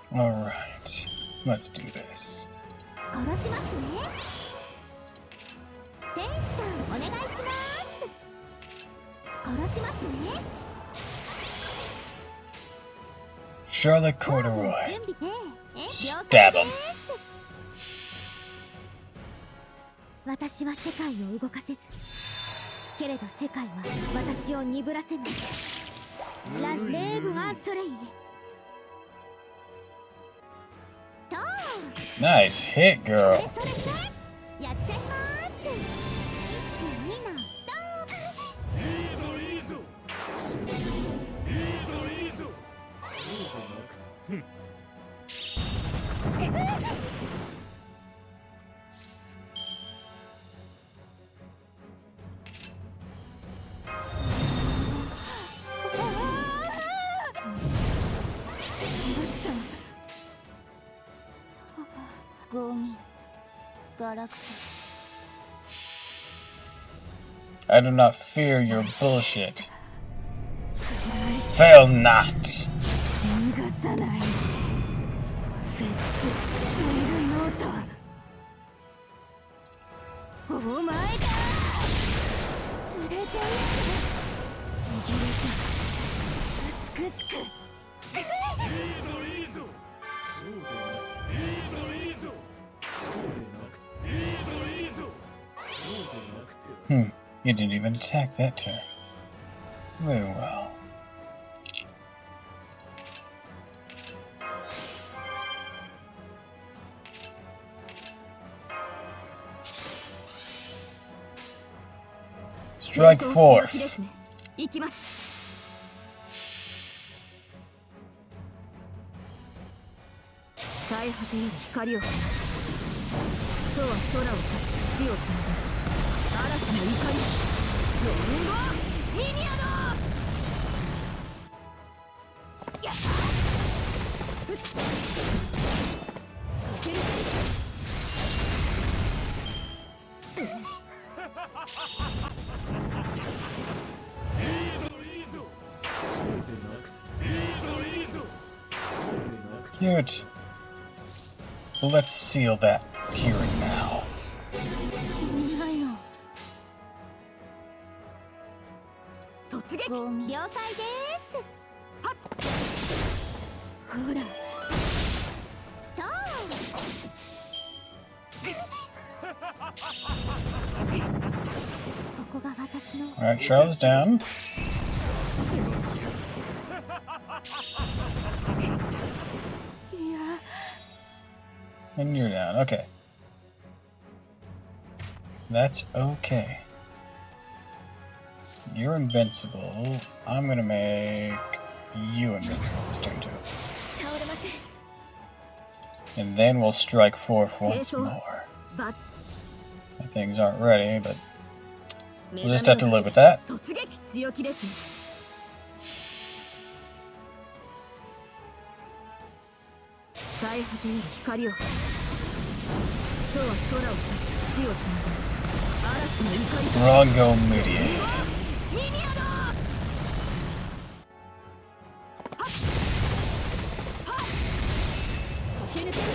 Alright, let's do this. 殺しますね。天使さんお願いします。殺しますね。 Charlotte Corduroy. 準備。Stab him. 私は世界を動かせず、けれど世界は私を鈍らせない。ラ・レーブ・アンソレイエ。 Nice hit, girl. それそれやっちゃいます。1、2のドン。いいぞいいぞ。いいぞいいぞ。そうでなく。ゴミ、ガラクタ。 I do not fear your bullshit. Fail not. 逃がさない。フェッチ、フェイルノート。お前だ。連れて行って。ちぎれた。美しく。いいぞいいぞ。そうでな。いいぞいいぞ。そうでなく。いいぞいいぞ。そうでなくては。You didn't even attack that turn. Very well. Strike fourth. 行きます。最果てより光を放つ。そうは空を去り地をつなぐ嵐の怒り。ロンゴミニアノ。やったふっ駆け抜ける。いいぞいいぞ。そうでなく。いいぞいいぞ。そうでなく。 Cute. Well, let's seal that hearing now. 死んだよ。突撃。ゴミ。了解です。はっ。ほら。ドン。ここが私の。 Alright, Charlotte's down. いや。 And you're down. Okay. That's okay. You're invincible. I'm gonna make you invincible this turn too. 倒れません。 And then we'll strike fourth once more. バッ。 Things aren't ready, but we'll just have to live with that. 突撃強気ですね。最果てより光を放つ。そうは空を去り地をつなぐ嵐の怒り。 Rongo mediated. ミニアノ。はっはっ駆け抜ける。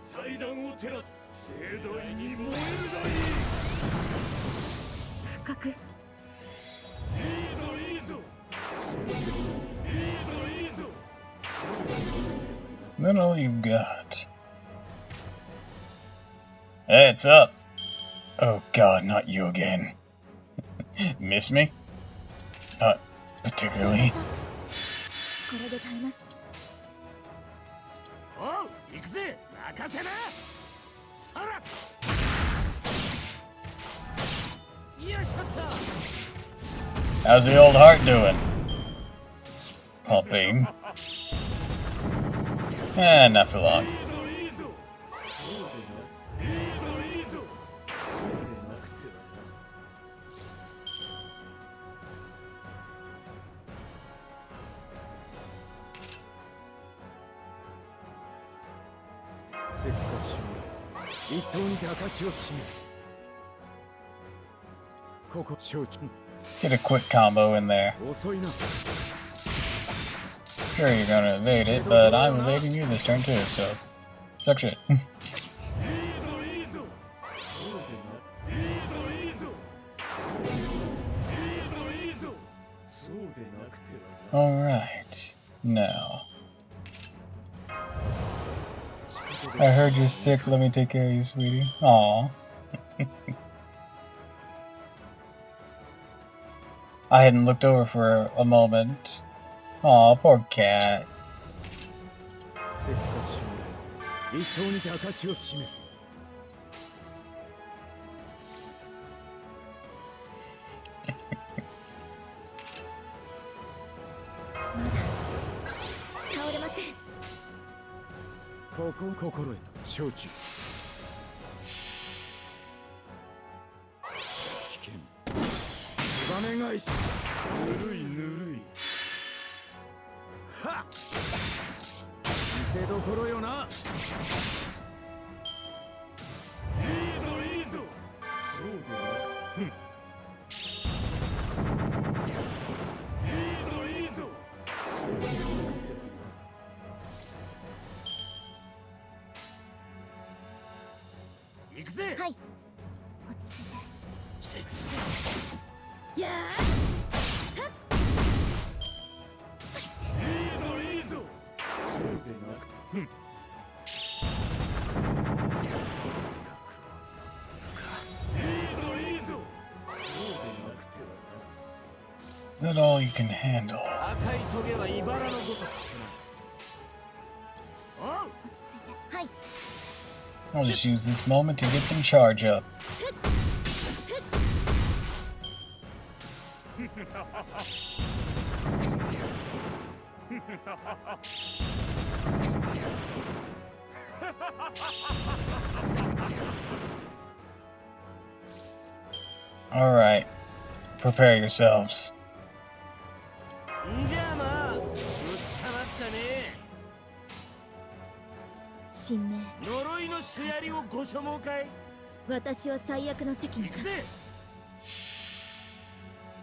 祭壇を照ら盛大に燃えるがいい。深く。いいぞいいぞ。Then all you got. It's up. Oh god, not you again. Miss me? Not particularly. これで耐えます。おう、行くぜ。任せな。そら。How's the old heart doing? Pumping. Not for long. Let's get a quick combo in there. Sure, you're gonna evade it, but I'm evading you this turn too, so suck shit. Alright, now. I heard you're sick, let me take care of you, sweetie. Aww. I hadn't looked over for a moment. Aw, poor cat.はい落ち着いてやNot all you can handle. I'll just use this moment to get some charge up. Alright, prepare yourselves.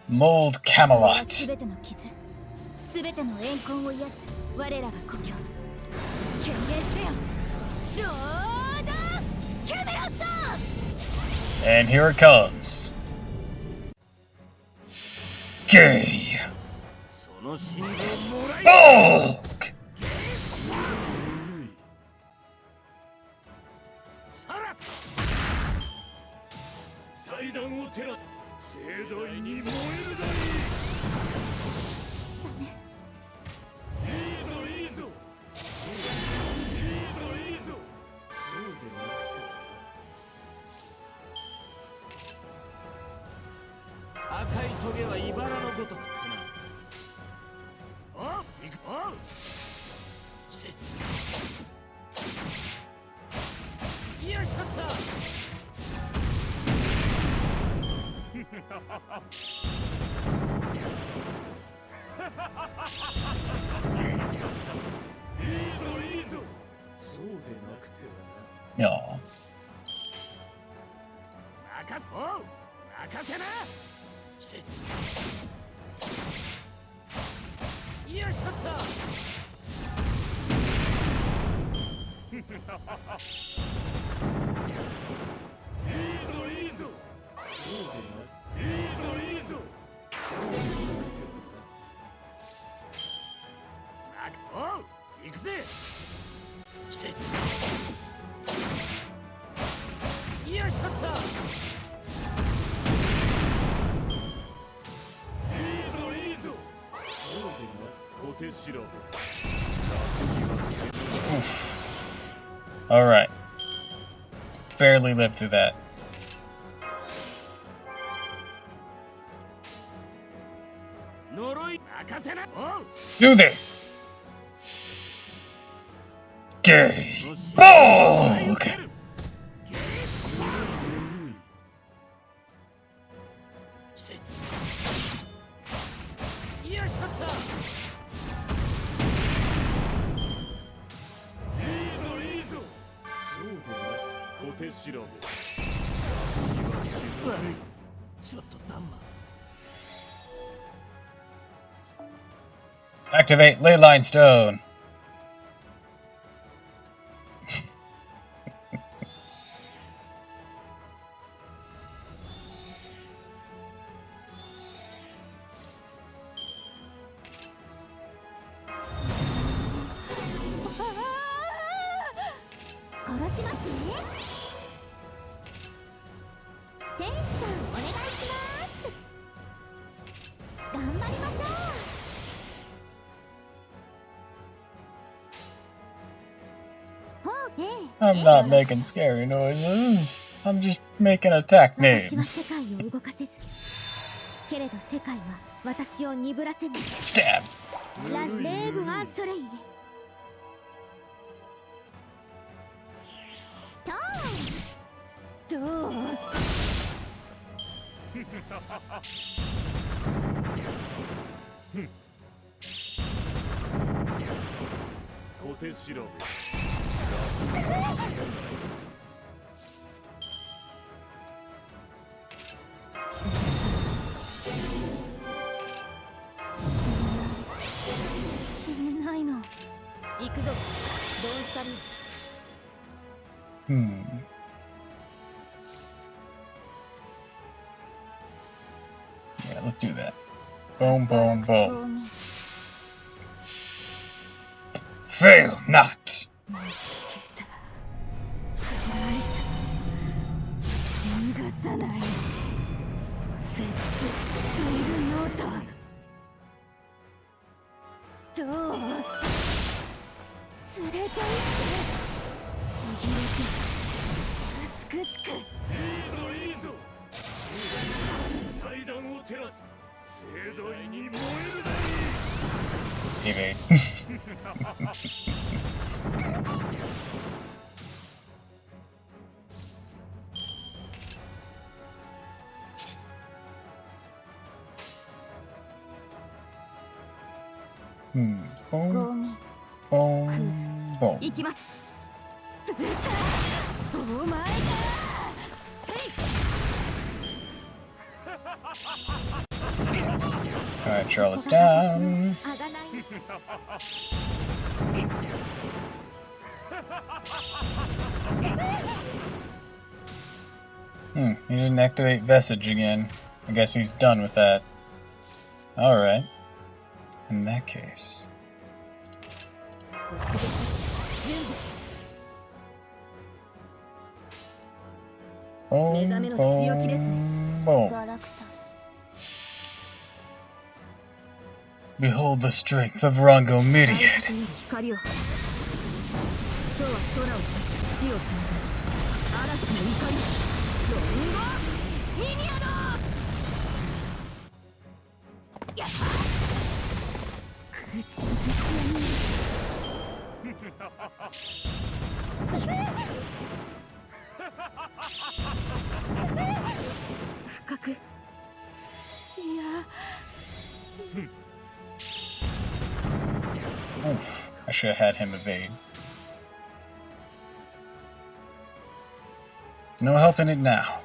Mold Camelot. And here it comes. Gay. Bulk. Aw. Oof. Alright. Barely lived through that. Do this! Gay Bulk! Activate Leyline Stone. I'm not making scary noises. I'm just making attack names. Stab! Yeah, let's do that. Boom, boom, boom. Fail not! Evade. Boom, boom, boom. Alright, Charlotte's down. He didn't activate Vestige again. I guess he's done with that. Alright. In that case. Boom, boom, boom. Behold the strength of Rongo Myriad. Oof, I should have had him evade. No helping it now.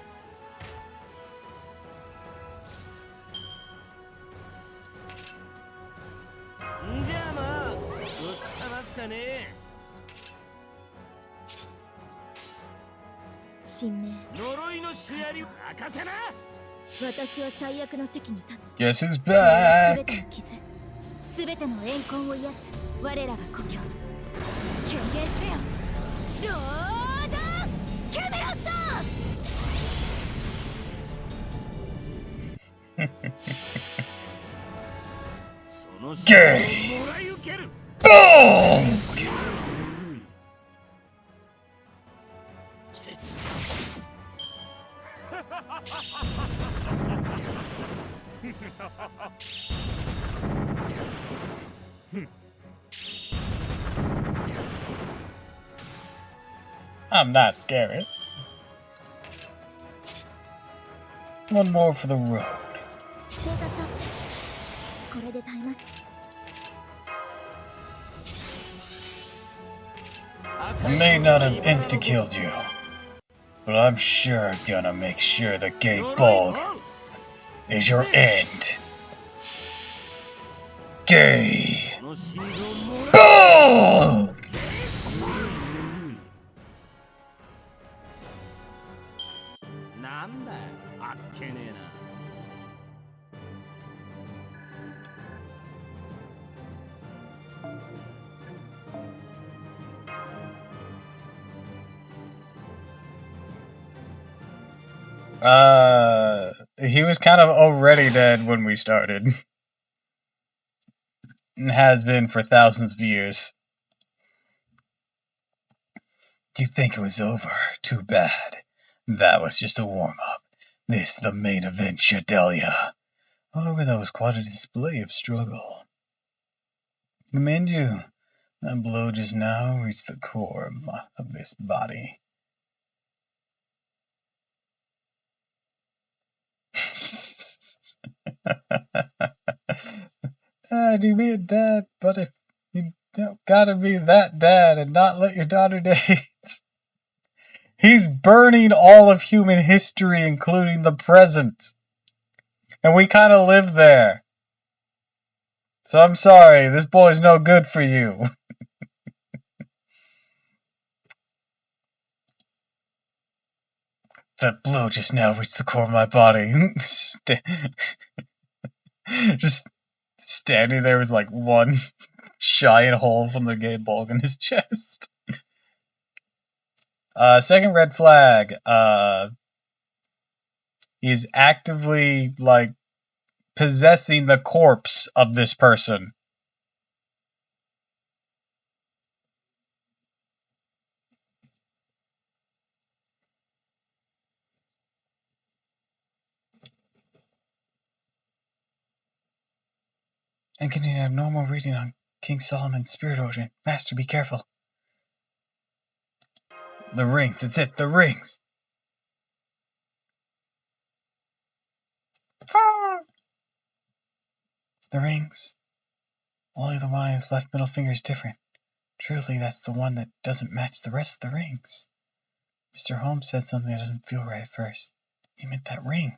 Guess who's back? Gay Bulk! I'm not scared. One more for the road. ステータスアップ。これで耐えます。 I may not have insta-killed you, but I'm sure gonna make sure the gate bulk is your end. Gay bulk! なんだよ、あっけねえな。He was kind of already dead when we started. And has been for thousands of years. You think it was over? Too bad. That was just a warm-up. This the main event, Shadelia. However, that was quite a display of struggle. Commend you. That blow just now reached the core of this body. Do be a dad, but if you don't gotta be that dad and not let your daughter date. He's burning all of human history, including the present. And we kind of live there. So I'm sorry, this boy's no good for you. That blow just now reached the core of my body. Just standing there with like one giant hole from the gate bulk in his chest. Second red flag. He's actively like possessing the corpse of this person. And getting an abnormal reading on King Solomon's spirit origin. Master, be careful. The rings, it's it, the rings. The rings. Only the one on his left middle finger is different. Truly, that's the one that doesn't match the rest of the rings. Mr. Holmes said something that doesn't feel right at first. He meant that ring.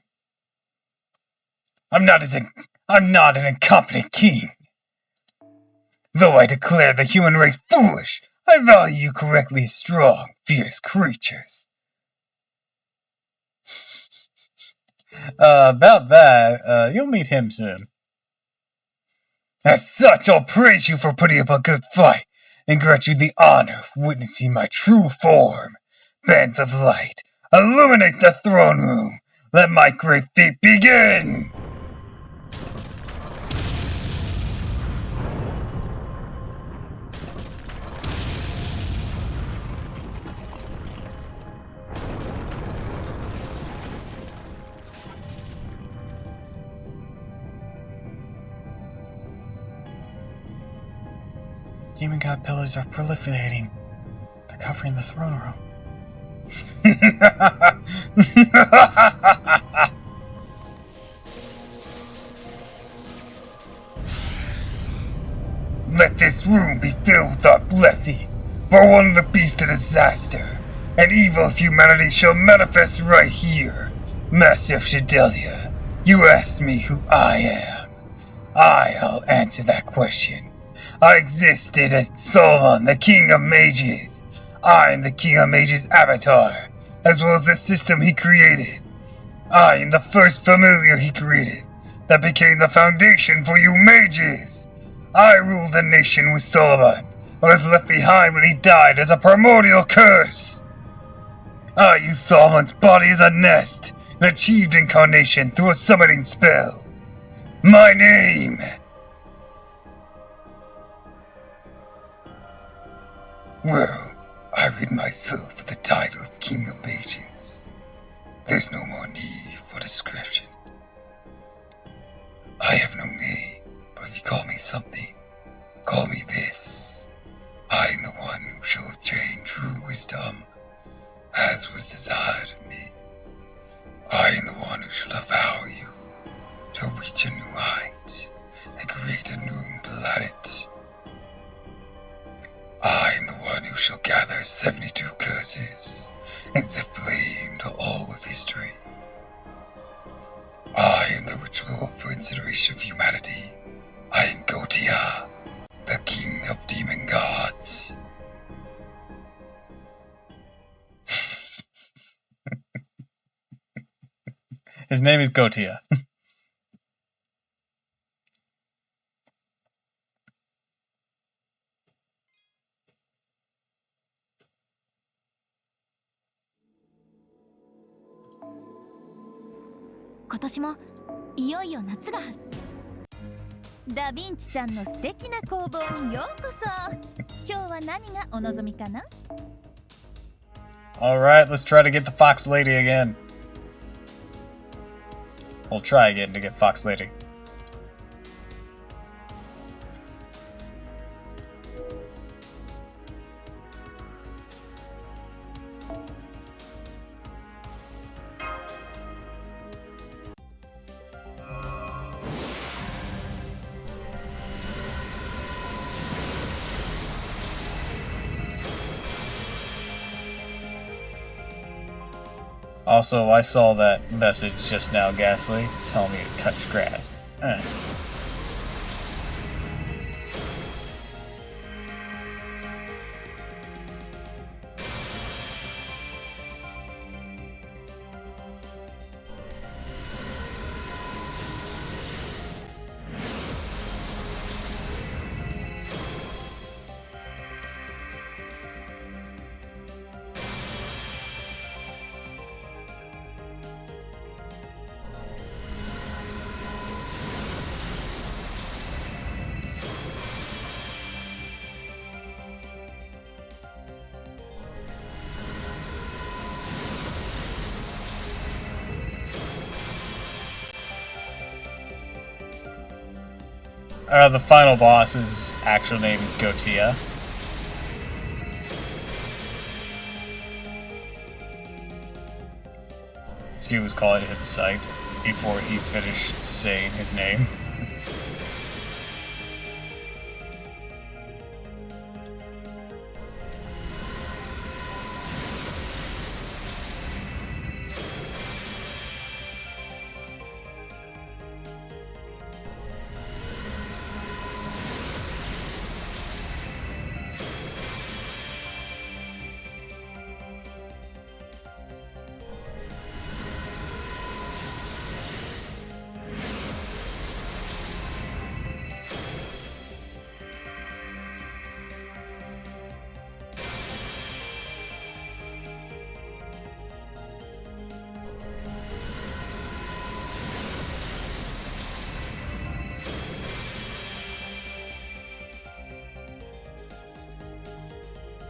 I'm not an incompetent king. Though I declare the human race foolish, I value you correctly as strong, fierce creatures. About that, you'll meet him soon. As such, I'll praise you for putting up a good fight, and grant you the honor of witnessing my true form. Bands of light, illuminate the throne room. Let my great feat begin! Demon God pillars are proliferating. They're covering the throne room. Let this room be filled with our blessing, for one of the beasts of disaster, and evil of humanity shall manifest right here. Master of Shadelia, you asked me who I am. I'll answer that question. I existed as Solomon, the King of Mages. I am the King of Mages' avatar, as well as the system he created. I am the first familiar he created, that became the foundation for you mages. I ruled the nation with Solomon, but was left behind when he died as a primordial curse. I used Solomon's body as a nest, and achieved incarnation through a summoning spell. My name... Well, I rid myself of the title of King of Mages. There's no more need for description. I have no name, but if you call me something, call me this. I am the one who shall obtain true wisdom, as was desired of me. I am the one who shall devour you, to reach a new height, and create a new planet. I am the one who shall gather 72 curses, and set flame to all of history. I am the ritual for incineration of humanity. I am Gotia, the king of demon gods. His name is Gotia. 今年もいよいよ夏がダヴィンチちゃんの素敵な工房にようこそ。今日は何がお望みかな？ Alright, let's try to get the Fox Lady again. We'll try again to get Fox Lady. Also, I saw that message just now, Ghastly, telling me to touch grass. The final boss's actual name is Gotia. She was calling him Sight before he finished saying his name.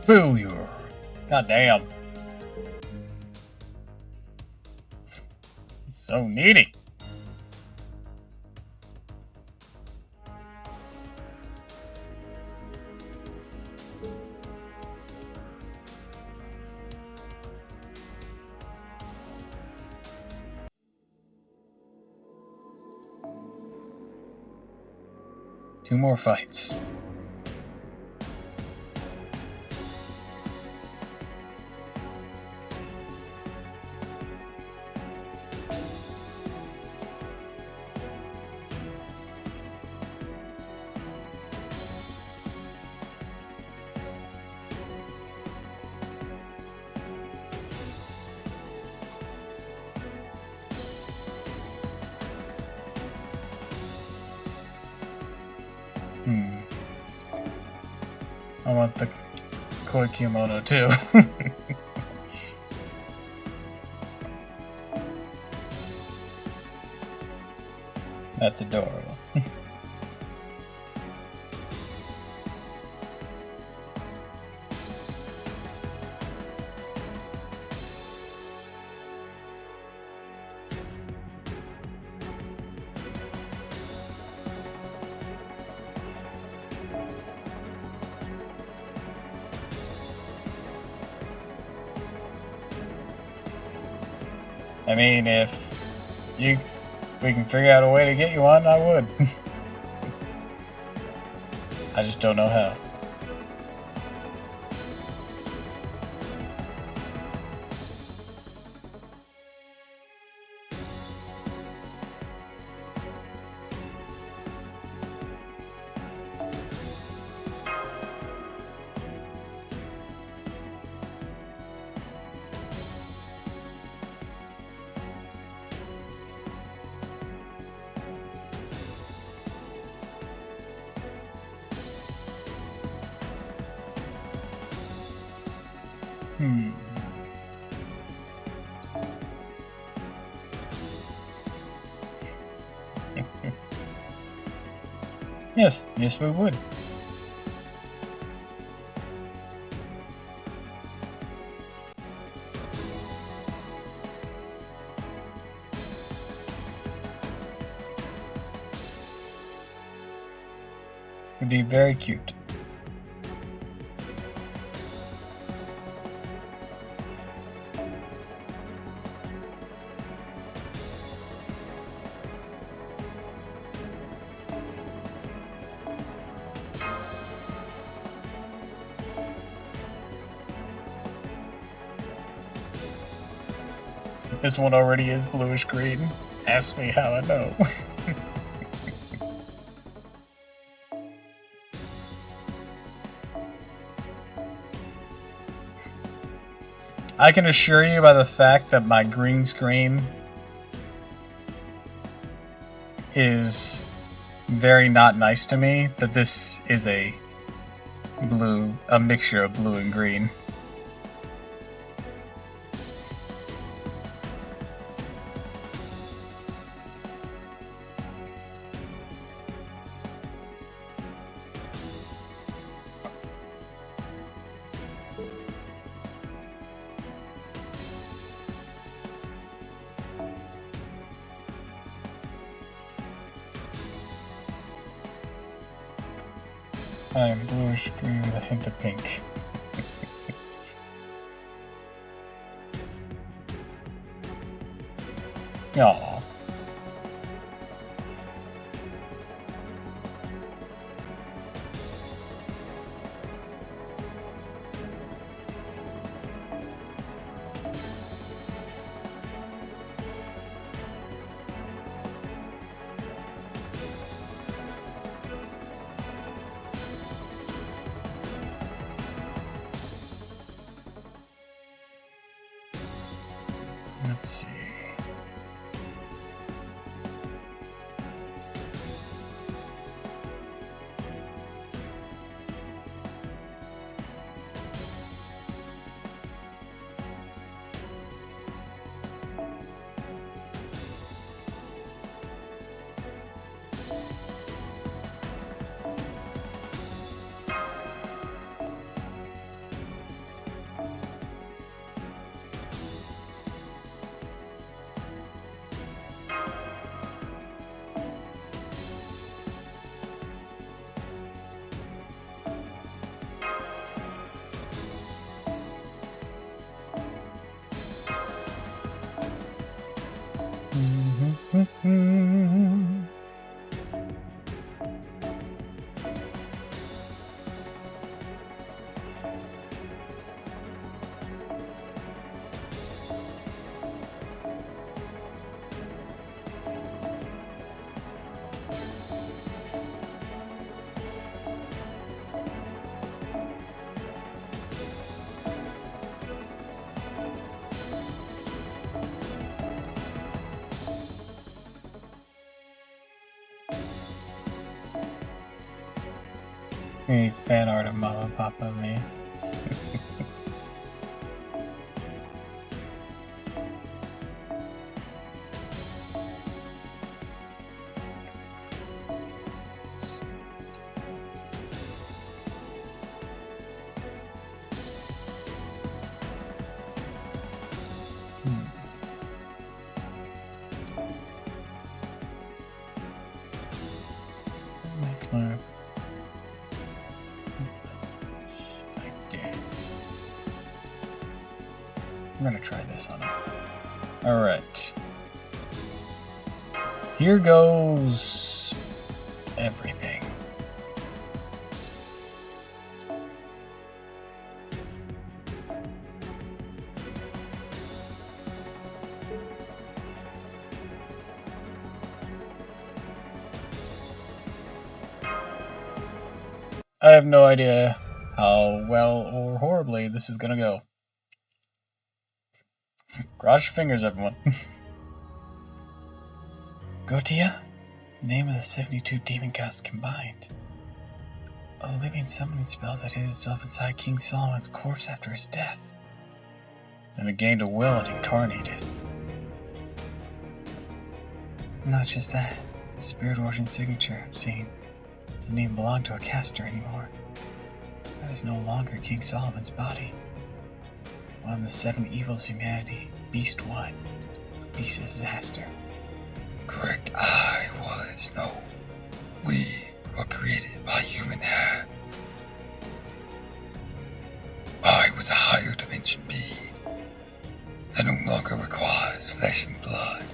Failure. God damn. It's so needy. Two more fights. I want the koi kimono too. That's adorable. I mean, if we can figure out a way to get you one, I would. I just don't know how. Yes, we would. It'd be very cute. This one already is bluish green. Ask me how I know. I can assure you by the fact that my green screen is very not nice to me that this is a mixture of blue and green. I am bluish green with a hint of pink. Aww. Let's see. Any fan art of Mama Papa me. Excellent. I did. I'm gonna try this on it. Alright. Here goes everything. I have no idea how well or horribly this is gonna go. Cross your fingers, everyone. Gotia? Name of the 72 demon gods combined. A living summoning spell that hid itself inside King Solomon's corpse after his death. And it gained a will it incarnated. Not just that, the Spirit Origin signature I'm seeing doesn't even belong to a caster anymore. That is no longer King Solomon's body. One of the 7 evils of humanity, Beast 1, of Beast Disaster. Correct, no. We were created by human hands. I was a higher dimension being that no longer requires flesh and blood.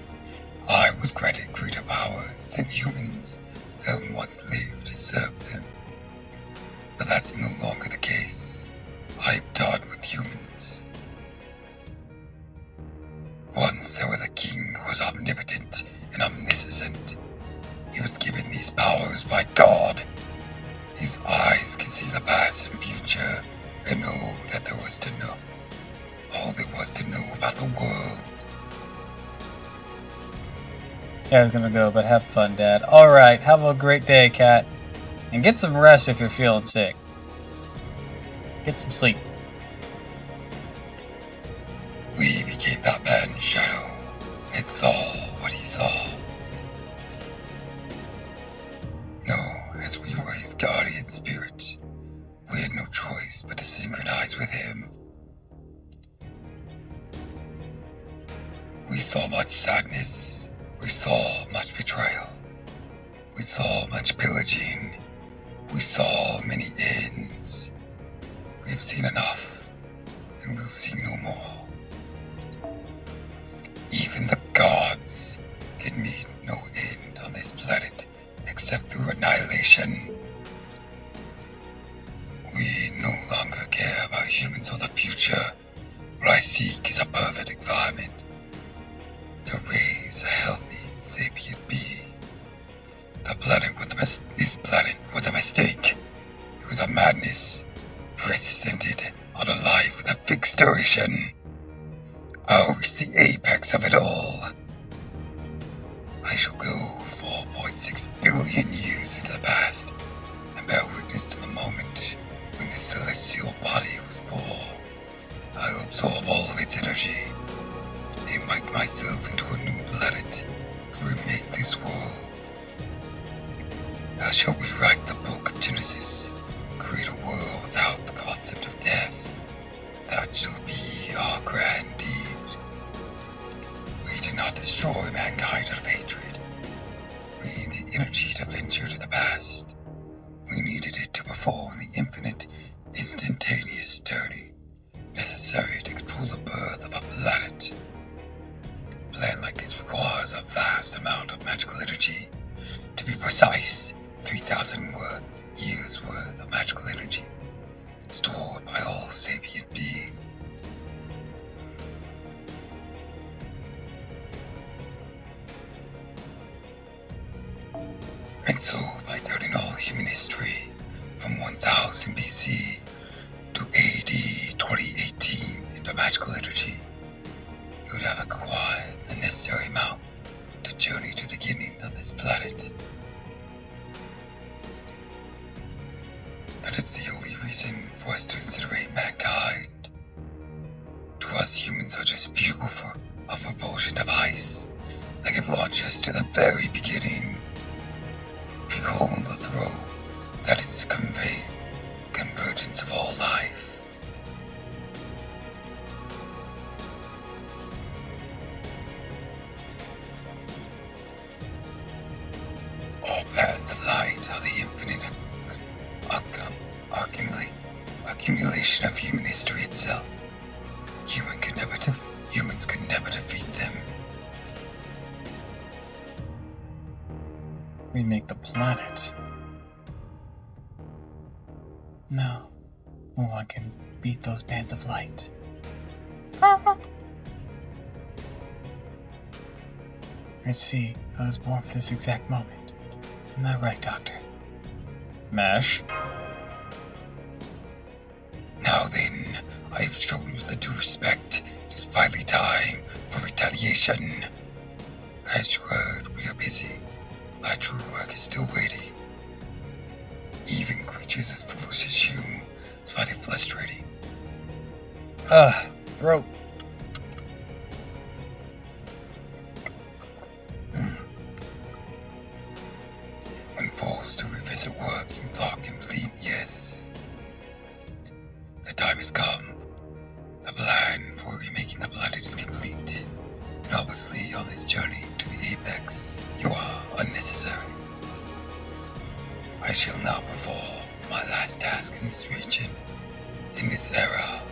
I was granted greater powers than humans that once lived to serve them. But that's no longer the case. I am done with humans. Once there was a king who was omnipotent and omniscient. He was given these powers by God. His eyes could see the past and future and know that there was to know. All there was to know about the world. Yeah, I'm gonna go, but have fun, Dad. Alright, have a great day, Cat. And get some rest if you're feeling sick. Get some sleep. We became that man's shadow and saw what he saw. No, as we were his guardian spirit, we had no choice but to synchronize with him. We saw much sadness. We saw much betrayal. We saw much pillaging. We saw many ends. We have seen enough, and we'll see no more. Even the gods can meet no end on this planet except through annihilation. We no longer care about humans or the future. What I seek is a perfect environment to raise a healthy, sapient being. This planet was a mistake. It was a madness, precedented on a life with a fixed duration. I'll reach the apex of it all. I shall go 4.6 billion years into the past and bear witness to the moment when this celestial body was born. I'll absorb all of its energy and make myself into a new planet to remake this world. How shall we write the book of Genesis, create a world without the concept of death? That shall be our grand deed. We did not destroy mankind out of hatred. We needed the energy to venture to the past. We needed it to perform the infinite, instantaneous journey necessary to control the birth of a planet. A plan like this requires a vast amount of magical energy. To be precise, 3,000 years worth of magical energy stored by all sapient beings. And so, by turning all human history from 1000 BC to AD 2018 into magical energy, you would have acquired the necessary amount to journey to the beginning of this planet. That is the only reason for us to incinerate mankind. To us, humans are just fuel for a propulsion device that can launch us to the very beginning. Behold the throw that is to convey convergence of all life. All paths of light are the infinite accumulation of human history itself. Humans could never defeat them. Remake the planet. No. No one can beat those bands of light. I see. I was born for this exact moment. Isn't that right, Doctor? MASH. Now then, I have shown you the due respect. It is finally time for retaliation. As you heard, we are busy. Our true work is still waiting. Even creatures as foolish as you find it frustrating. Throat. When forced to revisit work you thought complete, yes. The time has come. The plan for remaking the planet is complete. And obviously, on this journey to the apex, you are unnecessary. I shall now perform my last task in this region, in this era,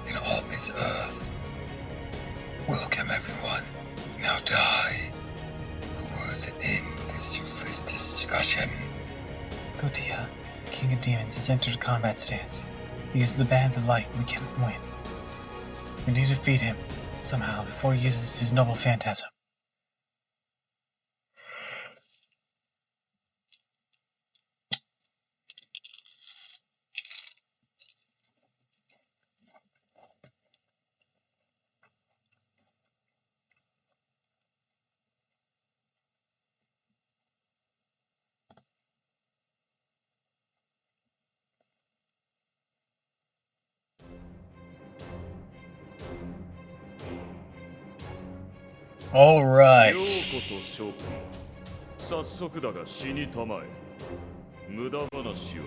and on this earth. Welcome, everyone. Now die. The words that end this useless discussion. Gotia, the King of Demons, has entered a combat stance. He uses the bands of light. We cannot win. We need to defeat him somehow before he uses his noble phantasm. All right. ようこそ諸君。早速だが死にたまえ。無駄話は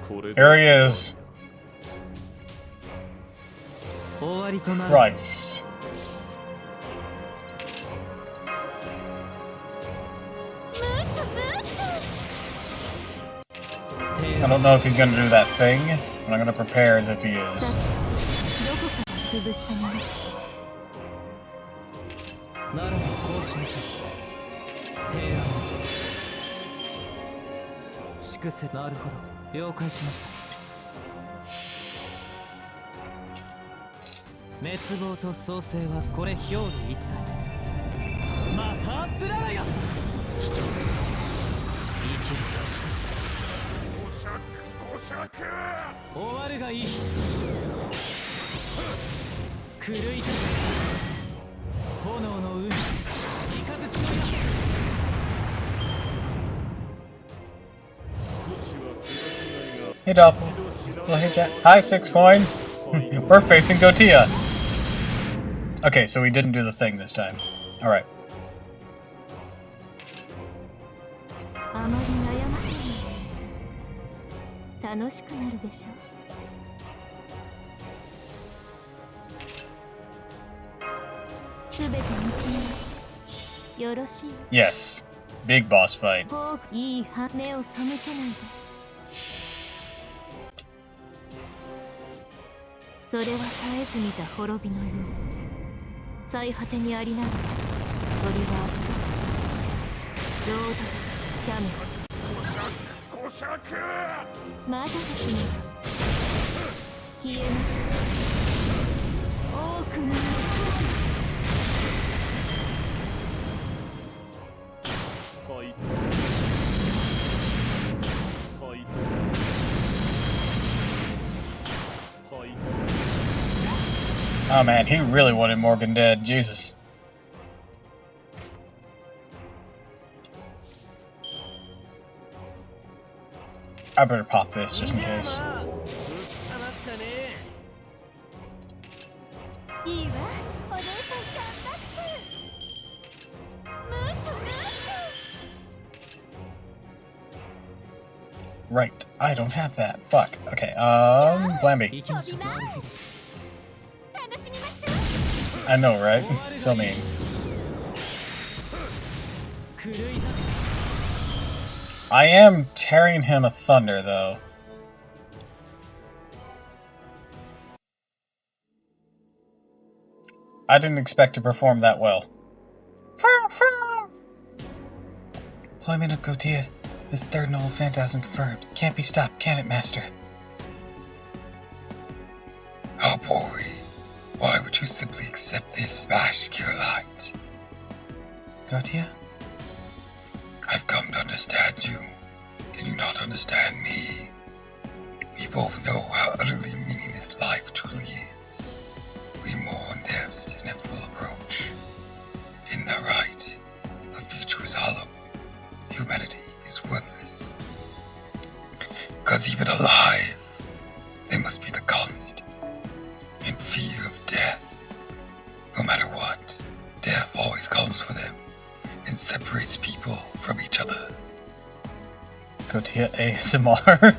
これで。 Here he is. 終わりとなる。 Christ. I don't know if he's gonna do that thing, but I'm gonna prepare as if he is. どこから潰したもの。ならばこうしましょう。提案。粛清。なるほど。了解しました。滅亡と創生はこれ表裏一体。マハープララよ。人生きるかし終わるがいい。狂い立つ炎の海、雷の矢。 Hey Doppel. Oh, hey chat. Hi, 6 coins. We're facing Gotia. Okay, so we didn't do the thing this time. Alright. あまり悩ませない楽しくなるでしょうすべて見つめよろしい Yes. Big boss fight. いい羽目を背けないでそれは絶えず見た滅びのよう最果てにありながら鳥は明日ロードツキャメまだですね消えなさい多くのOh man, he really wanted Morgan dead. Jesus. I better pop this just in case. いいわお姉さん頑張ってムーチョムーチョ Right, I don't have that. Fuck. Okay, Plan 行きましょう。 楽しみましょう I know, right? So mean. 狂い立つ I am tearing him a thunder, though. I didn't expect to perform that well. Deployment of Gautier is third noble phantasm confirmed. Can't be stopped, can it, Master? Oh boy, why would you simply accept this smash, Cure Light? Gautier? I've come to understand you. Can you not understand me? We both know how utterly meaningless life truly is. We mourn death's inevitable approach. Isn't that right? The future is hollow. Humanity is worthless. Because even alive, they must be the constant in fear of death. No matter what, death always comes for them and separates people from each other. Gautier ASMR.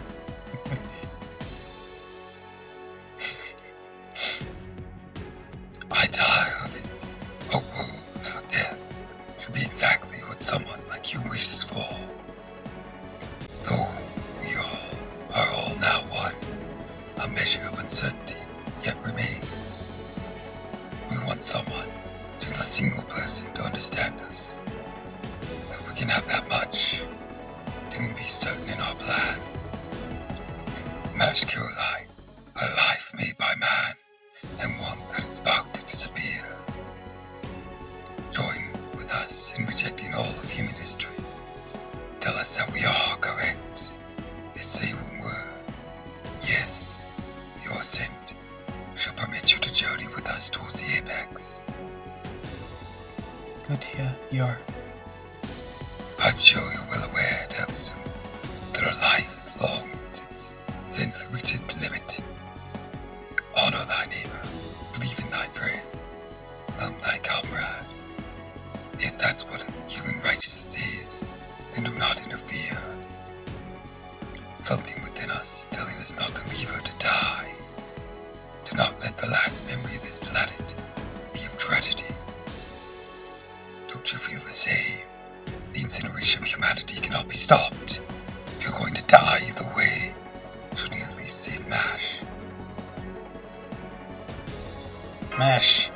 I tire of it. A world without death should be exactly what someone like you wishes for. Though we all are all now one, a measure of uncertainty yet remains. We want someone, just a single person, to understand us. If we can have that much, then we'll be certain in our plan. Match Cure Light, a life made by man, and one that is about to disappear. Join with us in rejecting all of human history. Tell us that we are correct. Just say one word. Yes, your assent shall permit you to journey with us towards the apex. Gautier, you're... I'm sure you're well aware, Doppel, that our life is long since it reached its limit. Honor thy neighbor, believe in thy friend, love thy comrade. If that's what human righteousness is, then do not interfere. Something within us telling us not to leave her to die. Do not let the last memory of this planet be of tragedy. Don't you feel the same? The incineration of humanity cannot be stopped. If you're going to die either way, shouldn't you at least save MASH? Mash.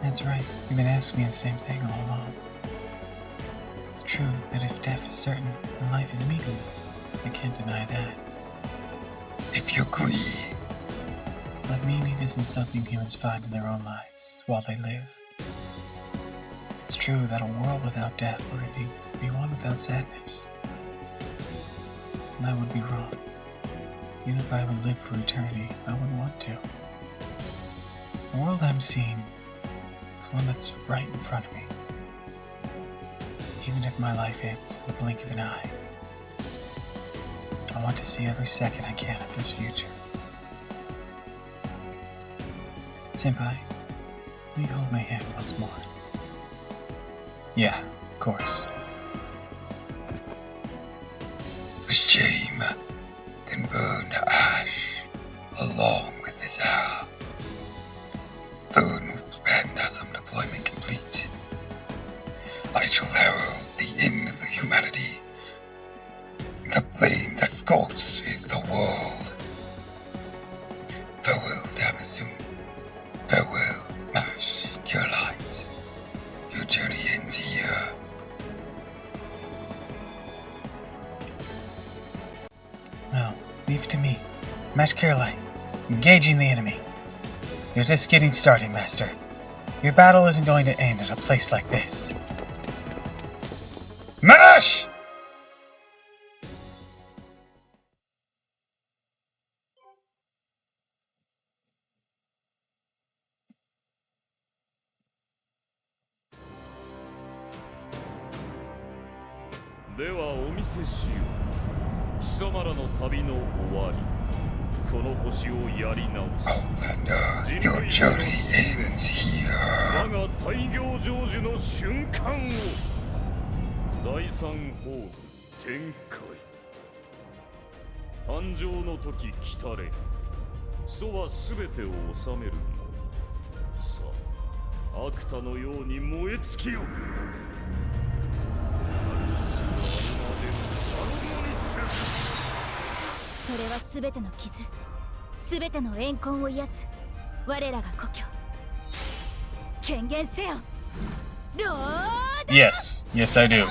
That's right. You've been asking me the same thing all along. It's true that if death is certain, then life is meaningless. I can't deny that. If you agree, But meaning isn't something humans find in their own lives while they live. It's true that a world without death or endings would be one without sadness. And that would be wrong. Even if I would live for eternity, I wouldn't want to. The world I'm seeing is one that's right in front of me. Even if my life ends in the blink of an eye, I want to see every second I can of this future. Senpai, will you hold my hand once more? Yeah, of course. a shame, then burn to ash along with this arrow. Third phantasm deployment complete. I shall herald the end of the humanity. The flame that scorches the world. Farewell, Damasu. Farewell, Mash, your light. Your journey ends here. No, leave it to me. Mash Caroline, engaging the enemy. You're just getting started, Master. Your battle isn't going to end at a place like this. MASH!ではお見せしよう。貴様らの旅の終わり。この星をやり直す。 Outlander, your journey ends here. 我が大行成就の瞬間を。第三ホール展開。誕生の時来たれ。祖は全てを治めるの。さあ、悪魔のように燃え尽きよ。それは全ての傷、全ての怨恨を癒す我らが故郷。権限せよ。Yes. Yes, I do.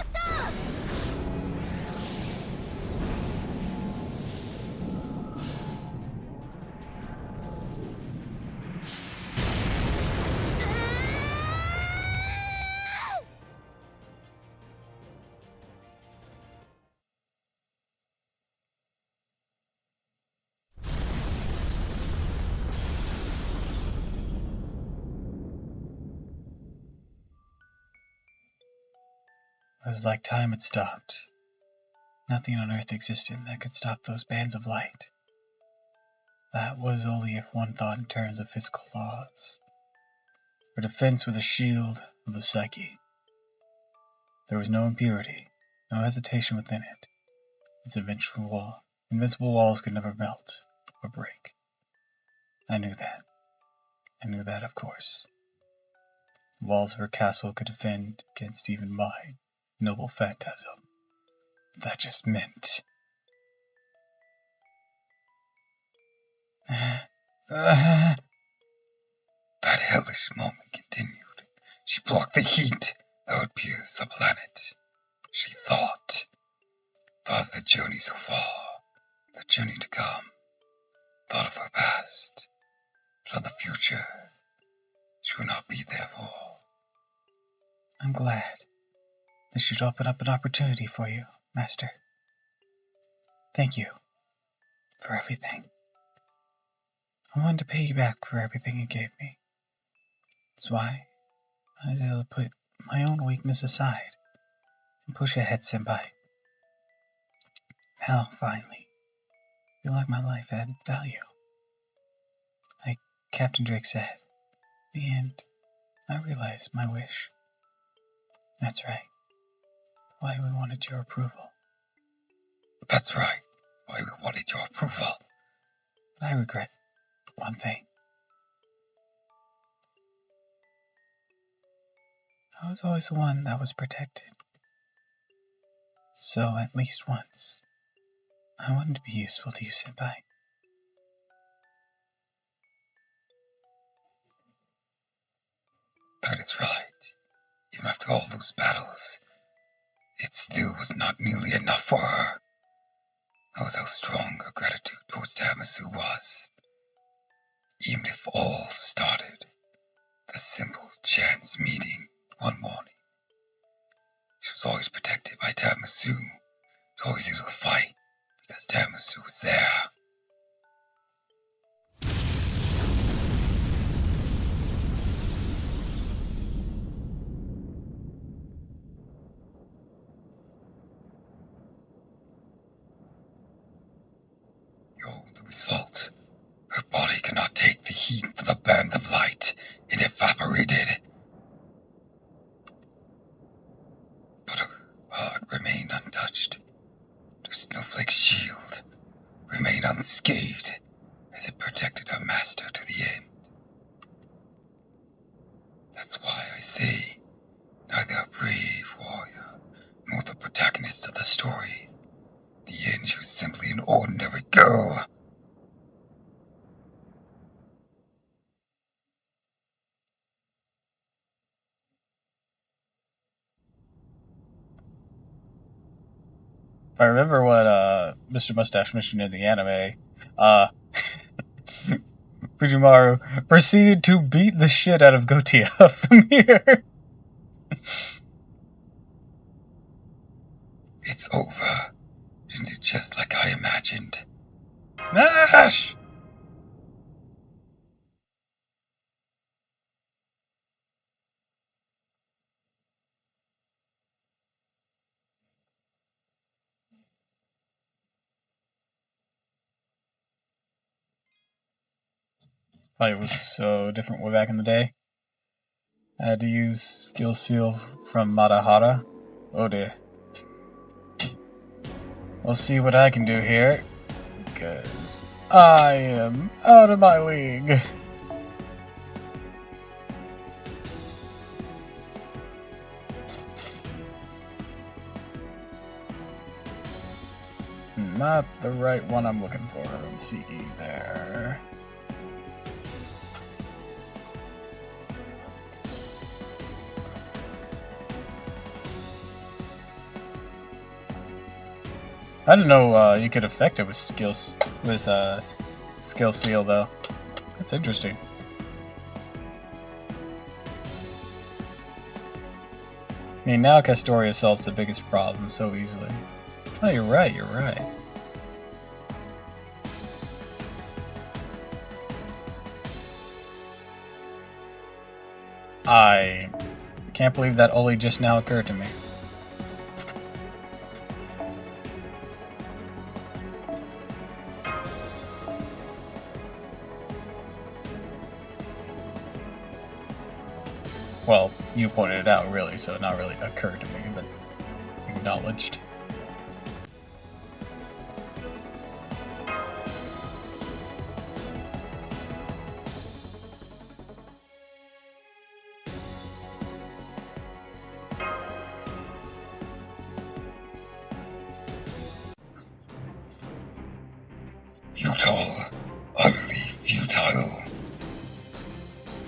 It was like time had stopped. Nothing on Earth existed that could stop those bands of light. That was only if one thought in terms of physical laws. For defense with a shield of the psyche. There was no impurity, no hesitation within it. Its invincible walls could never melt or break. I knew that. I knew that, of course. The walls of her castle could defend against even my noble phantasm. That just meant... That hellish moment continued. She blocked the heat that would pierce the planet. She thought of the journey so far, the journey to come, thought of her past, but of the future she would not be there for. I'm glad. This should open up an opportunity for you, Master. Thank you for everything. I wanted to pay you back for everything you gave me. That's why I was able to put my own weakness aside and push ahead, Senpai. Now, finally, I feel like my life had value. Like Captain Drake said, in the end, I realized my wish. That's right. Why we wanted your approval. That's right. Why we wanted your approval. But I regret one thing. I was always the one that was protected. So at least once, I wanted to be useful to you, Senpai. That is right. Even after all those battles, it still was not nearly enough for her. That was how strong her gratitude towards Tamasu was. Even if all started with a simple chance meeting one morning. She was always protected by Tamasu. She was always able to fight because Tamasu was there. The result. Her body could not take the heat for the bands of light. It evaporated. But her heart remained untouched. The snowflake's shield remained unscathed as it protected her master to the end. That's why I say, neither a brave warrior nor the protagonist of the story. In the end, she was simply an ordinary girl. If I remember what Mr. Mustache mentioned in the anime, Fujimaru proceeded to beat the shit out of Gotia from here. It's over. Isn't it just like I imagined? Nash! Fight was so different way back in the day. I had to use Skill Seal from Madahara. Oh dear. We'll see what I can do here, because I am out of my league. Not the right one I'm looking for. Let's see there. I didn't know you could affect it with skill seal though. That's interesting. I mean, now Castoria solves the biggest problem so easily. Oh, you're right, you're right. I can't believe that only just now occurred to me. Well, you pointed it out, really, so it not really occurred to me, but acknowledged. Futile. Utterly futile.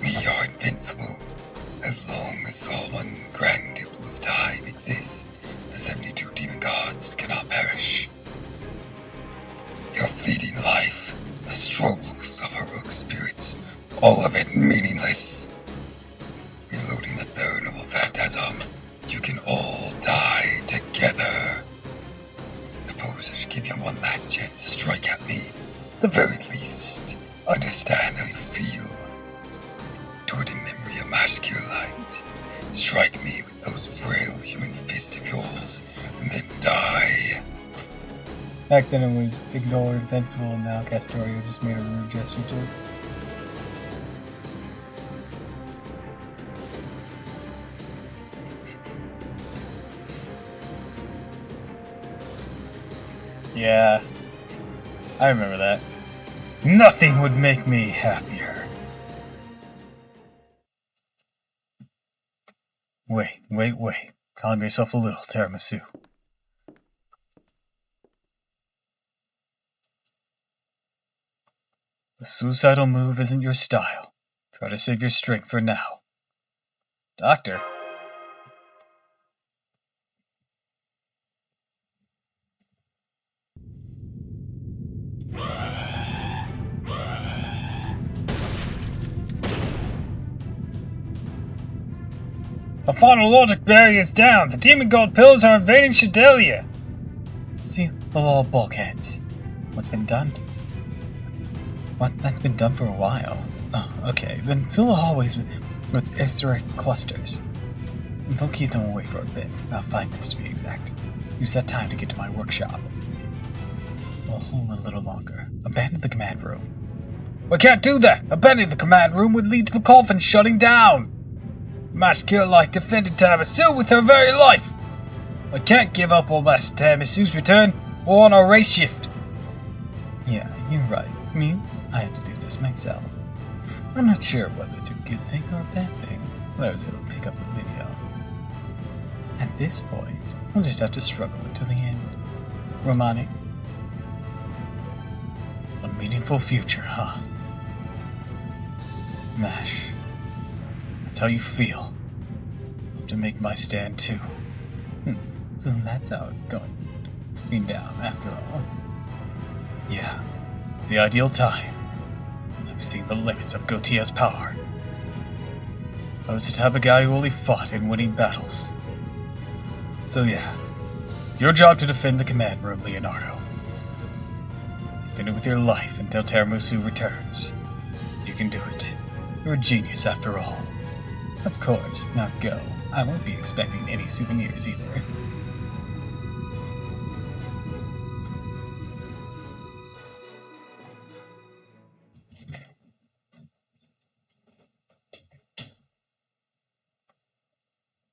We are invincible. As long as Solomon's grand temple of time exists, the 72 demon gods cannot perish. Your fleeting life, the struggles of heroic spirits, all of it meaningless. Reloading the third noble phantasm, you can all die together. Suppose I should give you one last chance to strike at me. The very least, understand how you feel. Do it in memory of my secure light. Strike me with those frail human fists of yours, and then die. Back then it was ignore invincible, and now Castoria just made a rude gesture to it. Yeah, I remember that. Nothing would make me happier. Wait. Calm yourself a little, Tiramisu. The suicidal move isn't your style. Try to save your strength for now. Doctor? The final logic barrier is down. The demon god pillars are invading Shadelia. Seal all bulkheads. What's been done? What? That's been done for a while. Oh, okay. Then fill the hallways with etheric clusters. Locate them away for a bit. About 5 minutes to be exact. Use that time to get to my workshop. We'll hold a little longer. Abandon the command room. We can't do that! Abandoning the command room would lead to the coffin shutting down! My secure light defended Tiramisu with her very life! I can't give up on Master Tiramisu's return, or on our race shift! Yeah, you're right. Means I have to do this myself. I'm not sure whether it's a good thing or a bad thing, but I was able to pick up the video. At this point, we'll just have to struggle until the end. Romani? A meaningful future, huh? Mash. That's how you feel. I'll have to make my stand too. So that's how it's going down after all. Yeah. The ideal time. I've seen the limits of Gautia's power. I was the type of guy who only fought in winning battles. So yeah, your job to defend the command room, Leonardo. Defend it with your life until Tiramisu returns. You can do it. You're a genius after all. Of course, now go. I won't be expecting any souvenirs either.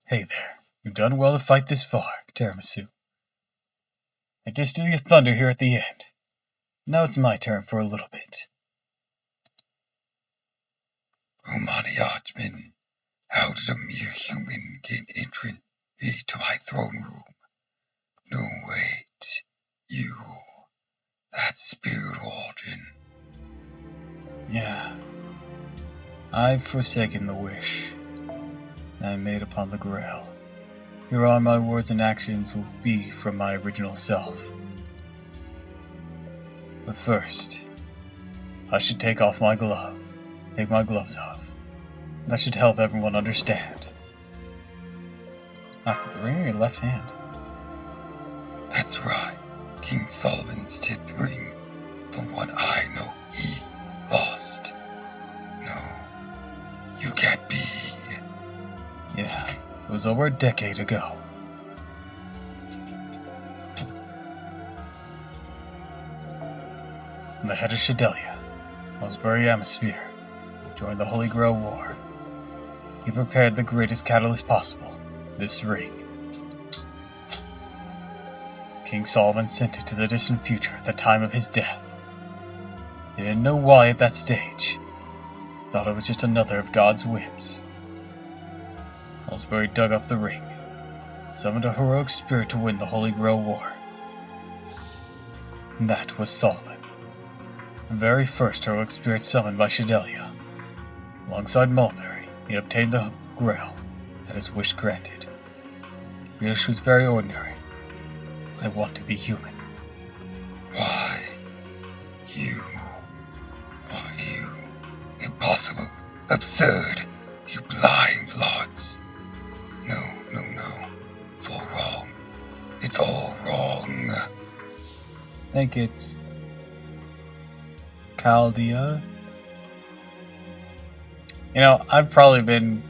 Hey there. You've done well to fight this far, Tiramisu. I did steal your thunder here at the end. Now it's my turn for a little bit. Romani Archman, how did a mere human gain entry to my throne room? No, wait. You. That spirit origin. Yeah. I've forsaken the wish I made upon the Grail. Here are my words and actions will be from my original self. But first, I should take off my glove. Take my gloves off. That should help everyone understand. The ring in your left hand. That's right. King Solomon's 10th ring. The one I know he lost. No, you can't be. Yeah, it was over a decade ago. The head of Shadelia, Osbury Atmosphere, joined the Holy Grail War. He prepared the greatest catalyst possible, this ring. King Solomon sent it to the distant future at the time of his death. He didn't know why at that stage. Thought it was just another of God's whims. Osbury dug up the ring, summoned a heroic spirit to win the Holy Grail War. And that was Solomon. The very first heroic spirit summoned by Shadelia. Alongside Mulberry, he obtained the Grail, had his wish granted. The wish was very ordinary. I want to be human. Why? You. Impossible. Absurd. You blind Lords. No. It's all wrong. It's all wrong. I think it's Chaldea. You know, I've probably been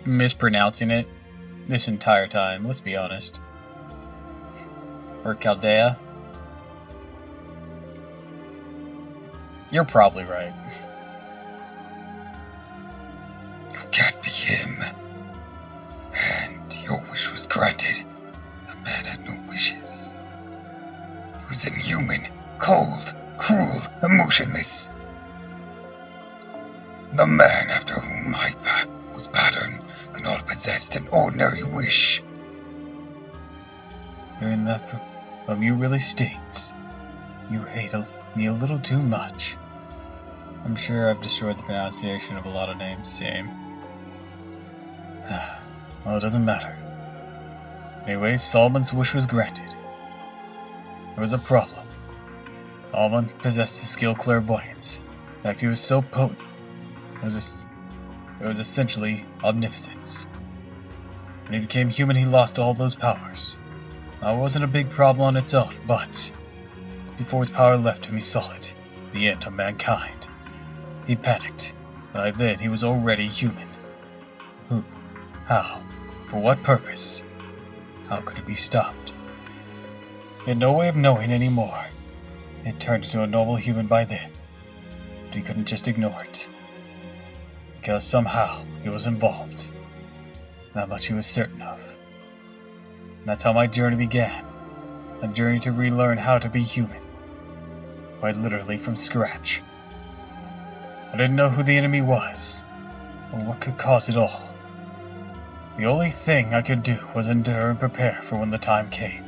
mispronouncing it this entire time, let's be honest. Or Chaldea. You're probably right. You can't be him. And your wish was granted. The man had no wishes. He was inhuman, cold, cruel, emotionless. The man after whom my path was patterned could not have possessed an ordinary wish. Hearing that from you really stings. You hate me a little too much. I'm sure I've destroyed the pronunciation of a lot of names, same. Well, it doesn't matter. Anyways, Solomon's wish was granted. There was a problem. Solomon possessed the skill clairvoyance. In fact, he was so potent, it was essentially omnipotence. When he became human, he lost all those powers. Now, it wasn't a big problem on its own, but before his power left him, he saw it. The end of mankind. He panicked. By then, he was already human. Who? How? For what purpose? How could it be stopped? He had no way of knowing anymore. He had turned into a normal human by then. But he couldn't just ignore it. Because somehow he was involved. That much he was certain of. And that's how my journey began. A journey to relearn how to be human. Quite literally from scratch. I didn't know who the enemy was, or what could cause it all. The only thing I could do was endure and prepare for when the time came.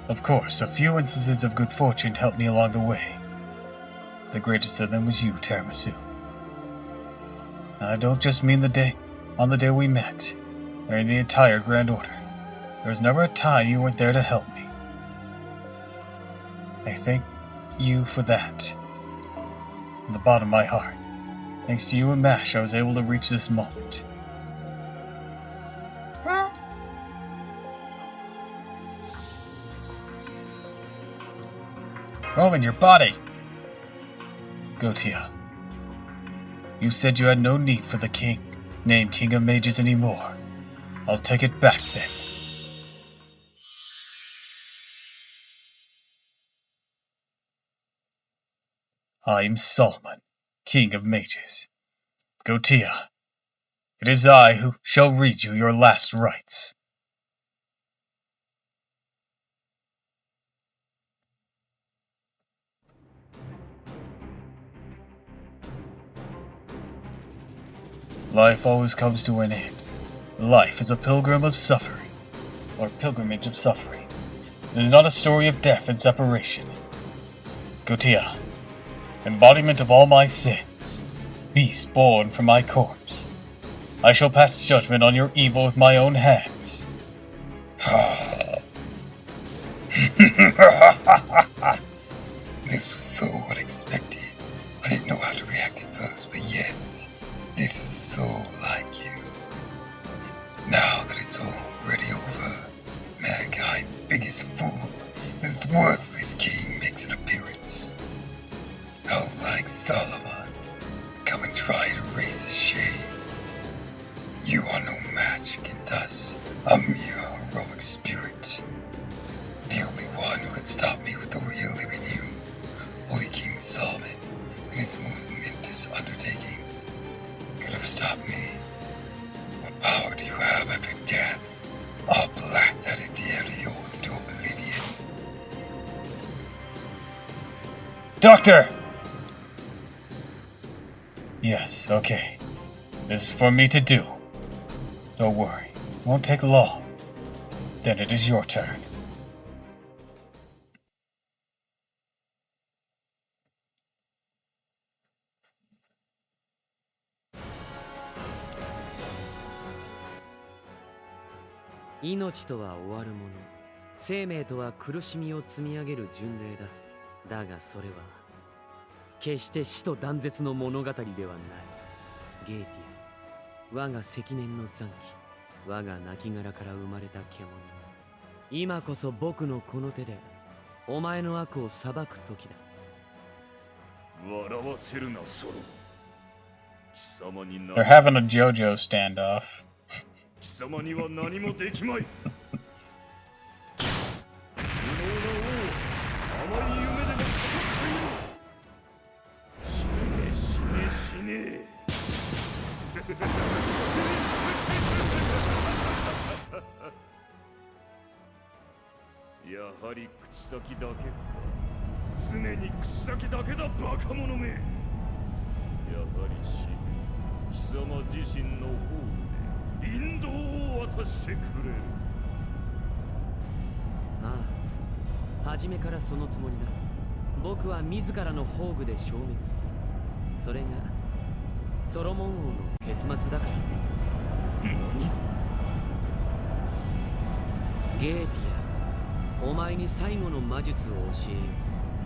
Of course, a few instances of good fortune helped me along the way. The greatest of them was you, Tiramisu. And I don't just mean on the day we met, or in the entire Grand Order. There was never a time you weren't there to help me. I thank you for that. From the bottom of my heart. Thanks to you and MASH, I was able to reach this moment. Roman, your body! Gotia, you said you had no need for the name King of Mages anymore. I'll take it back then. I'm Solomon, King of Mages. Gotia, it is I who shall read you your last rites. Life always comes to an end. Life is a pilgrimage of suffering. It is not a story of death and separation. Gotia, embodiment of all my sins, beast born from my corpse. I shall pass judgment on your evil with my own hands. Doctor! Yes, okay. This is for me to do. Don't worry, it won't take long. Then it is your turn.命とは終わるもの、生命とは苦しみを積み上げる巡礼だ。だがそれは決して死と断絶の物語ではない。ゲーティア、我が積年の残機、我が亡骸から生まれた獣。今こそ僕のこの手でお前の悪を裁く時だ。笑わせるな、ソロ。貴様に They're having a JoJo standoff. 貴様には何もできまい。無能な王、甘い夢でも語っている。死ね死ね死ね。やはり口先だけか。常に口先だけだ、バカ者め。やはり死、貴様自身の方で引導を渡してくれる。ああ、初めからそのつもりだ。僕は自らの宝具で消滅する。それがソロモン王の結末だからね。何？ゲーティア、お前に最後の魔術を教えよ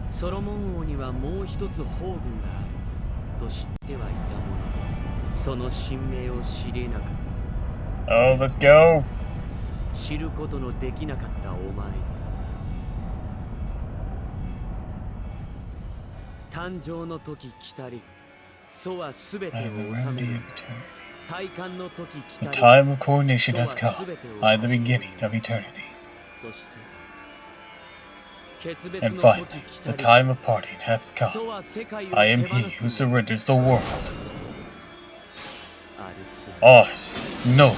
う。ソロモン王にはもう一つ宝具があると知ってはいたものの、その神明を知れなかった。Oh, let's go! 知ることのできなかったお前。誕生の時来たり、祖はすべてを I 治 am the め remedy る。 of eternity. 体感の時来 The たり、 time of coronation has 祖は come. すべてを I am the 始める。 beginning of eternity. そして決別 And の finally, 時来 the たり、 time of parting hath 祖 come. は世界を I am 手放 he す who のだ。 surrenders the world. アルス、 Ars Nova.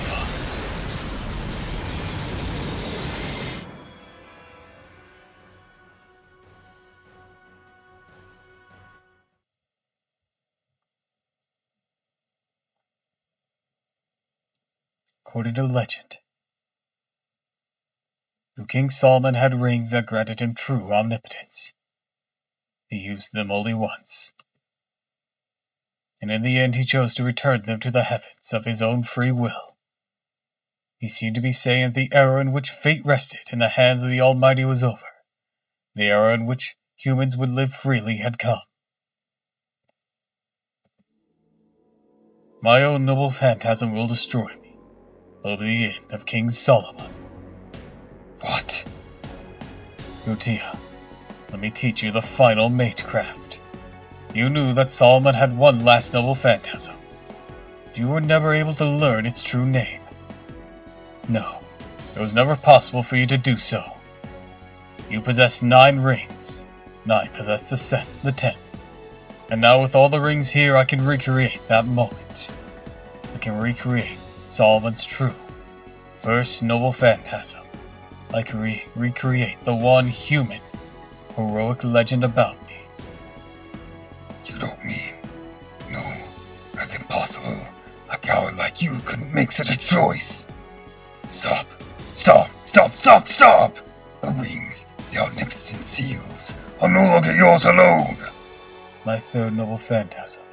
According to legend, King Solomon had rings that granted him true omnipotence. He used them only once, and in the end he chose to return them to the heavens of his own free will. He seemed to be saying that the era in which fate rested in the hands of the Almighty was over. The era in which humans would live freely had come. My own noble phantasm will destroy me. Will be the end of King Solomon. What? Utia, let me teach you the final matecraft. You knew that Solomon had one last noble phantasm, but you were never able to learn its true name. No, it was never possible for you to do so. You possess 9 rings, and I possess the 10th. And now with all the rings here, I can recreate that moment. I can recreate Solomon's true, first noble phantasm. I can recreate the one human, heroic legend about me. You don't mean... No, that's impossible. A coward like you couldn't make such a choice. Stop! Stop! Stop! Stop! Stop! The rings, the omnipotent seals, are no longer yours alone. My third noble phantasm,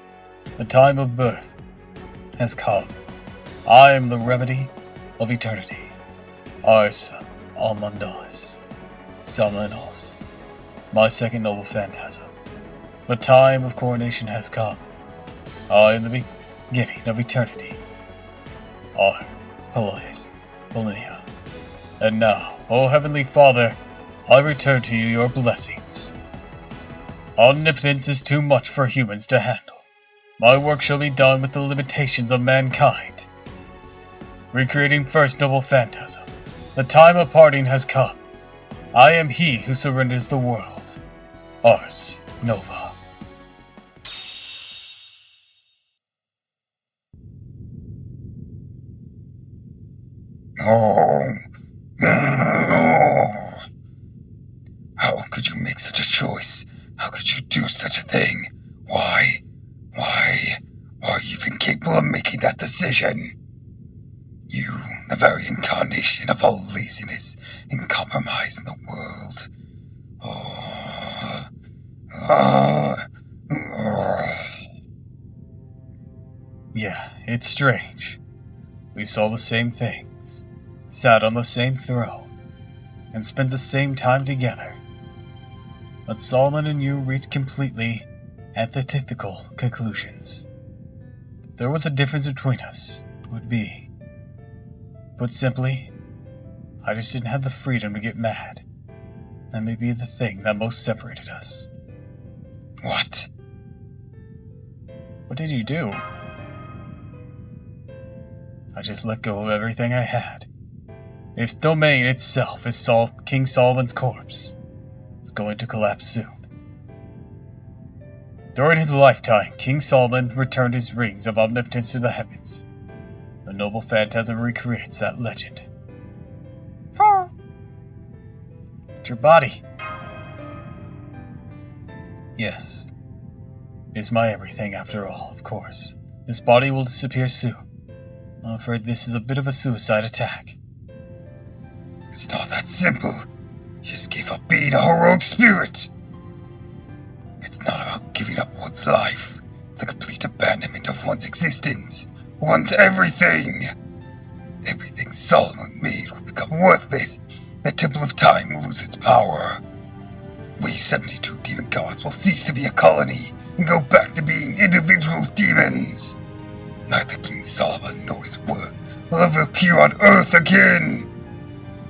the time of birth, has come. I am the remedy of eternity. Ars Almandalis, Samenos. My second noble phantasm, the time of coronation has come. I am the beginning of eternity. Ar Peleus, Polynea. And now, O Heavenly Father, I return to you your blessings. Omnipotence is too much for humans to handle. My work shall be done with the limitations of mankind. Recreating first noble phantasm, the time of parting has come. I am he who surrenders the world. Ars Nova. No. No. How could you make such a choice? How could you do such a thing? Why are you even capable of making that decision? You, the very incarnation of all laziness and compromise in the world. Yeah, it's strange. We saw the same things, sat on the same throne, and spent the same time together. But Solomon and you reached completely antithetical conclusions. If there was a difference between us, it would be, put simply, I just didn't have the freedom to get mad. That may be the thing that most separated us. What? What did you do? I just let go of everything I had. Its domain itself is King Solomon's corpse. It's going to collapse soon. During his lifetime, King Solomon returned his rings of omnipotence to the heavens. The noble phantasm recreates that legend. But your body. Yes. It is my everything after all, of course. This body will disappear soon. I'm afraid this is a bit of a suicide attack. It's not that simple. You just gave up being a heroic spirit. It's not about giving up one's life. The complete abandonment of one's existence. One's everything. Everything Solomon made will become worthless. The Temple of Time will lose its power. We 72 demon gods will cease to be a colony and go back to being individual demons. Neither King Solomon nor his work will ever appear on Earth again.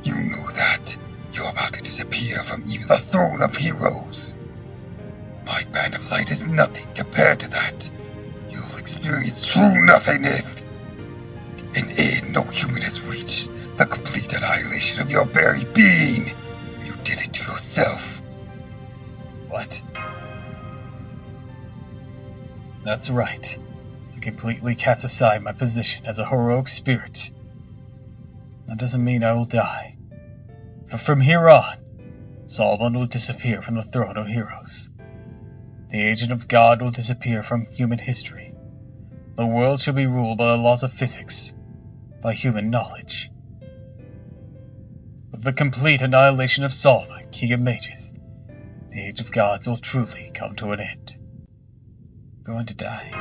You know that. You're about to disappear from even the throne of heroes. My band of light is nothing compared to that. You'll experience true nothingness. An end no human has reached, the complete annihilation of your very being. You did it to yourself. What? That's right. I completely cast aside my position as a heroic spirit. That doesn't mean I will die. For from here on, Solomon will disappear from the throne of heroes. The agent of God will disappear from human history. The world shall be ruled by the laws of physics, by human knowledge. With the complete annihilation of Solomon, King of Mages, the age of gods will truly come to an end. I'm going to die.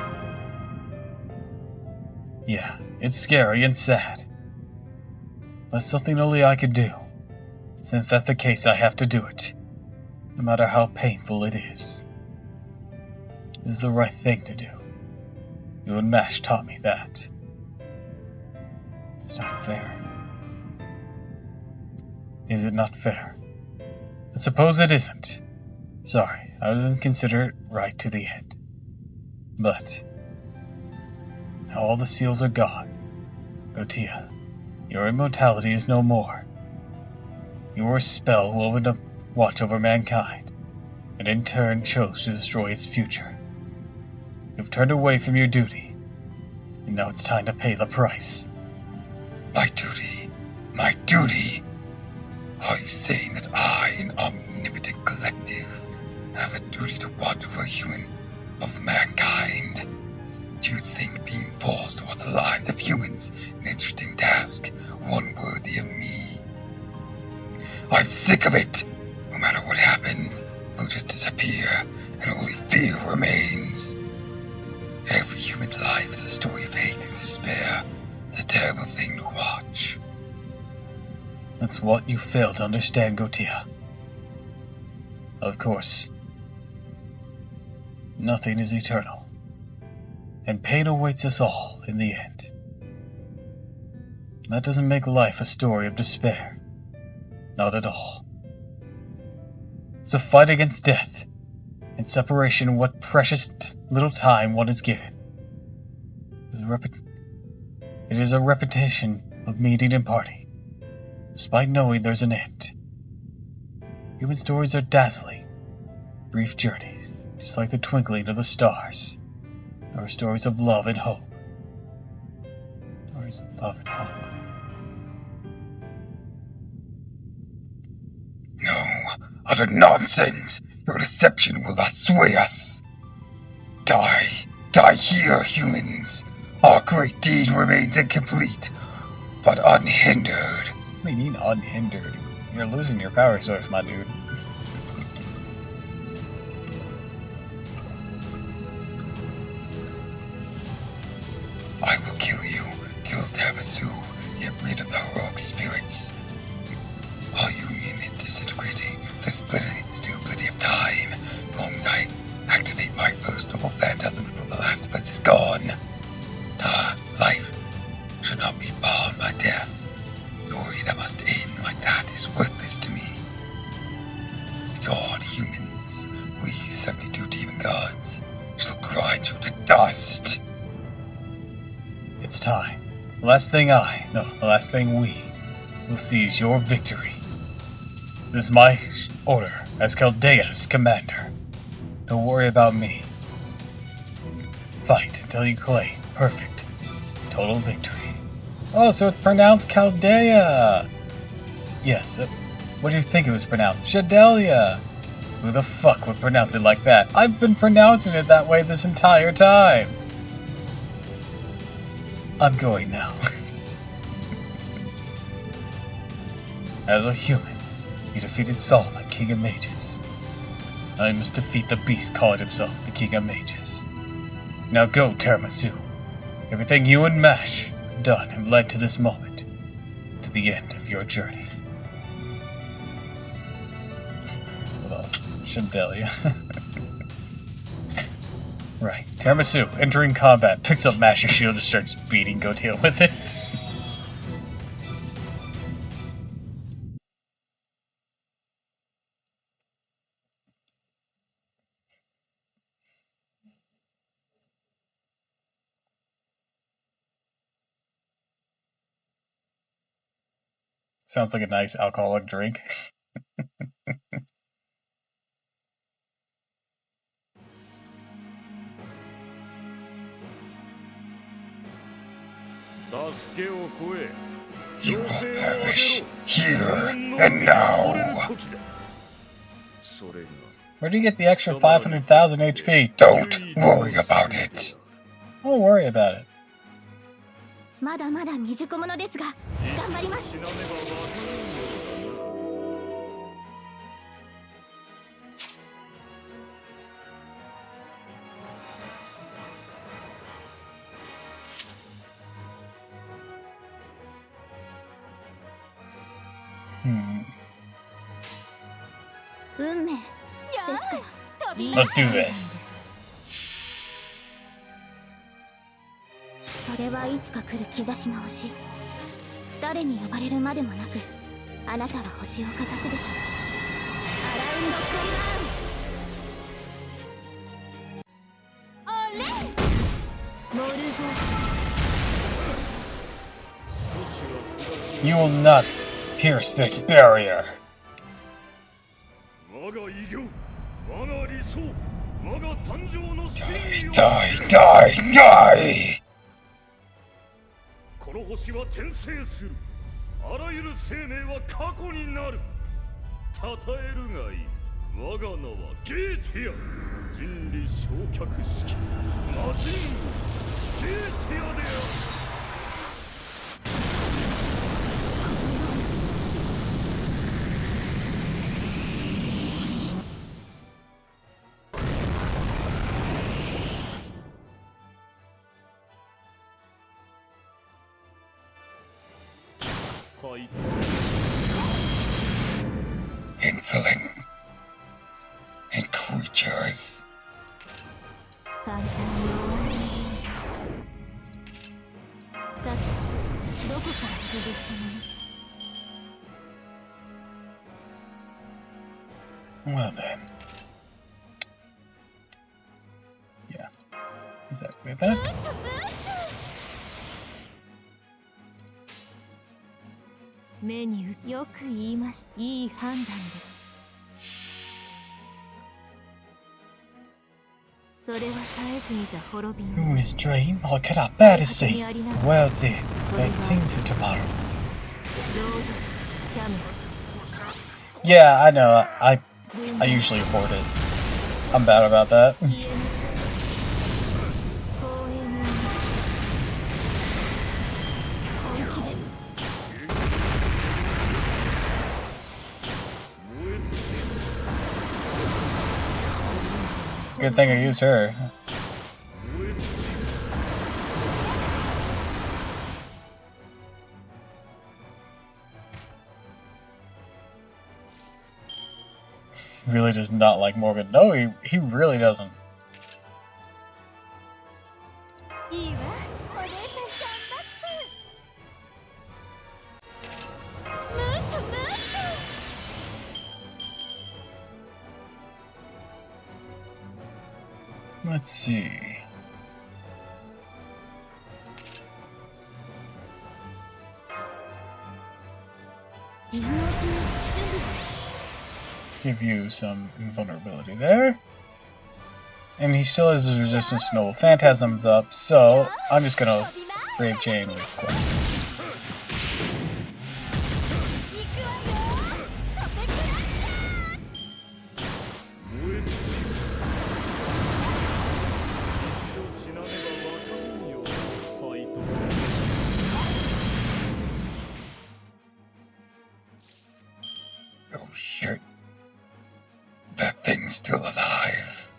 Yeah, it's scary and sad. But something only I can do. Since that's the case, I have to do it. No matter how painful it is. This is the right thing to do. You and Mash taught me that. It's not fair. Is it not fair? I suppose it isn't. Sorry, I didn't consider it right to the end. But now all the seals are gone. Gotia, your immortality is no more. Your spell woven to watch over mankind, and in turn chose to destroy its future. You've turned away from your duty, and now it's time to pay the price. My duty? My duty? Are you saying that I, an omnipotent collective, have a duty to watch over a human of mankind? Do you think being forced over the lives of humans an interesting task, one worthy of me? I'm sick of it! No matter what happens, they'll just disappear, and only fear remains. Every human's life is a story of hate and despair. It's a terrible thing to watch. That's what you fail to understand, Gotia. Of course, nothing is eternal, and pain awaits us all in the end. That doesn't make life a story of despair. Not at all. It's a fight against death, and separation in what precious little time one is given. It is a repetition of meeting and parting, despite knowing there's an end. Human stories are dazzling, brief journeys, just like the twinkling of the stars. There are stories of love and hope. Stories of love and hope. No, utter nonsense! Your deception will not sway us. Die. Die here, humans. Our great deed remains incomplete, but unhindered. What do you mean unhindered? You're losing your power source, my dude. I will kill you, kill Tamasu, get rid of the heroic spirits. Our union is disintegrating. There's still plenty of time, as long as I activate my first normal phantasm before the last of us is gone. Life should not be bound by death. Glory that must end like that is worthless to me. God, humans, we 72 demon gods, shall grind you to dust. It's time. The last thing we will see is your victory. This is my order as Chaldea's commander. Don't worry about me. Fight until you claim perfect, total victory. Oh, so it's pronounced Chaldea! Yes, what do you think it was pronounced? Shadelia! Who the fuck would pronounce it like that? I've been pronouncing it that way this entire time! I'm going now. As a human, you defeated Solomon, King of Mages. I must defeat the beast calling himself the King of Mages. Now go, Tiramisu. Everything you and Mash have done have led to this moment, to the end of your journey. Hold on, Shandelia. Right, Tiramisu, entering combat, picks up Mash's shield and starts beating Gotail with it. Sounds like a nice alcoholic drink. You will perish here and now. Where'd you get the extra 500,000 HP? Don't worry about it. Don't worry about it. まだまだ未熟者ですが頑張ります。 運命ですから。 Let's do this. それはいつか来る兆しの星。誰に呼ばれるまでもなく、あなたは星をかざすでしょう。アラウンドクイーン。あれ？モルゴ。 You will not pierce this barrier. Die! この星は転生する。あらゆる生命は過去になる。称えるがいい。我が名はゲーティア。人理焼却式。魔人ゲーティアである。 Insolent and creatures. 簡単に終わりさて、どこから潰したの？ Well then. Yeah. Is that with that? メニューよく言いました。いい判断です。それは絶えず見た滅びの。 Who is dream? I cannot bear to see. The world's in. It sings of tomorrow. Yeah, I know. I usually hoard it. I'm bad about that. 消えなさい光栄の本気です Good thing I used her. He really does not like Morgan. No, he really doesn't. いいわお姉さん頑張っちゃうムーチョムーチョ Let's see. Give you some invulnerability there. And he still has his resistance to Noble Phantasms up, so I'm just gonna Brave Chain with Quest. 行くわよトペクラッシャー 死なねばわかんよファイト Oh shit. That thing's still alive.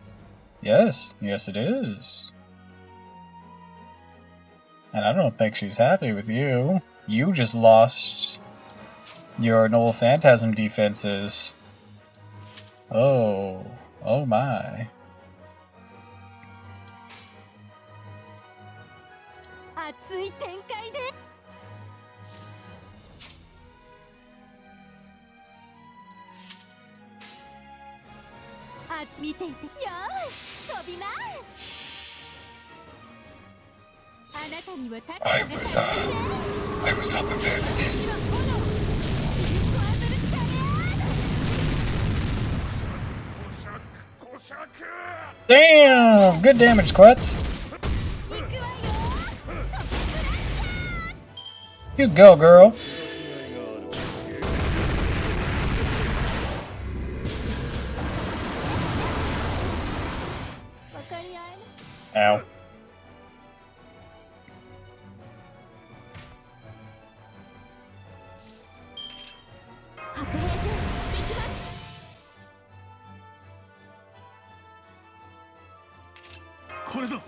Yes, yes it is. And I don't think she's happy with you. You just lost your Noble Phantasm defenses. Oh, oh my. 熱い展開で見ていてよーし飛びますあなたにはタッ I was not prepared for this. シルクワズルチャレード コシャク Damn! Good damage, Quetz. 行くわよトペクラッ You go, girl. 分かり合え Ow. 白兵戦行きますこれだ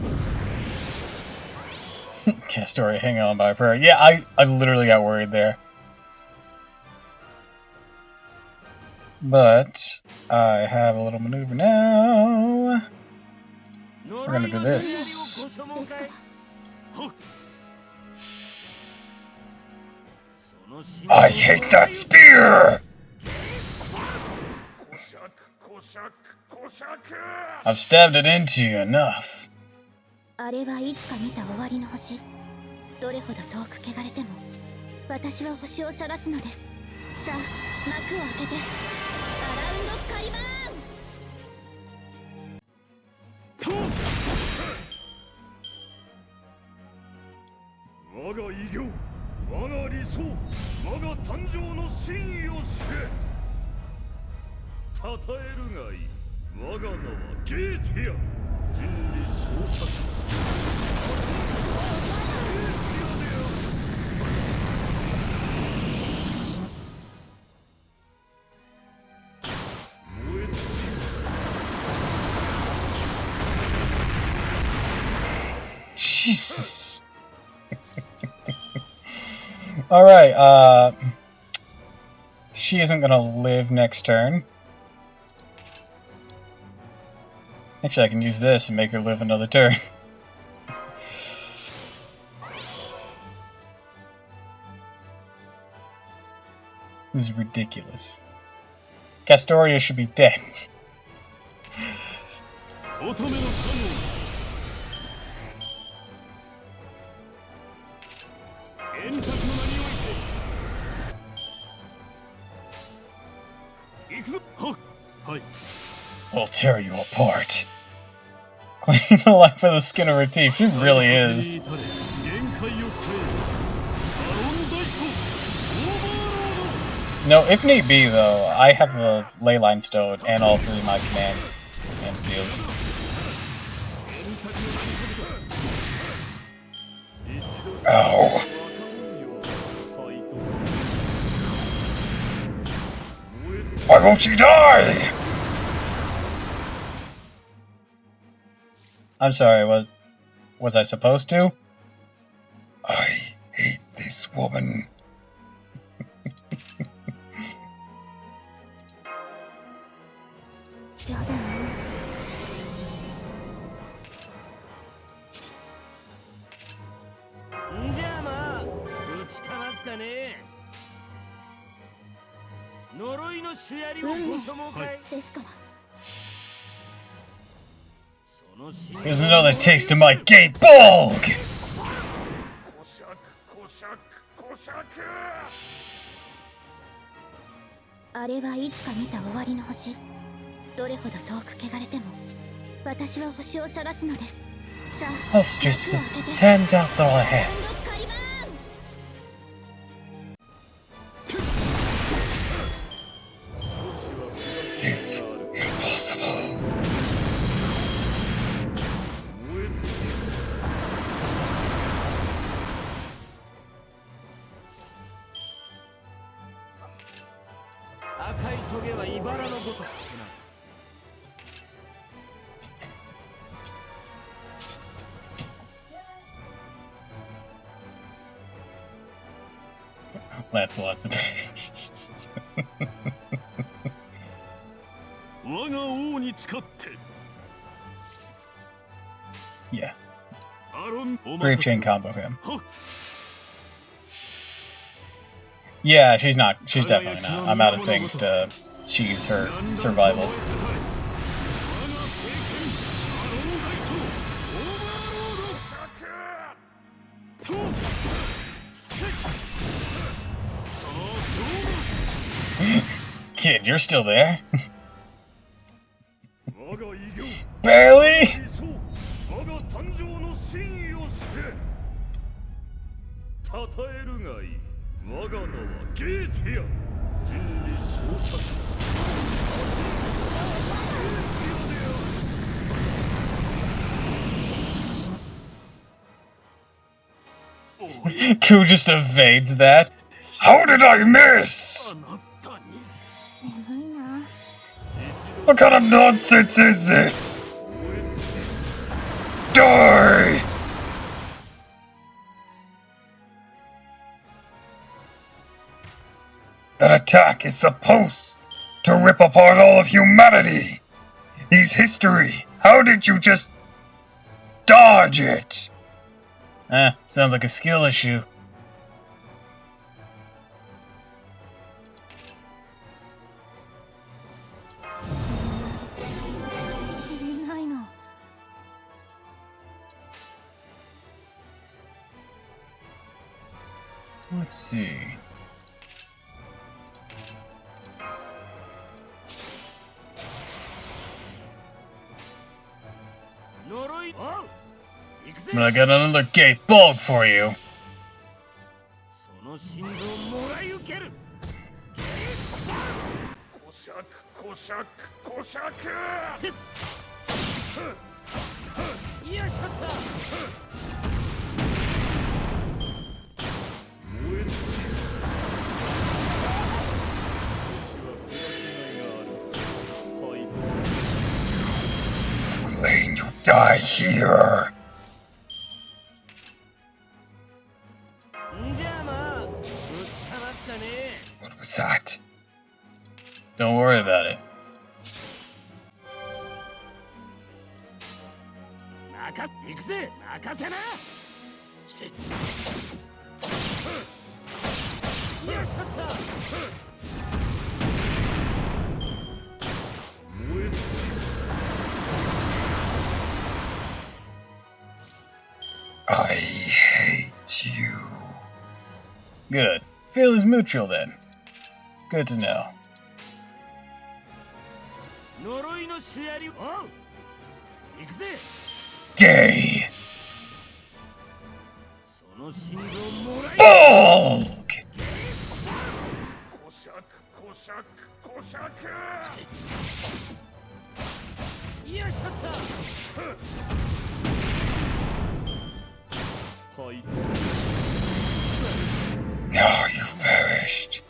Castoria hanging on by a prayer. Yeah, I literally got worried there. But I have a little maneuver now. We're gonna do this. ですから I hate that spear! コシャクコシャクコシャク I've stabbed it into you enough. あれはいつか見た終わりの星どれほど遠く汚れても私は星を探すのですさあ幕を開けてアラウンドスカイバーン我が偉業我が理想我が誕生の真意を知れ称えるがいい我が名はゲーティア人に昇格しゲーティアである Jesus. Alright, she isn't gonna live next turn. Actually, I can use this and make her live another turn. This is ridiculous. Castoria should be dead. 乙女のカノン円卓の名において行くぞはっはい We'll tear you apart. Clean the life of the skin of her teeth. She really is. 限界を超えバロンダイトオーバーロード No, if need be, though, I have a leyline stone and all 3 of my commands and seals. Ow. Why won't she die? I'm sorry, was I supposed to? I hate this woman. Here's another taste of my gay bulg! I'll stretch the turns out that I have. This is impossible. Lancelot's a bitch. Yeah. Brave chain combo him. Yeah, she's definitely not. I'm out of things to cheese her survival. Kid, you're still there? Barely? Ku just evades that. How did I miss? What kind of nonsense is this? Die! That attack is supposed to rip apart all of humanity. He's history. How did you just dodge it? Sounds like a skill issue. Let's see. But I got another gay bulg for you. Lane, you die here. What was that? Don't worry about it. I hate you. Good. Feel is mutual then. Good to know. Gay. Bulg! よいしょっと。はい Now you've perished.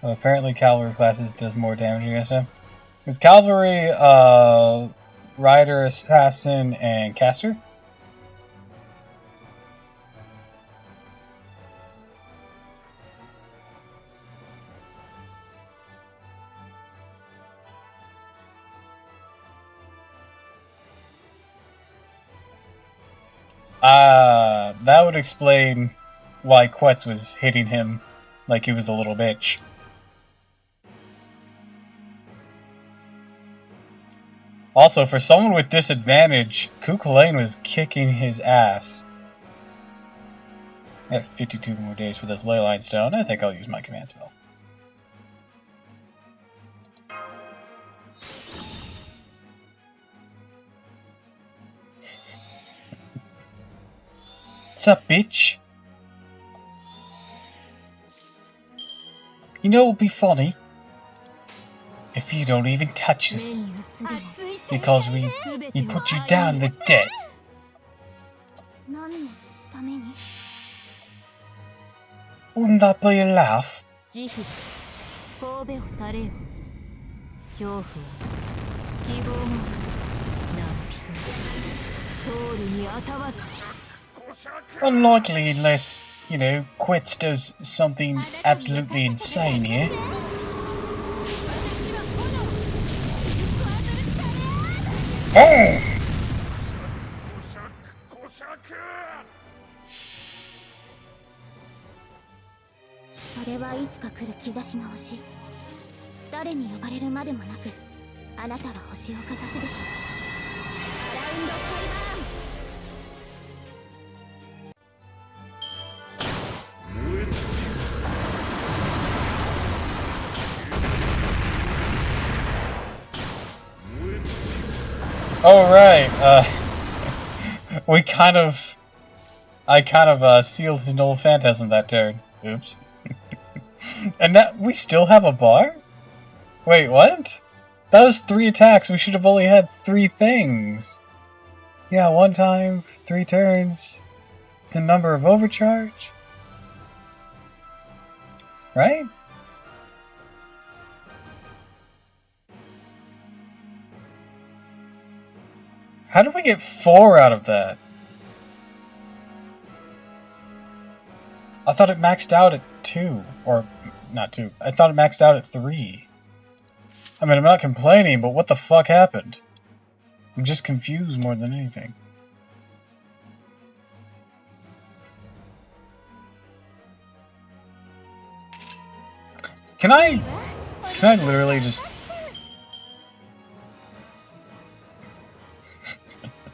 Well, apparently cavalry classes does more damage against him. Is cavalry, rider, assassin, and caster? That would explain why Quetz was hitting him like he was a little bitch. Also, for someone with disadvantage, Kukulane was kicking his ass. I have 52 more days for this Leyline Stone. I think I'll use my command spell. What's up, bitch? You know what would be funny? If you don't even touch us. Because we put you down the debt. Wouldn't that be a laugh? 神父神戸を垂れよ恐怖は希望も何人通るにあたわず Unlikely unless, you know, Quetz does something absolutely insane here. Oh! それはいつか来る兆しの星誰に呼ばれるまでもなくあなたは星をかざすでしょうアラウンドカリバーン Oh right, I kind of sealed his null phantasm that turn. Oops. And now we still have a bar? Wait, what? That was 3 attacks. We should have only had 3 things. Yeah, 1 time, 3 turns. The number of overcharge. Right? How did we get 4 out of that? I thought it maxed out at 2. Or, not 2. I thought it maxed out at 3. I mean, I'm not complaining, but what the fuck happened? I'm just confused more than anything. Can I literally just...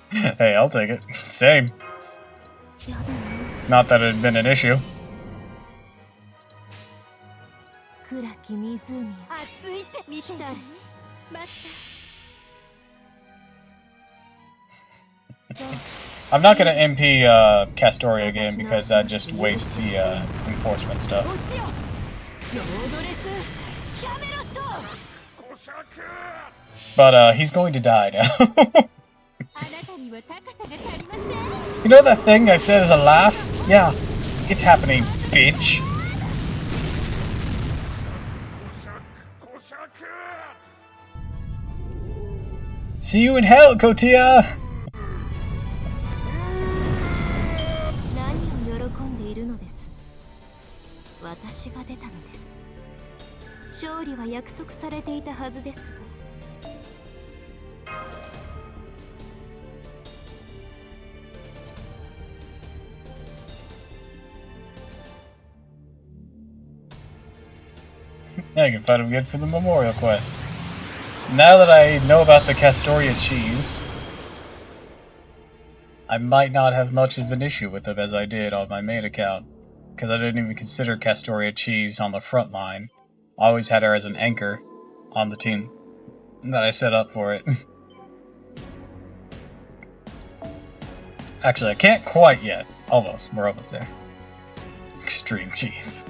Hey, I'll take it. Same. Not that it had been an issue. 暗き湖熱いって見たい待った I'm not gonna MP Castoria again because that just wastes the enforcement stuff. 落ちよロードレスキャメロット But he's going to die now. あなたには高さが足りません You know that thing I said as a laugh? Yeah, it's happening, bitch. See you in hell, Kotia! 何を喜んでいるのです私が出たのです勝利は約束されていたはずです I can find him good for the memorial quest. Now that I know about the Castoria cheese, I might not have much of an issue with him as I did on my main account, because I didn't even consider Castoria cheese on the front line. I always had her as an anchor on the team that I set up for it. Actually, I can't quite yet. Almost. We're almost there. Extreme cheese.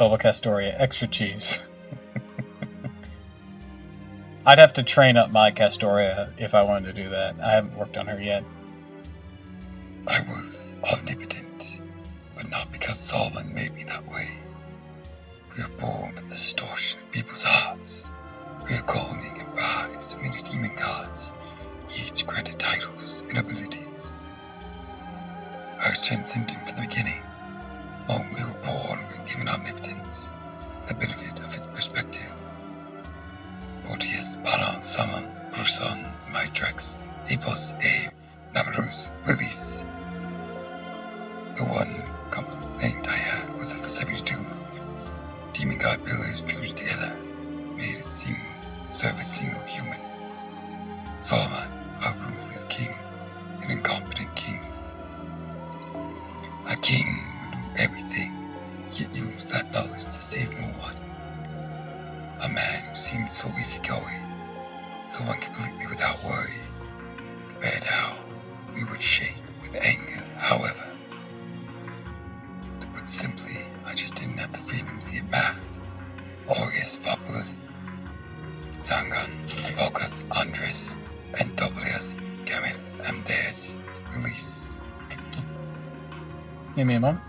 Bubble Castoria, extra cheese. I'd have to train up my Castoria if I wanted to do that. I haven't worked on her yet. I was omnipotent, but not because Solomon made me that way. We are born with the distortion of people's hearts. We are calling and rise to many demon gods, each granted titles and abilities. I was transcendent from the beginning. When we were born, we were given omnipotence, the benefit of its perspective. Proteus, Baron, Summon, Bruson, Mitrex, Apos, Abe, Navarus, Willis. The one complaint I had was that the 72 demon god pillars fused together made it serve a single human. Solomon, our ruthless king, an incompetent king. A king who knew everything, yet used that knowledge to save no one. A man who seemed so easygoing, so completely without worry, compared how we would shake with anger, however. To put simply, I just didn't have the freedom to get mad. August, Fabulous, Zangan, Volkas, Andres, and Doppelius, Gamet, Amdes, Release. Give me a moment.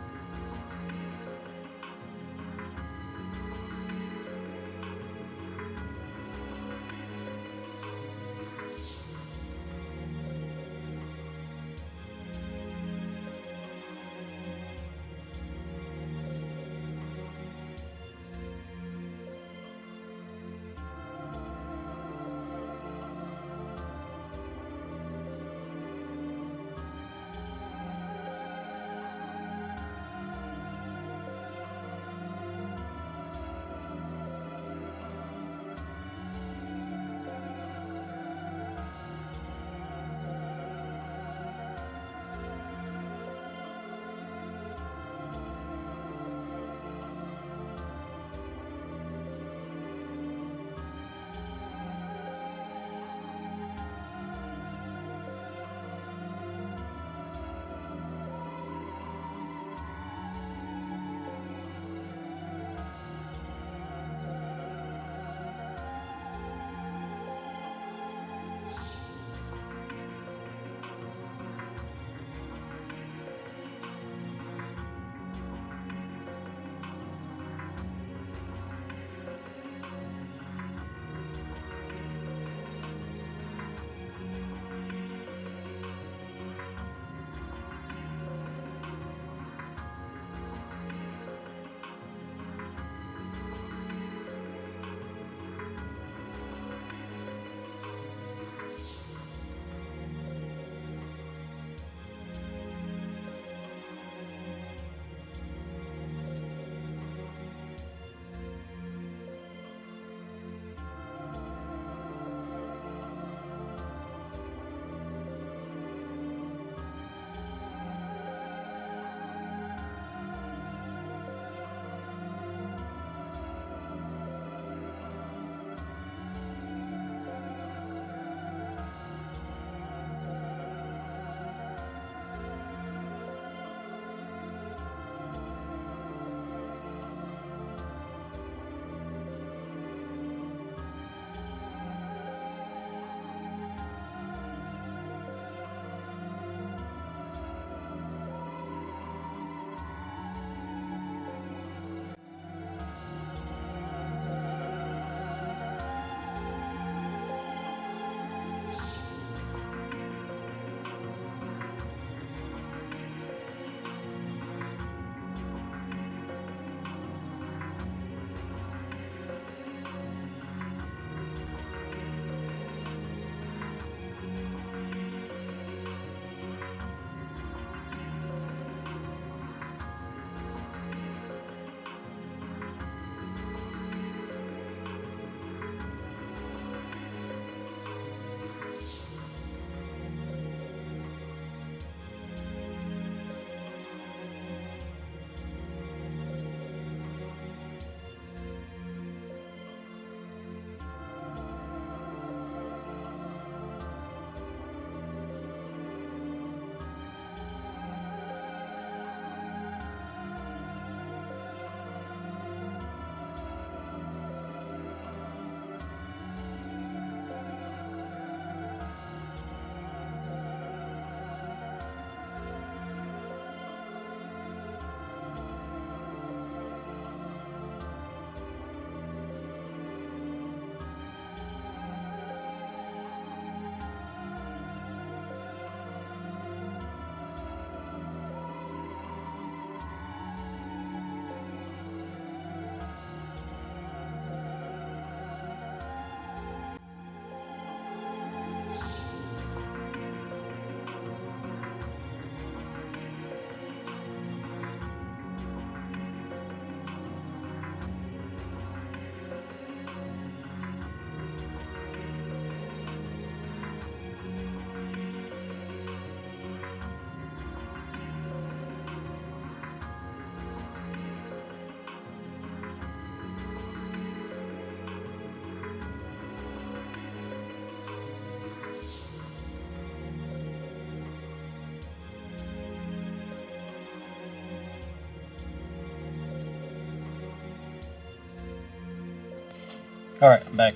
Alright, I'm back.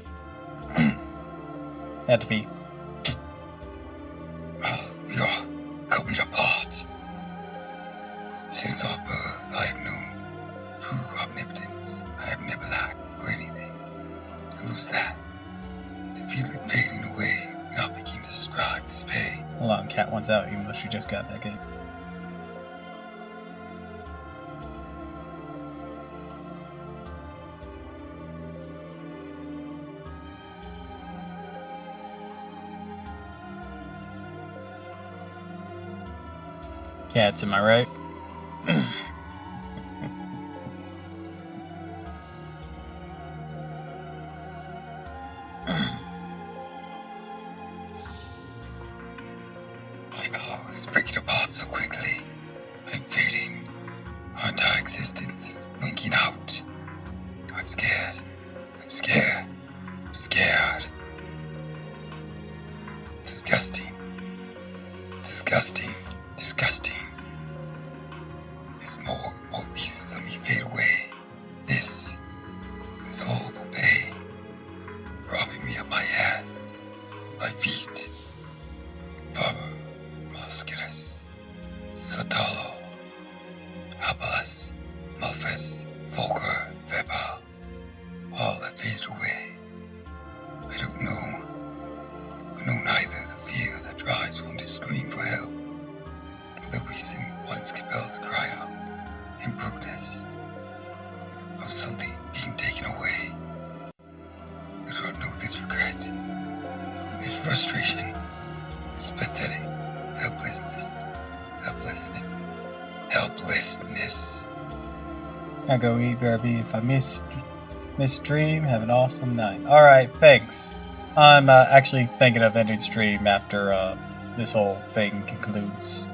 Had to be. You're cut me apart. Since our birth, I have known true omnipotence. I have never lacked for anything. To lose that, to feel it fading away, when I begin to describe this pain. Hold on, Cat wants out, even though she just got back in. Cats, am I right? My power is breaking apart so quickly. I'm fading. Our entire existence winking out. I'm scared. I'm scared. I'm scared. Disgusting. Disgusting. Disgusting. As more pieces of me fade away. This horrible pain, robbing me of my hands, my feet. Farmer, Mosquirus, Sotalo, Apelas, Malphus, Volker, Weber, all have faded away. I don't know. I know neither the fear that drives one to scream for help, nor the reason one is compelled to cry out in protest of something being taken away. I do not know this regret, this frustration, this pathetic helplessness. I go eat, BRB. If I miss stream, have an awesome night. Alright, thanks. I'm actually thinking of ending stream after this whole thing concludes.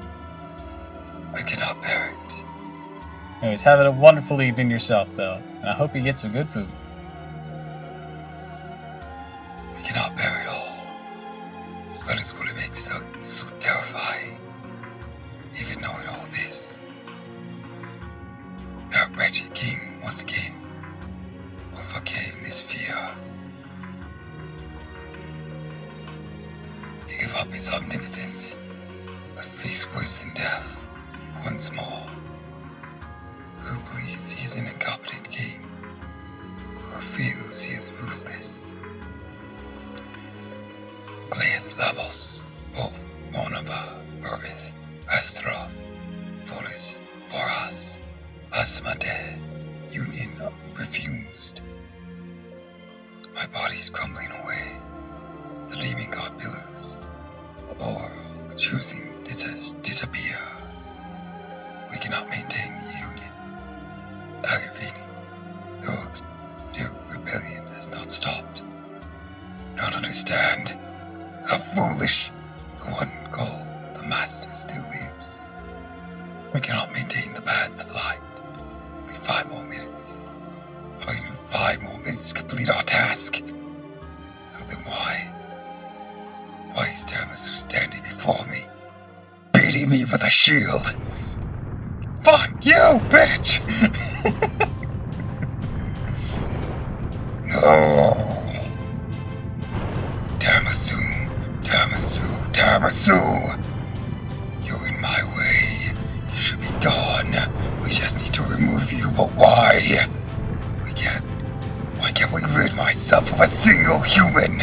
I cannot bear it. Anyways, have a wonderful evening yourself, though. And I hope you get some good food. We cannot bear it all. That is what it makes it so terrifying. Even knowing all this. That wretched king, once again, overcame this fear. To give up his omnipotence, a face worse than death, once more. Who believes he is an incompetent king? Who feels he is ruthless? Gaius Labos, O Monova, Burith, Astaroth, Volis, Voras, Asmade, union refused. My body is crumbling away. The demon god billows, or choosing to disappear. We cannot maintain the union. Aggravating, though the rebellion has not stopped. Not understand how foolish the one called the Master still lives. We cannot maintain the bands of light. Only 5 more minutes. Only 5 more minutes to complete our task. So then why is Tiramisu standing before me, beating me with a shield? Fuck you, bitch! No! Tiramisu! You're in my way. You should be gone. We just need to remove you, but why? Why can't we rid myself of a single human?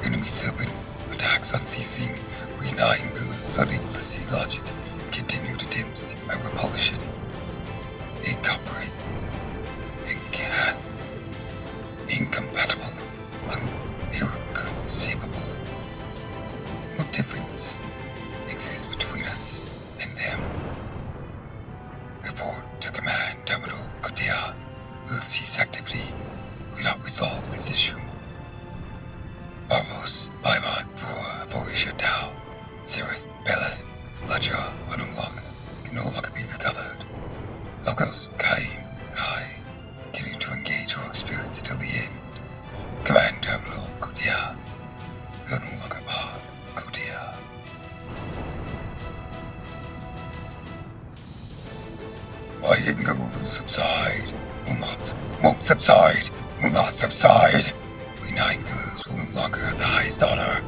Enemy serpent attacks unceasing, reuniting billows unable to see logic, continued attempts at repulsion. Incomparable, incompatible, irreconcilable. What difference exists between us and them? Report to Command Terminal Kotea. We'll cease activity. We cannot resolve this issue. Barbos, Baimon, Pur have already shut down. Cirrus, Bellas, Ledger can no longer be recovered. Logos, Kaim, and I continue to engage our experience until the end. Command Terminal Kotea. We are no longer part of Kotea. My anger will subside. Won't subside. Will not subside. We nine pillars will no longer have the highest honor.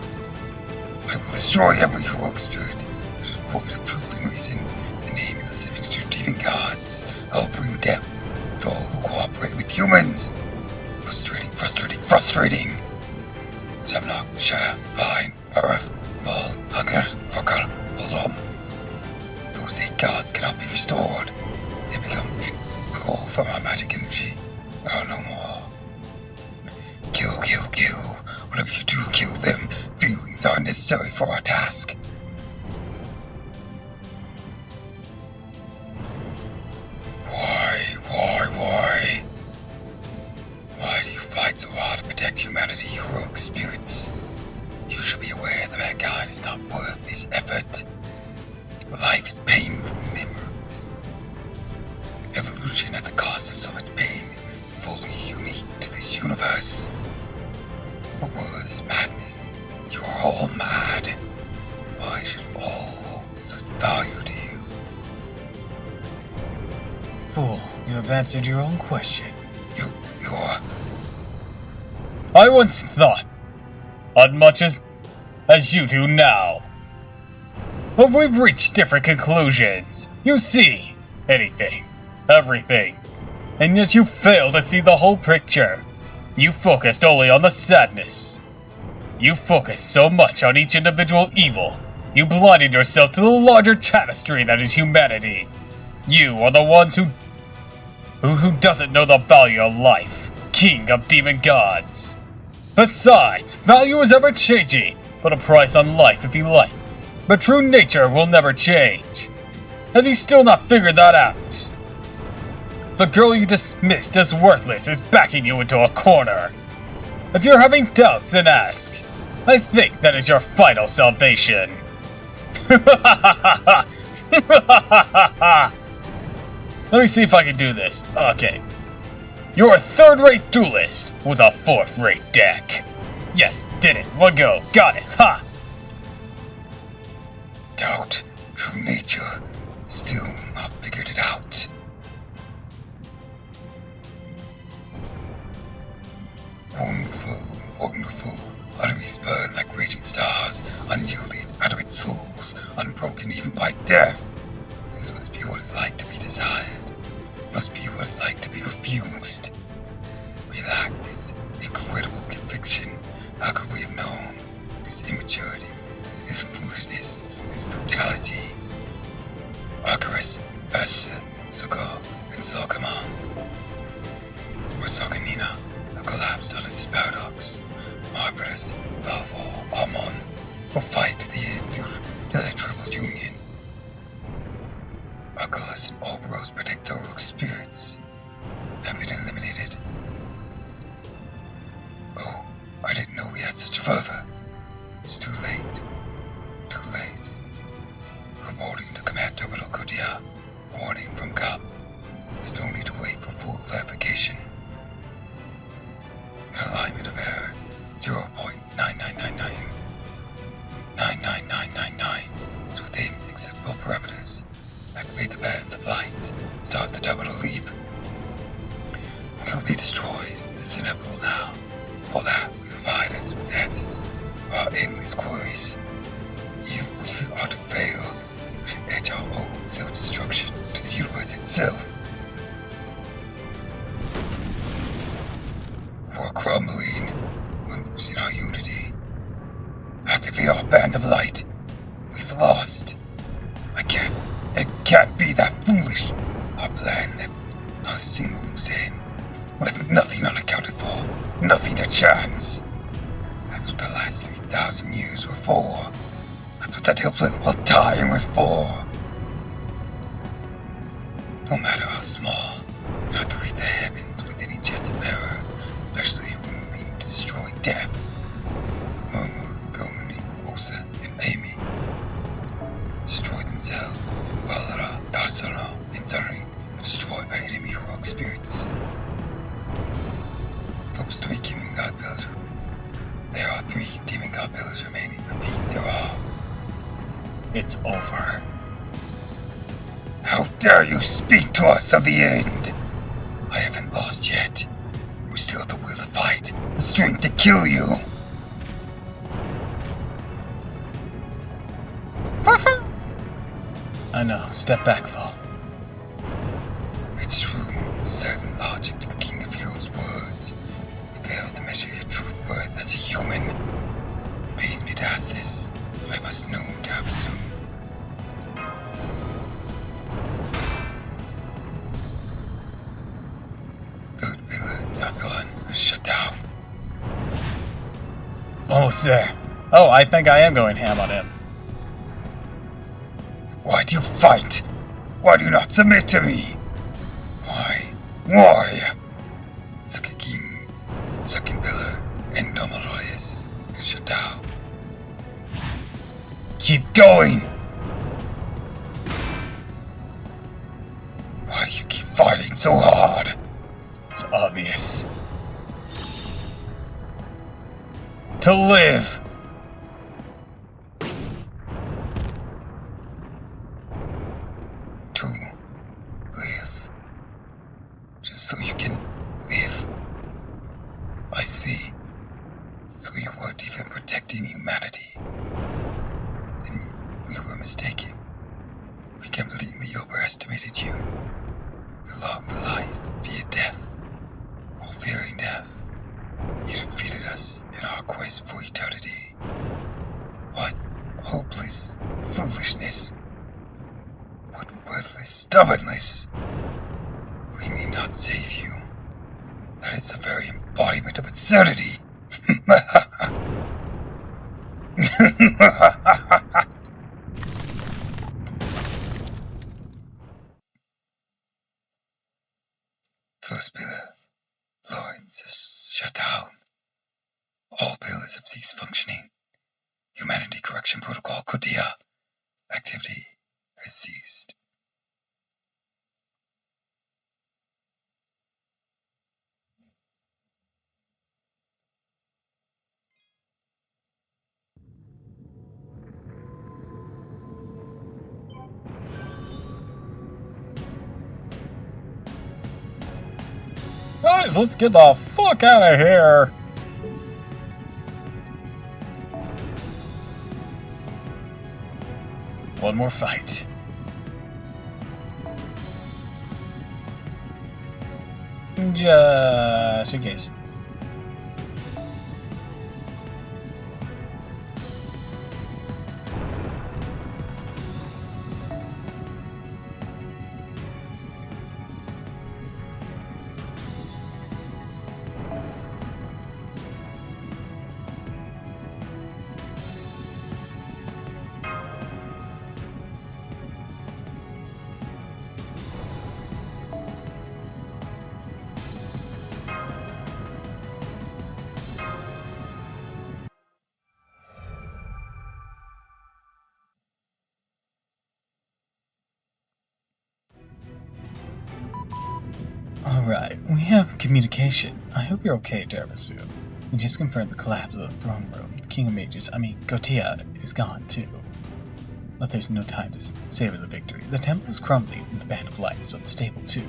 I will destroy every heroic spirit that is void of truth and reason. In the name of the 72 demon gods, I'll bring death to all who cooperate with humans. Frustrating, frustrating, frustrating. Semnock, Shadow, Vine, Barath, Vol, Hunger, Fakar, Bolom. Those 8 gods cannot be restored. They become fuel for my magic energy. There are no more. Kill, kill, kill. Whatever you do, kill them. Feelings are necessary for our task. Why? Why do you fight so hard to protect humanity, heroic spirits? You should be aware that mankind is not worth this effort. Life is painful memories. Evolution at the cost of so much pain is fully unique to this universe. The world is madness. You are all mad. Why should all hold such value to you? Fool, you have answered your own question. You're... I once thought as much as you do now. But we've reached different conclusions. You see anything, everything, and yet you fail to see the whole picture. You focused only on the sadness. You focused so much on each individual evil, you blinded yourself to the larger tapestry that is humanity. You are the ones who doesn't know the value of life, king of demon gods. Besides, value is ever changing. Put a price on life if you like, but true nature will never change. Have you still not figured that out? The girl you dismissed as worthless is backing you into a corner. If you're having doubts, then ask. I think that is your final salvation. Let me see if I can do this. Okay. You're a third-rate duelist with a fourth-rate deck. Yes, did it. One go. Got it. Ha! Doubt, true nature, still not figured it out. Wonderful, wonderful. Arteries burn like raging stars, unyielding out of its souls, unbroken even by death. This must be what it's like to be desired. Must be what it's like to be refused. We lack this incredible conviction. How could we have known this immaturity, this foolishness, this brutality? Arcurus, Vesa, Sugar, and Salkamon, or Salkanina, have collapsed under this paradox. Margaret, Valvor, Amon will fight to the end to their triple union. Arculus and Orboros protect the rogue spirits have been eliminated. Oh, I didn't know we had such fervor. It's too late. Too late. Reporting to Command Terminal Kodia. Warning from COP. There's no need to wait for full verification. An alignment of errors. 0.9999. 99999 is within acceptable parameters. Activate the bands of light. Start the terminal leap. We will be destroyed. This is inevitable now. For that, we provide us with answers for our endless queries. If we are to fail, we should edge our own self-destruction to the universe itself. We're crumbling. We're losing our unity. Activate our bands of light. We've lost. It can't be that foolish. Our plan left not a single loose end. Left nothing unaccounted for. Nothing to chance. That's what the last 3,000 years were for. That's what that illimitable time was for. No matter how small, we cannot create the heavens with any chance of error, especially when we mean to destroy death. Murmur, Gomini, Osa, and Amy destroyed themselves. Valara, Darsara, and Zarin were destroyed by enemy heroic spirits. Those 3 demon god pillars. There are 3 demon god pillars remaining. Repeat, there are. It's over. How dare you speak to us of the end? I haven't lost yet. We still have the will to fight, the strength to kill you. I know. Step back, Fall. It's true, certain logic to the King of Heroes' words. You failed to measure your true worth as a human. Pain me to ask this. I must know Tabasu. Third pillar, Doppel is shut down. Almost there. Oh, I think I am going ham on him. Why do you fight? Why do you not submit to me? Why? Sakaki, second pillar, and Domoroyes is shut down. Keep going! Why do you keep fighting so hard? It's obvious. To live! To live. Just so you can live. I see. So you weren't even protecting humanity. Then we were mistaken. We completely overestimated you. You longed for life, feared death. While fearing death, you defeated us in our quest for eternity. What hopeless foolishness. What worthless stubbornness. We may not save you. That is the very embodiment of absurdity. First pillar, Florence is shut down. All pillars have ceased functioning. Humanity Correction Protocol, Kodia. Activity has ceased. Guys, let's get the fuck out of here! One more fight. Just in case. Alright, we have communication. I hope you're okay, Darabasu. We just confirmed the collapse of the throne room. The King of Mages, Gotia, is gone too. But there's no time to savor the victory. The temple is crumbling, and the Band of Light is unstable too.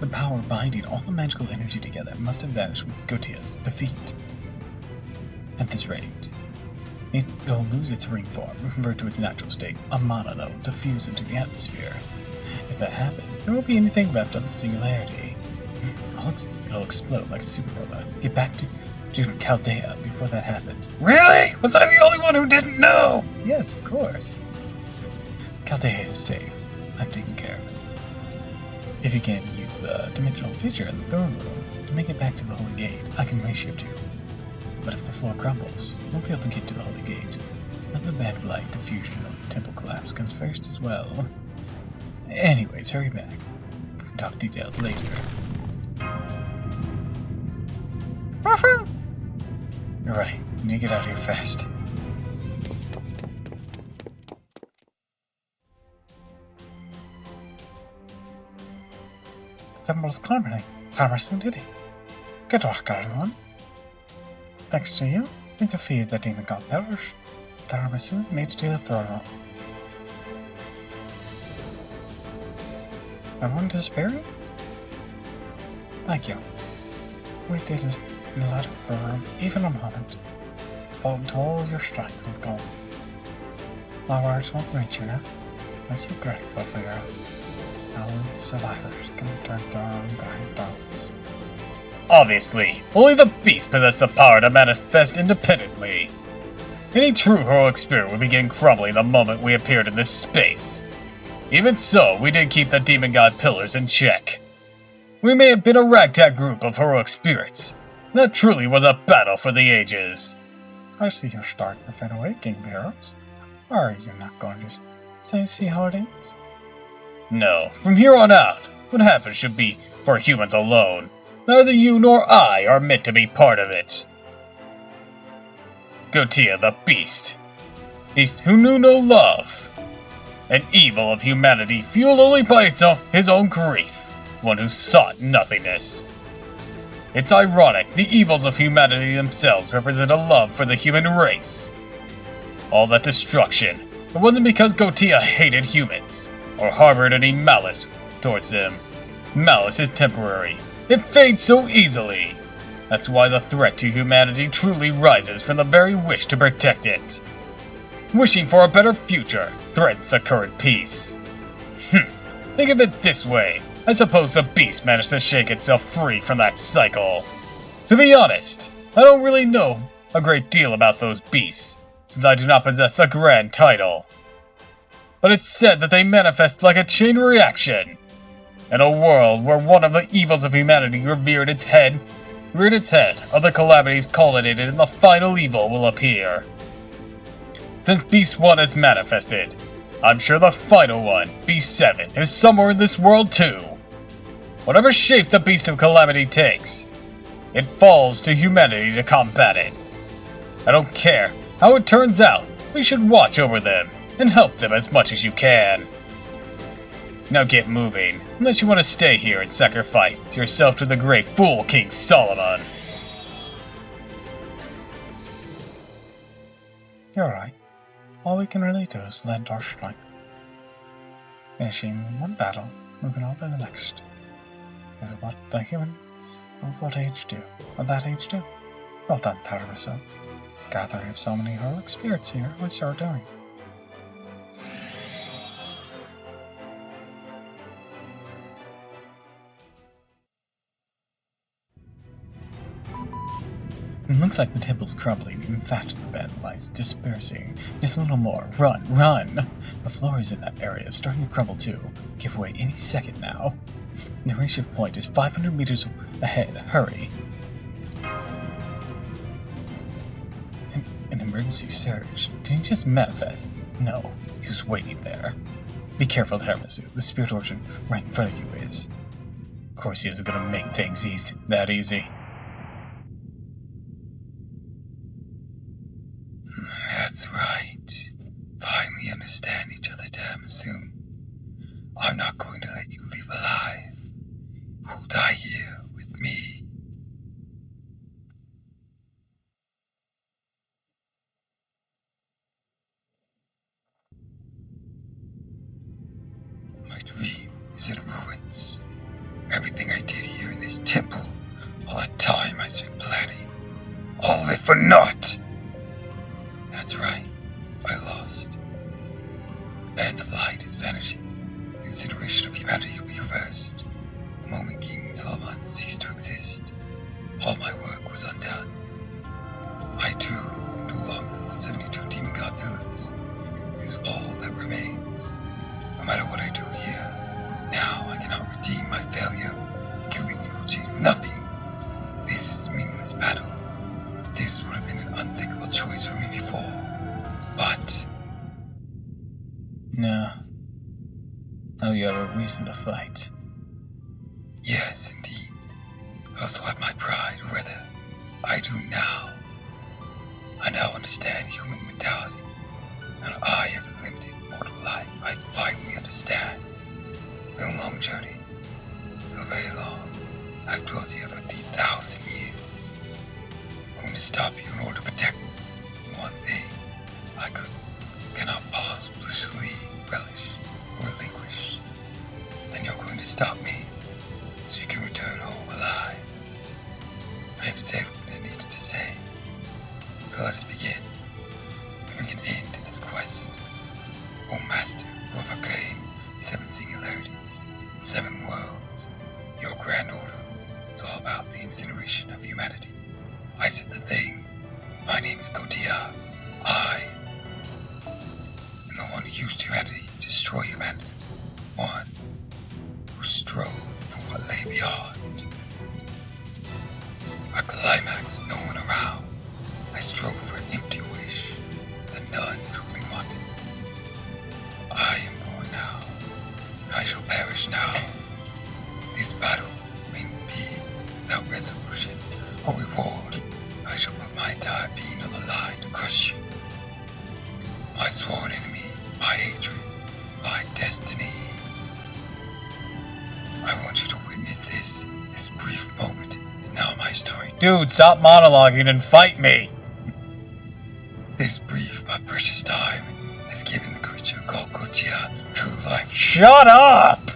The power binding all the magical energy together must have vanished with Gotia's defeat. At this rate, it'll lose its ring form, revert to its natural state. A mana, though, diffuse into the atmosphere. If that happens, there won't be anything left on the singularity. It'll explode like a supernova. Get back to Chaldea before that happens. Really? Was I the only one who didn't know? Yes, of course. Chaldea is safe. I've taken care of it. If you can use the dimensional feature in the throne room to make it back to the Holy Gate, I can reshift you. But if the floor crumbles, you won't be able to get to the Holy Gate. Let the Band of Light diffusion or temple collapse comes first as well. Anyways, hurry back. We can talk details later. Alright, we need to get out of here fast. That was climbing. Harrison did it. Good work, everyone. Thanks to you, we defeated the demon god Perish. Taramasu made it to the throne room. Everyone disappearing? Thank you. We didn't let it for even a moment. Fought until all your strength was gone. My words won't reach you now. I'm so grateful for your help. Now we survivors can return to our own dying thoughts. Obviously, only the beast possesses the power to manifest independently. Any true heroic spirit would begin crumbling the moment we appeared in this space. Even so, we did keep the demon god pillars in check. We may have been a ragtag group of heroic spirits. That truly was a battle for the ages. I see you're starting to fade away, King of Heroes. Are you not going to stay see how it ends? No, from here on out, what happens should be for humans alone. Neither you nor I are meant to be part of it. Gotia the Beast, who knew no love, an evil of humanity fueled only by his own grief, one who sought nothingness. It's ironic, the evils of humanity themselves represent a love for the human race. All that destruction, it wasn't because Gotia hated humans, or harbored any malice towards them. Malice is temporary. It fades so easily. That's why the threat to humanity truly rises from the very wish to protect it. Wishing for a better future threatens the current peace. Think of it this way. I suppose the beast managed to shake itself free from that cycle. To be honest, I don't really know a great deal about those beasts, since I do not possess the grand title. But it's said that they manifest like a chain reaction. In a world where one of the evils of humanity reared its head, other calamities culminated in the final evil will appear. Since Beast 1 has manifested, I'm sure the final one, Beast 7, is somewhere in this world too. Whatever shape the Beast of Calamity takes, it falls to humanity to combat it. I don't care how it turns out, we should watch over them and help them as much as you can. Now get moving, unless you want to stay here and sacrifice yourself to the great fool King Solomon. You're right. All we can really do is lend our strength. Finishing one battle, moving on to the next, is what the humans of what age do. Of that age do. Well done, Tararuso. Gathering of so many heroic spirits here, what's your doing? It looks like the temple's crumbling. In fact, the bed lies dispersing. Just a little more. Run, run! The floors in that area is starting to crumble too. Give way any second now. The reshift point is 500 meters ahead. Hurry! An emergency surge. Did he just manifest? No, he was waiting there. Be careful, Tiramisu. The spirit origin right in front of you is. Of course, he isn't gonna make things that easy. That's right. Finally understand each other damn soon. I'm not going to let you leave alive. You'll die here with me. My dream is in ruins. Everything I did here in this temple, all the time I spent planning, all of it for naught. That's right, I lost. Bands of light is vanishing. The incineration of humanity will be reversed. The moment King Solomon ceased to exist, all my work was undone. I too am no longer the 72 demon god pillars. It is all that remains. No matter what I do here, now I cannot redeem my failure. Killing you will change nothing. This is a meaningless battle. This would have been an unthinkable choice for me before, but... No. Now you have a reason to fight. Yes, indeed. I also have my pride, or rather, I do now. I now understand human mentality. Now I have a limited mortal life. I finally understand. Been a long journey. So very long. I've dwelt here for 3,000 years. I'm going to stop you in order to protect one thing I cannot pause, blissfully relish, or relinquish. And you're going to stop return home alive. I have said what I needed to say. So let us begin. Bring an end to this quest. O Master, who overcame 7 singularities, 7 worlds, your grand order is all about the incineration of humanity. I said the thing. My name is Kotia. I am the one who used humanity to destroy humanity. One who strove for what lay beyond. A climax, no one around. I strove for an empty wish that none truly wanted. I am born now, and I shall perish now. This battle may be without resolution or reward. I shall put my entire being on the line to crush you. My sworn enemy, my hatred, my destiny. I want you to witness this. This brief moment is now my story. Dude, stop monologuing and fight me! This brief but precious time has given the creature called Kotia true life. Shut up!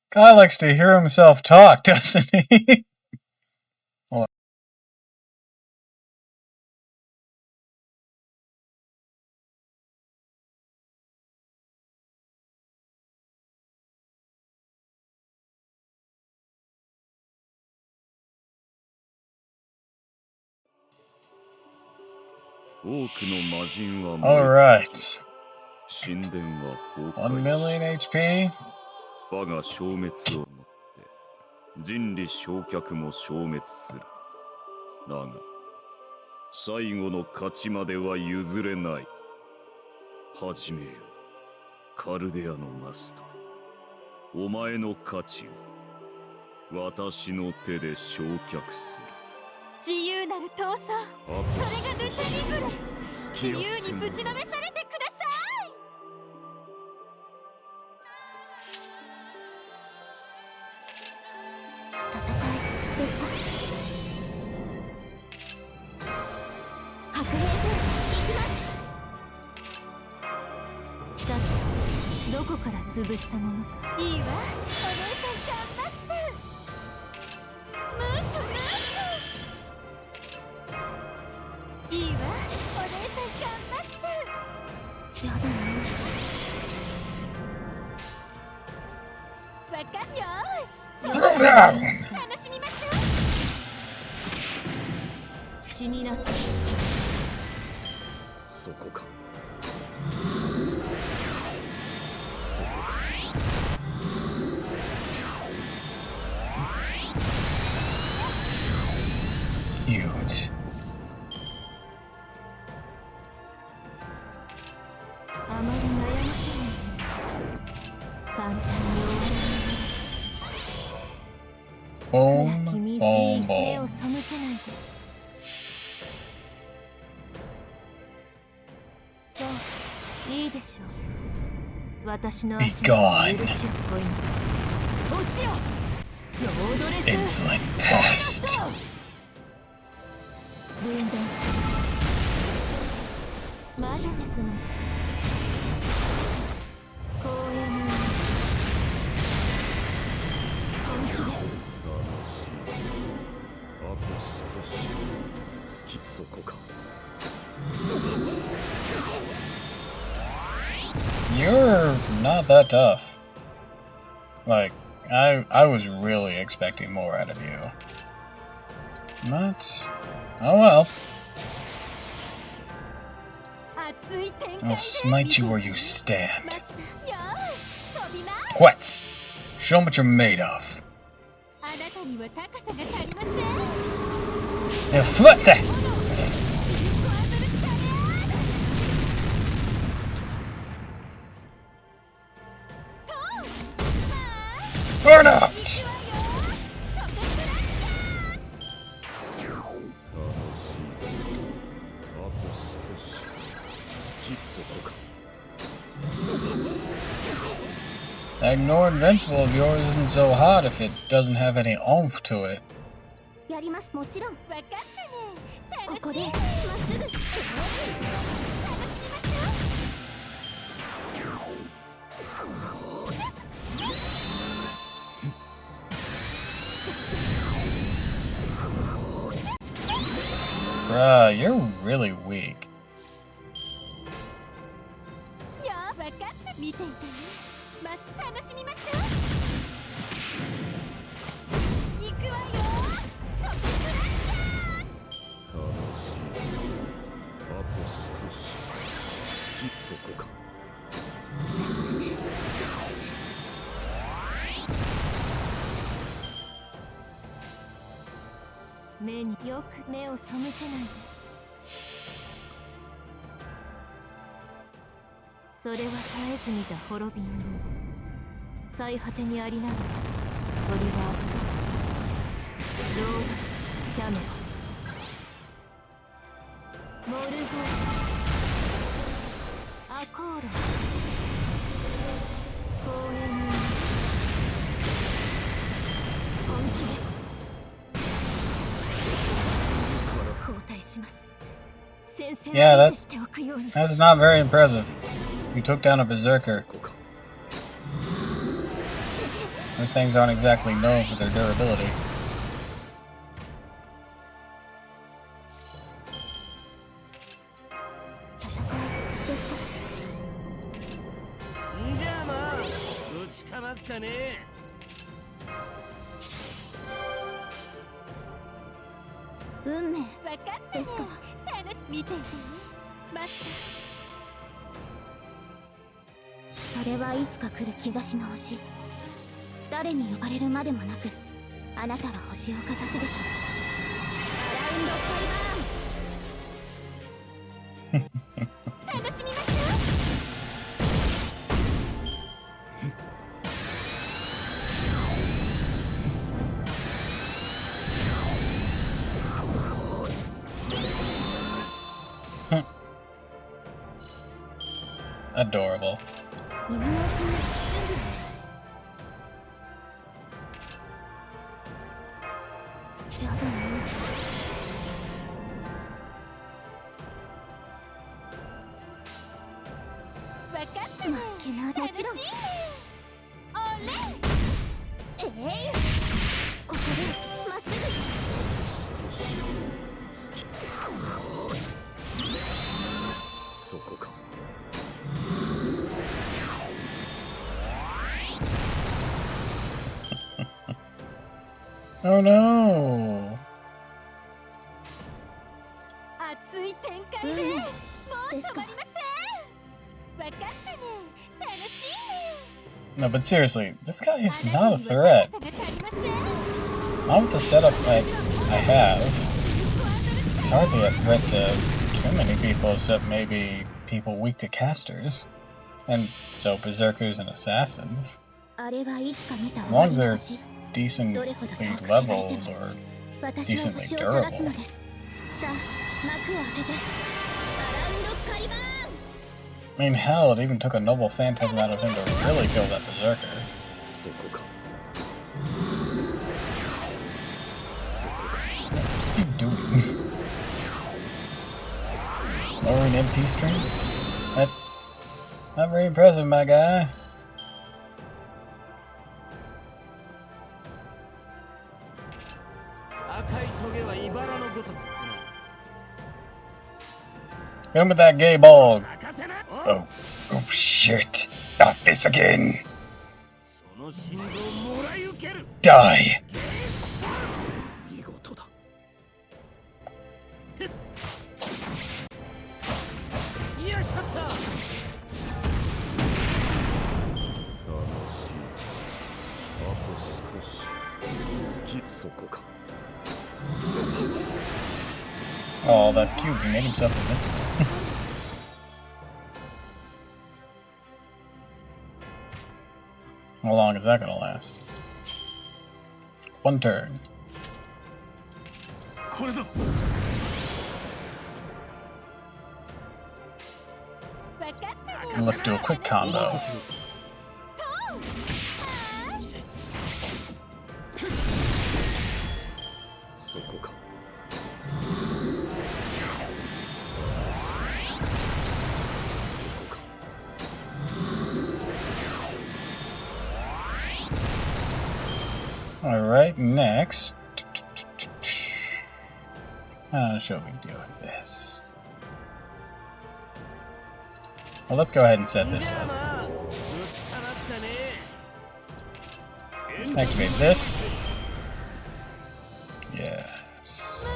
Guy likes to hear himself talk, doesn't he? Hold on. 多くの魔人は Alright. 神殿は崩 1 壊 million し HP. 我が消滅をもって人理焼却も消滅する。だが最後の勝ちまでは譲れない。始めよ、カルデアのマスター。お前の価値を私の手で焼却する。自由なる闘争、それがルチャリブレ。自由にぶちのめされてください。戦いですか。白兵戦行きます。さて、どこから潰したものか。いいわ、お姉さん頑張っちゃう。ムーチョムーチョ。いいわ、お姉さん頑張っちゃう。やだな。わかっよーし。楽しみましょう。死になさい。そこか。 Huge. あまり悩ませない。簡単に終わらない。 Boom, 君 boom, 目を boom. 背けないで。そう、いいでしょう。私の Be 足に gone. 許しを問います。落ちよ。ロードレス。 Insolent pest. 分断する。魔女ですので。公園の本気です。 あと少し。好きそこか。 You're not that tough. Like, I was really expecting more out of you. But, oh well. I'll smite you where you stand. What? Show 'em what you're made of. Yeah, flip that! Burn out! きそこか。 That ignore invincible of yours isn't so hot if it doesn't have any oomph to it. やります、もちろん。わかったね。ここでまっすぐ。Bruh, you're really weak. よ分かった見ていてねま楽しみましょう行くわよトップスラッシャー楽しい。あと少し。好きそこか。目によく目を背けないでそれは絶えず見た滅びの世最果てにありながらトリバースローガツキャメラモルゴーアコーロ公園に本気です交代します先生 Yeah, を維持しておくように That's not very impressive. You took down a berserker. そこか。 Those things aren't exactly known for their durability. んじゃあまあぶちかますかね。運命分かったですから見ていてねマスターそれはいつか来る兆しの星誰に呼ばれるまでもなくあなたは星をかざすでしょうアラウンドカイバーン楽しみましょう Adorable. 今のうちに準備多分分かったね負けないもちろんあれここでまっすぐ少し好き。そこか。 Oh no! 熱い展開です、もう止まりません分かったね楽しいね No, but seriously, this guy is not a threat. Not with the setup I have. He's hardly a threat to too many people except maybe people weak to casters. And so berserkers and assassins. As long as they're decently leveled or decently durable. I mean, hell, it even took a noble phantasm out of him to really kill that berserker. そこか。 What's he doing? Lowering MP stream? Not very impressive, my guy. Hit him with that gay ball. Oh shit. Not this again. Die. そこか。 Oh, that's cute. He made himself invincible. How long is that gonna last? One turn. And let's do a quick combo. Alright, next. How shall we deal with this? Well, let's go ahead and set this up. Activate this. Yes.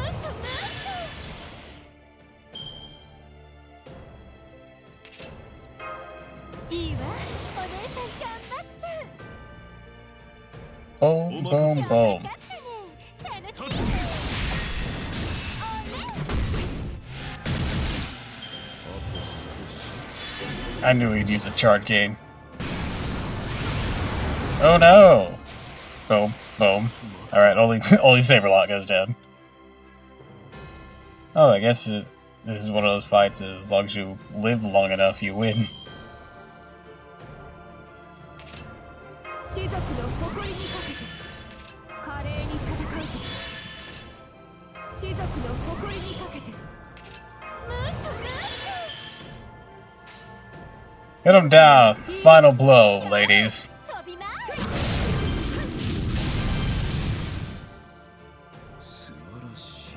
いいわ、お姉さん頑張っちゃう。 Boom, boom, boom. 楽しい。 I knew he'd use a charge gain. Oh no! Boom, boom. Alright, only Saberlock goes down. Oh, I guess this is one of those fights, as long as you live long enough, you win. 種族の誇りにかけて華麗に戦うぞ。種族の誇りにかけて。Hit him down! Final blow, ladies. 飛びます。素晴らしい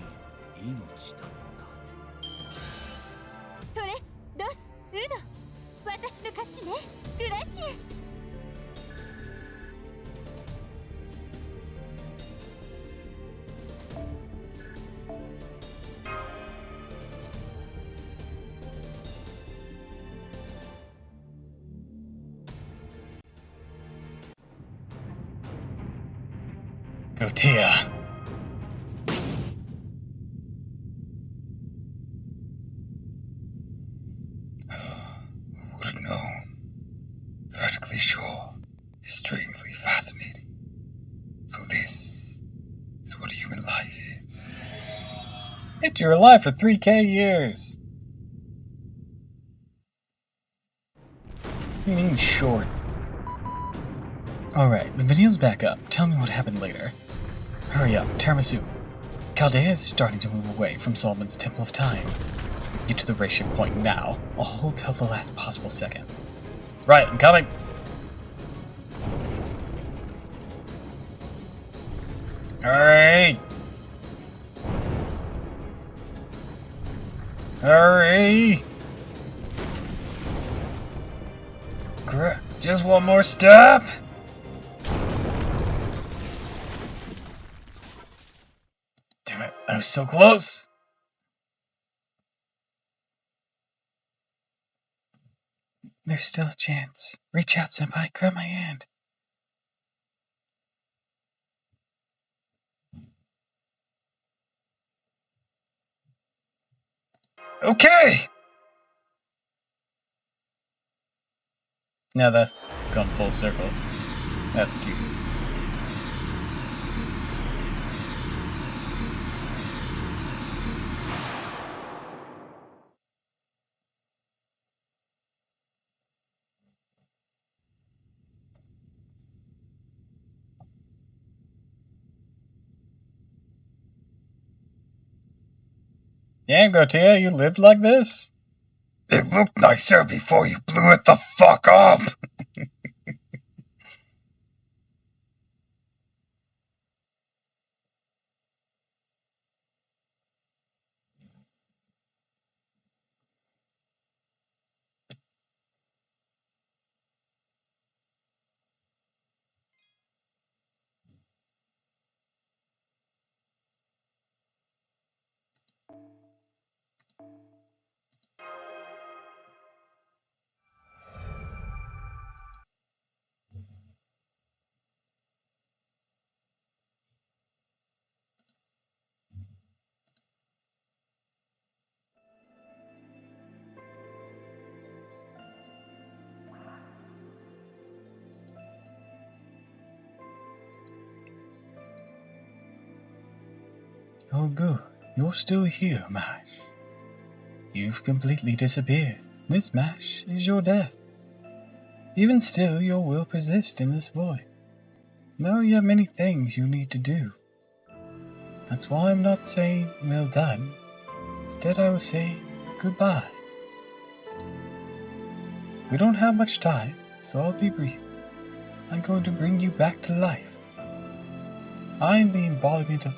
命だった。トレス、ロス、ウノ。私の勝ちね。グラシアス。 Go Tia. Who would have known? Vertically sure is strangely fascinating. So this is what human life is. Hit your life for 3K years. You mean short? Alright, the video's back up. Tell me what happened later. Hurry up, Tiramisu. Chaldea is starting to move away from Solomon's Temple of Time. Get to the ratio point now. I'll hold till the last possible second. Right, I'm coming! Hurry! Hurry! Just one more step! Damn it, I was so close! There's still a chance. Reach out, Senpai. Grab my hand. Okay! Now that's come full circle. That's cute. Damn, Gotia, you lived like this? It looked nicer before you blew it the fuck up! Oh good, you're still here, Mash. You've completely disappeared. This Mash is your death. Even still, your will persists in this void. Now you have many things you need to do. That's why I'm not saying well done. Instead I will say goodbye. We don't have much time, so I'll be brief. I'm going to bring you back to life. I am the embodiment of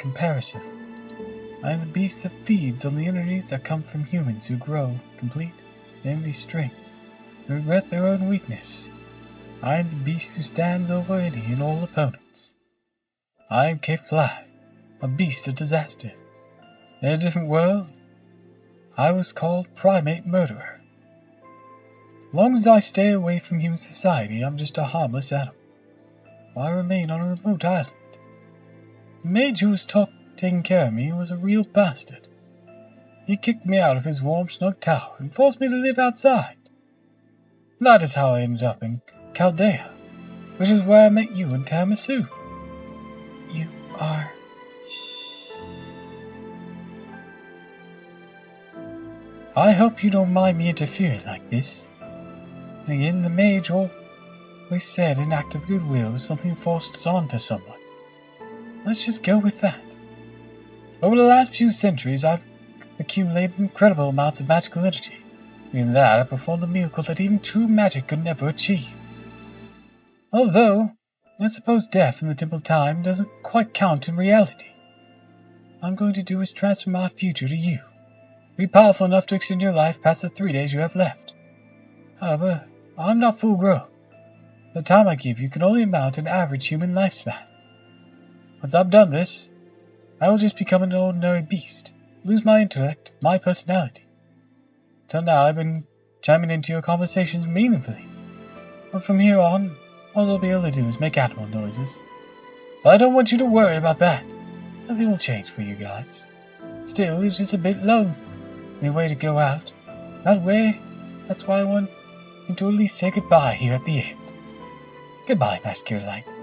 comparison. I am the beast that feeds on the energies that come from humans who grow, complete, in envy strength, and regret their own weakness. I am the beast who stands over any and all opponents. I am K-Fly, a beast of disaster. In a different world, I was called Primate Murderer. As long as I stay away from human society, I'm just a harmless animal. I remain on a remote island. The mage who was taking care of me was a real bastard. He kicked me out of his warm, snug tower and forced me to live outside. That is how I ended up in Chaldea, which is where I met you in Tiramisu. You are... I hope you don't mind me interfering like this. And again, the mage always said an act of goodwill is something forced onto someone. Let's just go with that. Over the last few centuries, I've accumulated incredible amounts of magical energy. In that, I performed a miracle that even true magic could never achieve. Although, I suppose death in the Temple of Time doesn't quite count in reality. All I'm going to do is transfer my future to you. Be powerful enough to extend your life past the 3 days you have left. However, I'm not full grown. The time I give you can only amount to an average human lifespan. Once I've done this, I will just become an ordinary beast, lose my intellect, my personality. Till now I've been chiming into your conversations meaningfully. But from here on, all I'll be able to do is make animal noises. But I don't want you to worry about that. Nothing will change for you guys. Still, it's just a bit lonely. Any way to go out. That way, that's why I want you to at least say goodbye here at the end. Goodbye, Master Light.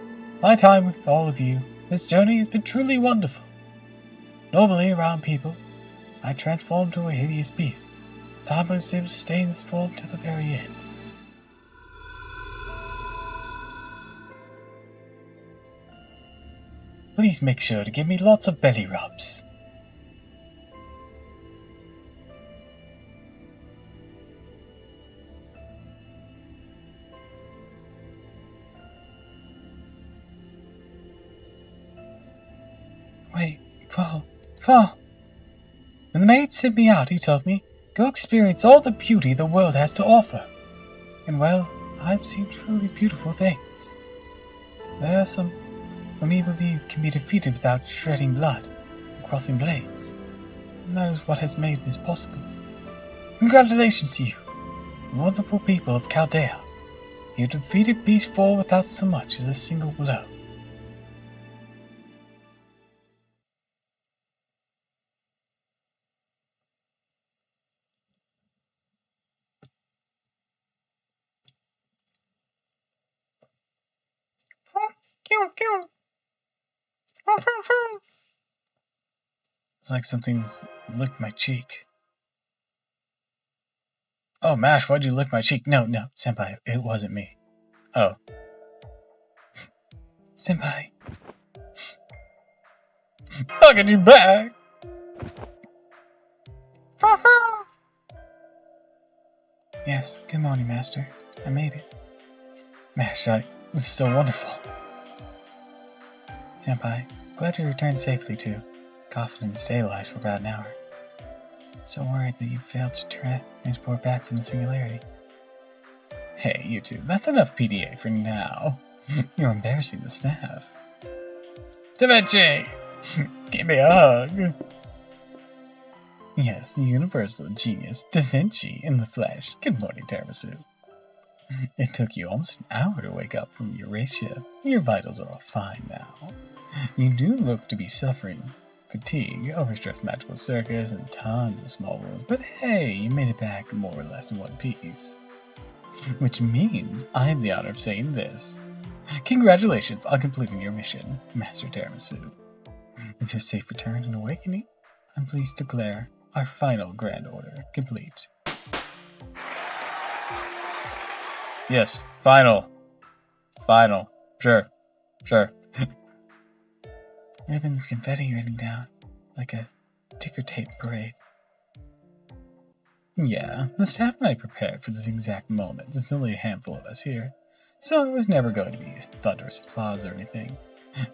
My time with all of you, this journey has been truly wonderful. Normally, around people, I transform to a hideous beast, so I was able to stay in this form till the very end. Please make sure to give me lots of belly rubs. Wait, fall. When the maid sent me out, he told me, go experience all the beauty the world has to offer. And well, I've seen truly beautiful things. There are some whom he believes can be defeated without shedding blood and crossing blades. And that is what has made this possible. Congratulations to you, wonderful people of Chaldea. You defeated Beast 4 without so much as a single blow. It's like something's licked my cheek. Oh, Mash, why'd you lick my cheek? No, Senpai, it wasn't me. Oh. Senpai. I'll get you back! Yes, good morning, Master. I made it. Mash, this is so wonderful. Senpai, glad you returned safely too. Coffin and stabilized for about an hour. So worried that you failed to transport back from the singularity. Hey, you two, that's enough PDA for now. You're embarrassing the staff. Da Vinci! Give me a hug! Yes, the universal genius Da Vinci in the flesh. Good morning, Tiramisu. It took you almost an hour to wake up from Eurasia. Your vitals are all fine now. You do look to be suffering fatigue, overstressed magical circus, and tons of small wounds, but hey, you made it back more or less in one piece. Which means I have the honor of saying this. Congratulations on completing your mission, Master Tiramisu. With your safe return and awakening, I'm pleased to declare our final grand order complete. Yes, final. Sure. Ribbons, confetti raining down like a ticker tape parade. Yeah, the staff and I prepared for this exact moment. There's only a handful of us here, so it was never going to be thunderous applause or anything.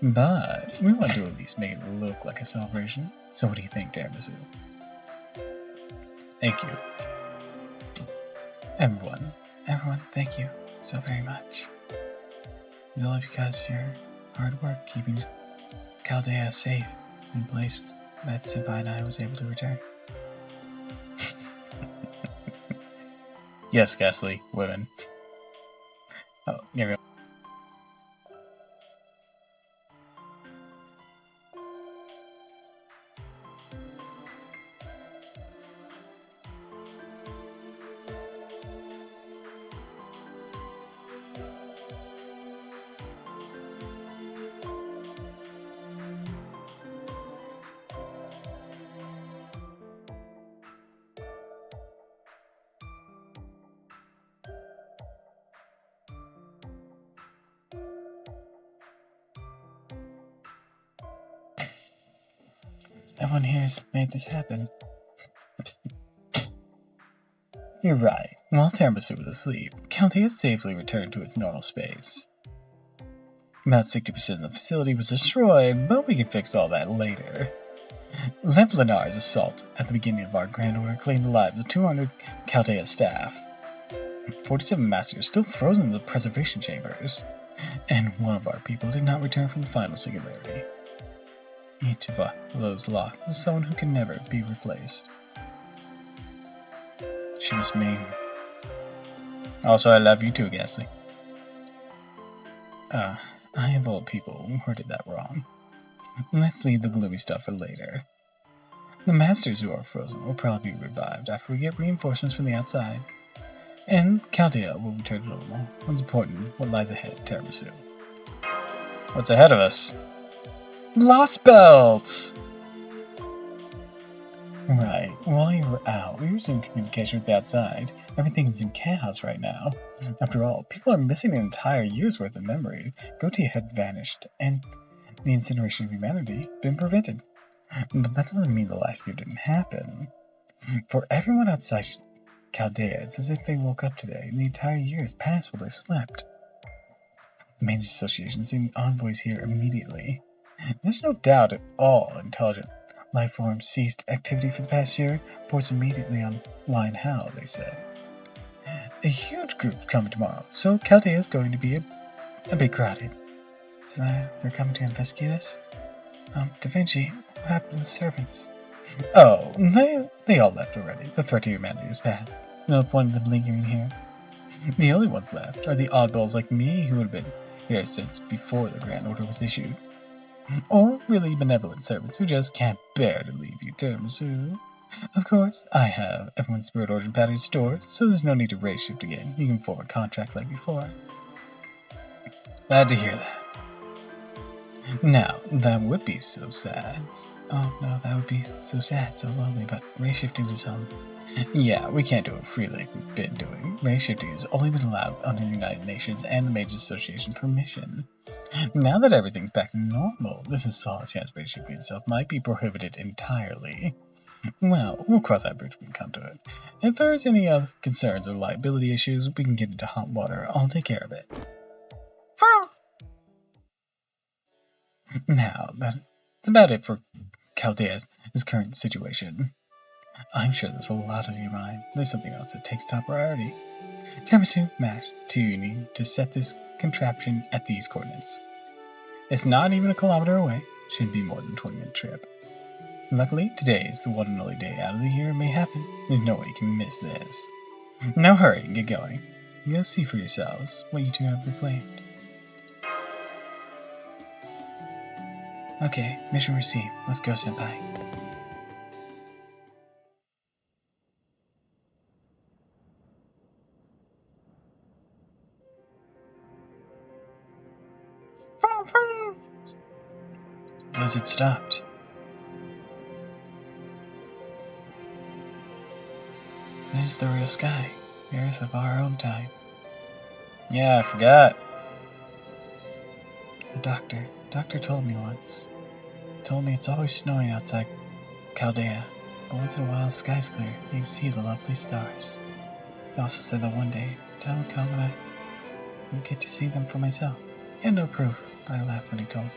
But we want to at least make it look like a celebration. So what do you think, Tiramisu? Thank you. Everyone, thank you so very much. It's only because of your hard work keeping Chaldea safe in place that Senpai and I was able to return. Yes, Ghastly, women. Oh, here we go. Everyone here's made this happen. You're right. While Tiramisu was asleep, Chaldea safely returned to its normal space. About 60% of the facility was destroyed, but we can fix all that later. Lev Lenar's assault at the beginning of our Grand Order claimed the lives of 200 Chaldea staff. 47 masters still frozen in the preservation chambers, and one of our people did not return from the final singularity. Each of those lost is someone who can never be replaced. She must mean... Also, I love you too, Ghastly. I of all people worded that wrong. Let's leave the gloomy stuff for later. The masters who are frozen will probably be revived after we get reinforcements from the outside. And Chaldea will return to normal. What's important, what lies ahead, Tiramisu. What's ahead of us? Lost belts! Right, while you were out, we resumed communication with the outside. Everything is in chaos right now. After all, people are missing an entire year's worth of memory. Goatee had vanished, and the incineration of humanity had been prevented. But that doesn't mean the last year didn't happen. For everyone outside Chaldea, it's as if they woke up today, and the entire year has passed while they slept. The Mage Association sent envoys here immediately. There's no doubt at all intelligent life forms ceased activity for the past year. Reports immediately on why and how, they said. A huge group coming tomorrow, so Chaldea is going to be a bit crowded. So they're coming to investigate us? Da Vinci, what happened to the servants? Oh, they all left already. The threat to humanity has passed. No point in them lingering here. The only ones left are the oddballs like me who have been here since before the Grand Order was issued. Or really benevolent servants who just can't bear to leave you, Tiramisu. Of course, I have everyone's spirit origin pattern stored, so there's no need to race shift again. You can form a contract like before. Glad to hear that. Now, that would be so sad. Oh no, that would be so sad, so lonely, but race shifting is Yeah, we can't do it freely like we've been doing. Race shifting has only been allowed under the United Nations and the Mages Association permission. Now that everything's back to normal, there's a solid chance race shifting itself might be prohibited entirely. Well, we'll cross that bridge when we come to it. If there's any other concerns or liability issues, we can get into hot water. I'll take care of it. Now, that's about it for Chaldea's current situation. I'm sure there's a lot on your mind. There's something else that takes top priority. Tiramisu, Mash, 2 you need to set this contraption at these coordinates. It's not even a kilometer away. Shouldn't be more than a 20-minute trip. Luckily, today is the one and only day out of the year it may happen. There's no way you can miss this. Now hurry and get going. You'll see for yourselves what you two have reclaimed. Okay, mission received. Let's go, Senpai. Blizzard stopped. This is the real sky, the Earth of our own time. Yeah, I forgot. The doctor told me once. Told me it's always snowing outside Chaldea, but once in a while the sky's clear and you can see the lovely stars. He also said that one day, time would come when I would get to see them for myself. He had no proof, but I laughed when he told me.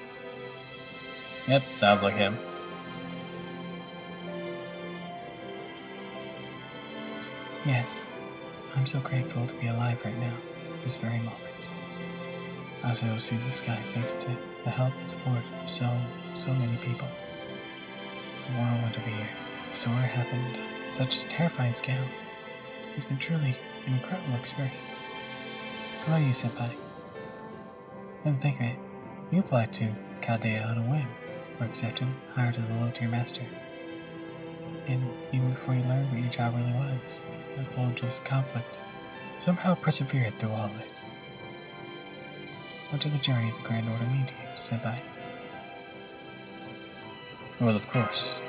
Yep, sounds like him. Yes, I'm so grateful to be alive right now, at this very moment. I was able to see the sky thanks to the help and support of so many people. The whirlwind of a year. The soar happened on such a terrifying scale. It's been truly an incredible experience. How about you, Senpai? Come think of it. You applied to Kaldea on a whim, were accepted, hired as a low-tier master. And even before you learned what your job really was, uphold this conflict, somehow persevered through all of it. What did the journey of the Grand Order mean to you, Senpai? Well, of course.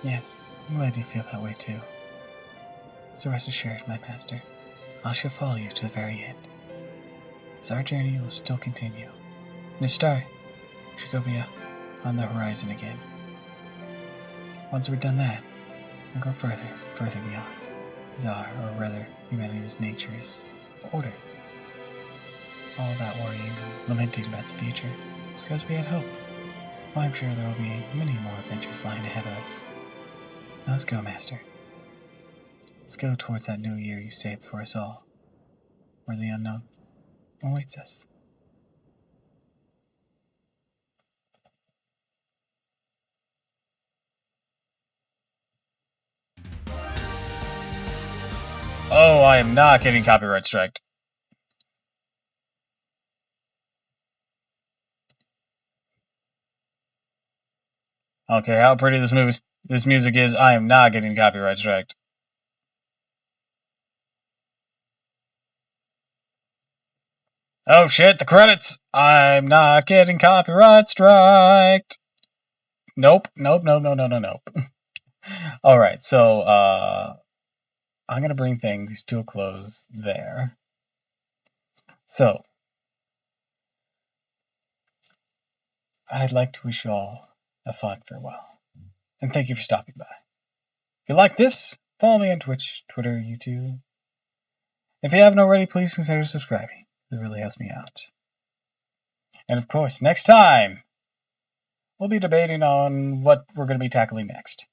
Yes, I'm glad you feel that way too. So rest assured, my master, I shall follow you to the very end. As our journey will still continue. And a star should go beyond on the horizon again. Once we're done that, we'll go further beyond. As our, or rather, humanity's nature is order. All that worrying and lamenting about the future is because we had hope. Well, I'm sure there will be many more adventures lying ahead of us. Now let's go, Master. Let's go towards that new year you saved for us all, where the unknown awaits us. Oh, I am not getting copyright striked. Okay, how pretty this music is, I am not getting copyright striked. Oh shit, the credits! I'm not getting copyright striked. Nope. Alright, so, I'm gonna bring things to a close there. So, I'd like to wish you all a fond farewell. And thank you for stopping by. If you like this, follow me on Twitch, Twitter, YouTube. If you haven't already, please consider subscribing. It really helps me out. And of course, next time, we'll be debating on what we're going to be tackling next.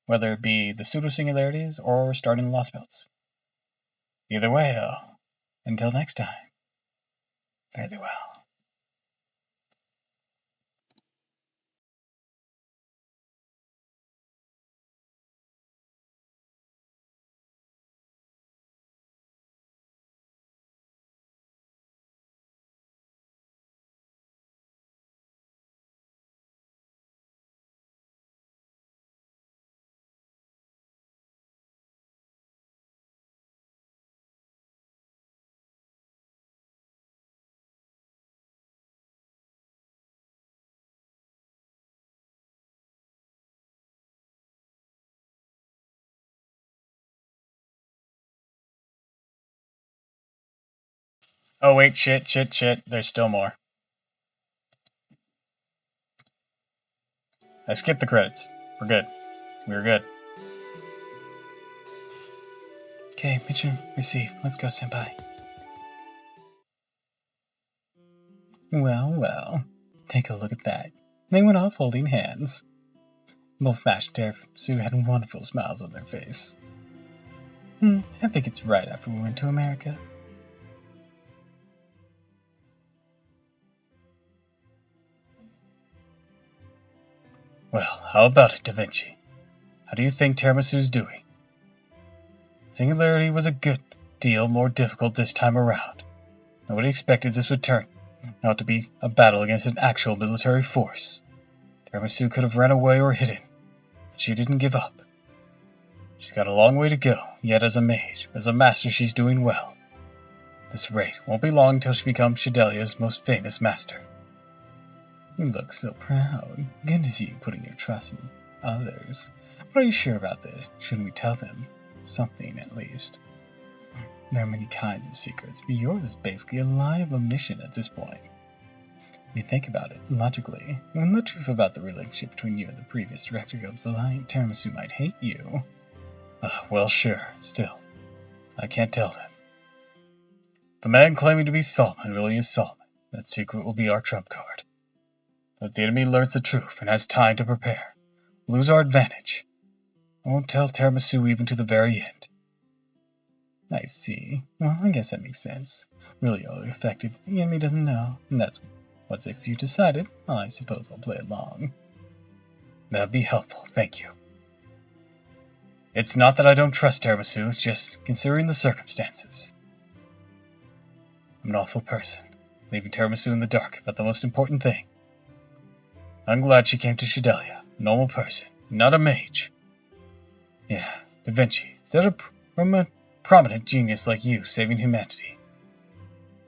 Whether it be the pseudo-singularities or starting the Lost Belts. Either way, though, until next time, fare thee well. Oh wait, shit, there's still more. I skipped the credits. We're good. We're good. Okay, mission received. Let's go, Senpai. Well. Take a look at that. They went off holding hands. Both Master and Sue had wonderful smiles on their face. I think it's right after we went to America. Well, how about it, Da Vinci? How do you think Tiramisu's doing? Singularity was a good deal more difficult this time around. Nobody expected this would turn out to be a battle against an actual military force. Tiramisu could have run away or hidden, but she didn't give up. She's got a long way to go, yet as a mage, as a master she's doing well. At this rate, won't be long until she becomes Shadelia's most famous master. You look so proud. Good to see you putting your trust in others. But are you sure about this? Shouldn't we tell them? Something, at least. There are many kinds of secrets, but yours is basically a lie of omission at this point. If you think about it, logically, when the truth about the relationship between you and the previous director comes to light, Tiramisu might hate you. Well, sure, still. I can't tell them. The man claiming to be Solomon really is Solomon. That secret will be our trump card. But if the enemy learns the truth and has time to prepare, we'll lose our advantage. I won't tell Tiramisu even to the very end. I see. Well, I guess that makes sense. Really only effective if the enemy doesn't know, and that's what's if you decided. I suppose I'll play along. That'd be helpful, thank you. It's not that I don't trust Tiramisu, it's just considering the circumstances. I'm an awful person, leaving Tiramisu in the dark about the most important thing. I'm glad she came to Shidelia, a normal person, not a mage. Yeah, Da Vinci, instead of from a prominent genius like you saving humanity.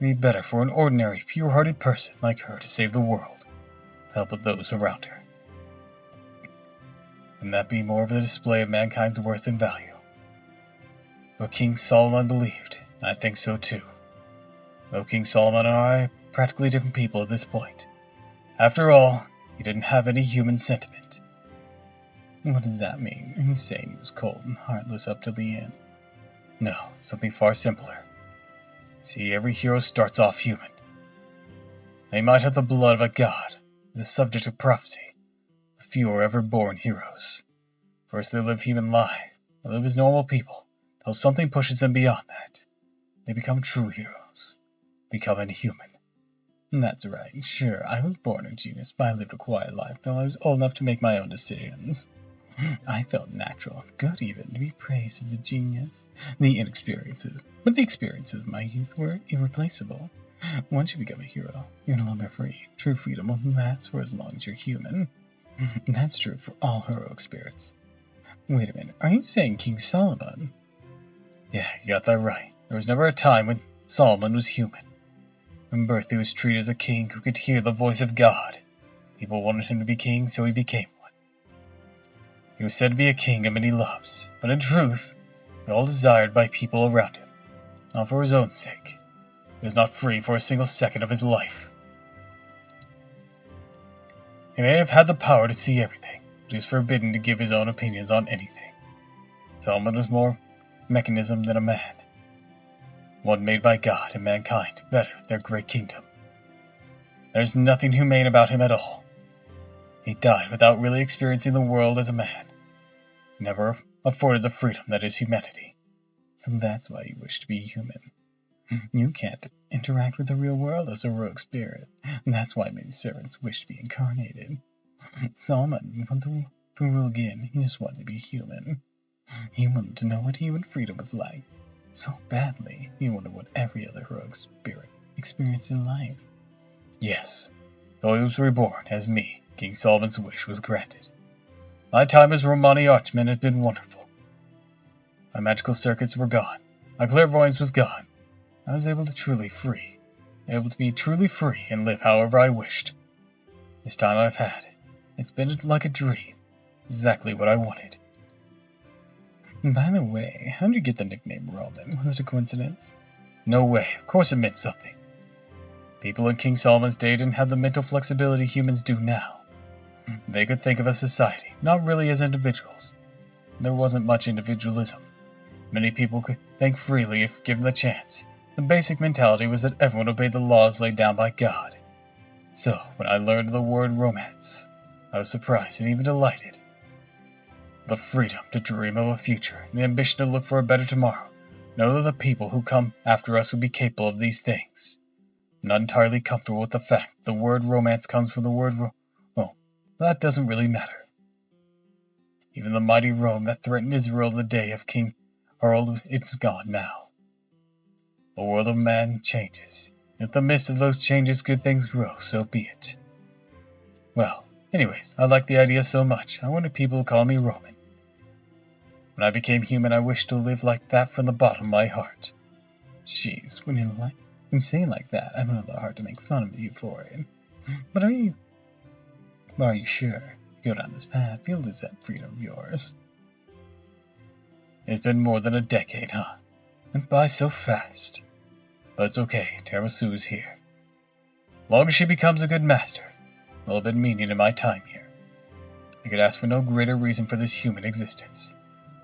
It'd be better for an ordinary, pure-hearted person like her to save the world, to help with those around her. Wouldn't that be more of a display of mankind's worth and value? What King Solomon believed, I think so too. Though King Solomon and I are practically different people at this point. After all, he didn't have any human sentiment. What does that mean? Are you saying he was cold and heartless up to the end? No, something far simpler. See, every hero starts off human. They might have the blood of a god, the subject of prophecy. But few are ever born heroes. First they live human life, they live as normal people, till something pushes them beyond that. They become true heroes, become inhuman. And that's right, sure, I was born a genius, but I lived a quiet life till I was old enough to make my own decisions. I felt natural, good even, to be praised as a genius. But the experiences of my youth were irreplaceable. Once you become a hero, you're no longer free. True freedom will last for as long as you're human. That's true for all heroic spirits. Wait a minute, are you saying King Solomon? Yeah, you got that right. There was never a time when Solomon was human. From birth he was treated as a king who could hear the voice of God. People wanted him to be king, so he became one. He was said to be a king of many loves, but in truth, they were all desired by people around him, not for his own sake. He was not free for a single second of his life. He may have had the power to see everything, but he was forbidden to give his own opinions on anything. Solomon was more mechanism than a man, one made by God and mankind to better their great kingdom. There's nothing humane about him at all. He died without really experiencing the world as a man. He never afforded the freedom that is humanity. So that's why you wish to be human. You can't interact with the real world as a rogue spirit, and that's why many servants wish to be incarnated. Solomon wanted to rule again, he just wanted to be human. He wanted to know what human freedom was like. So badly, he wanted what every other heroic spirit experienced in life. Yes, though he was reborn as me, King Solomon's wish was granted. My time as Romani Archman had been wonderful. My magical circuits were gone. My clairvoyance was gone. I was able to be truly free and live however I wished. This time I've had, it's been like a dream. Exactly what I wanted. And by the way, how did you get the nickname Roman? Was it a coincidence? No way, of course it meant something. People in King Solomon's day didn't have the mental flexibility humans do now. They could think of a society, not really as individuals. There wasn't much individualism. Many people could think freely if given the chance. The basic mentality was that everyone obeyed the laws laid down by God. So, when I learned the word romance, I was surprised and even delighted. The freedom to dream of a future, the ambition to look for a better tomorrow, know that the people who come after us will be capable of these things. I'm not entirely comfortable with the fact that the word romance comes from the word well, that doesn't really matter. Even the mighty Rome that threatened Israel in the day of King Harold, it's gone now. The world of man changes. In the midst of those changes good things grow, so be it. Well, anyways, I like the idea so much, I wanted people to call me Roman. When I became human, I wished to live like that from the bottom of my heart. Jeez, when you say it like that, I don't have the heart to make fun of you for it. But are you sure? Go down this path, you'll lose that freedom of yours. It's been more than a decade, huh? Went by so fast. But it's okay, Tiramisu is here. Long as she becomes a good master, will have been meaning in my time here. I could ask for no greater reason for this human existence,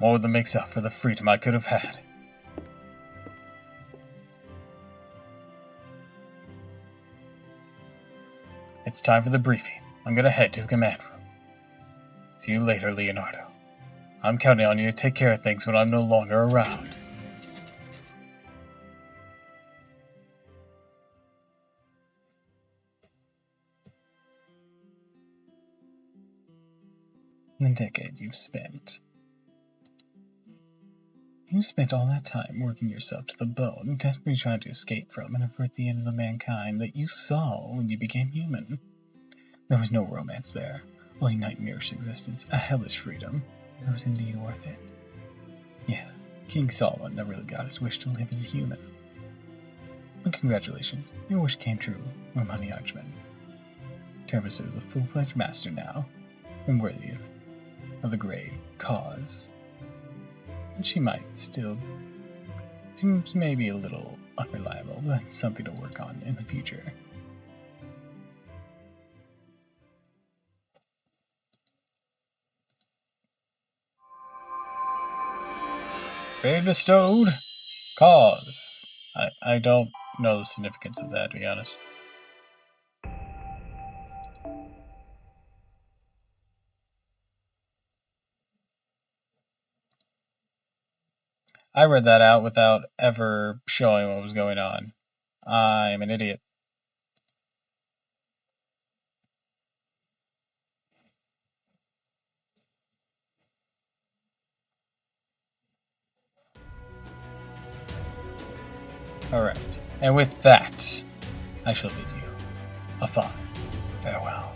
more than makes up for the freedom I could have had. It's time for the briefing. I'm gonna head to the command room. See you later, Leonardo. I'm counting on you to take care of things when I'm no longer around. The decade you've spent. You spent all that time working yourself to the bone, desperately trying to escape from and avert the end of the mankind that you saw when you became human. There was no romance there, only nightmarish existence, a hellish freedom. It was indeed worth it. Yeah, King Solomon never really got his wish to live as a human. But congratulations, your wish came true, Romani Archman. Termisu is a full-fledged master now, and worthy of the great cause. And she may be a little unreliable, but that's something to work on in the future. Grade bestowed. Cause. I don't know the significance of that, to be honest. I read that out without ever showing what was going on. I'm an idiot. Alright, and with that, I shall bid you a fond farewell.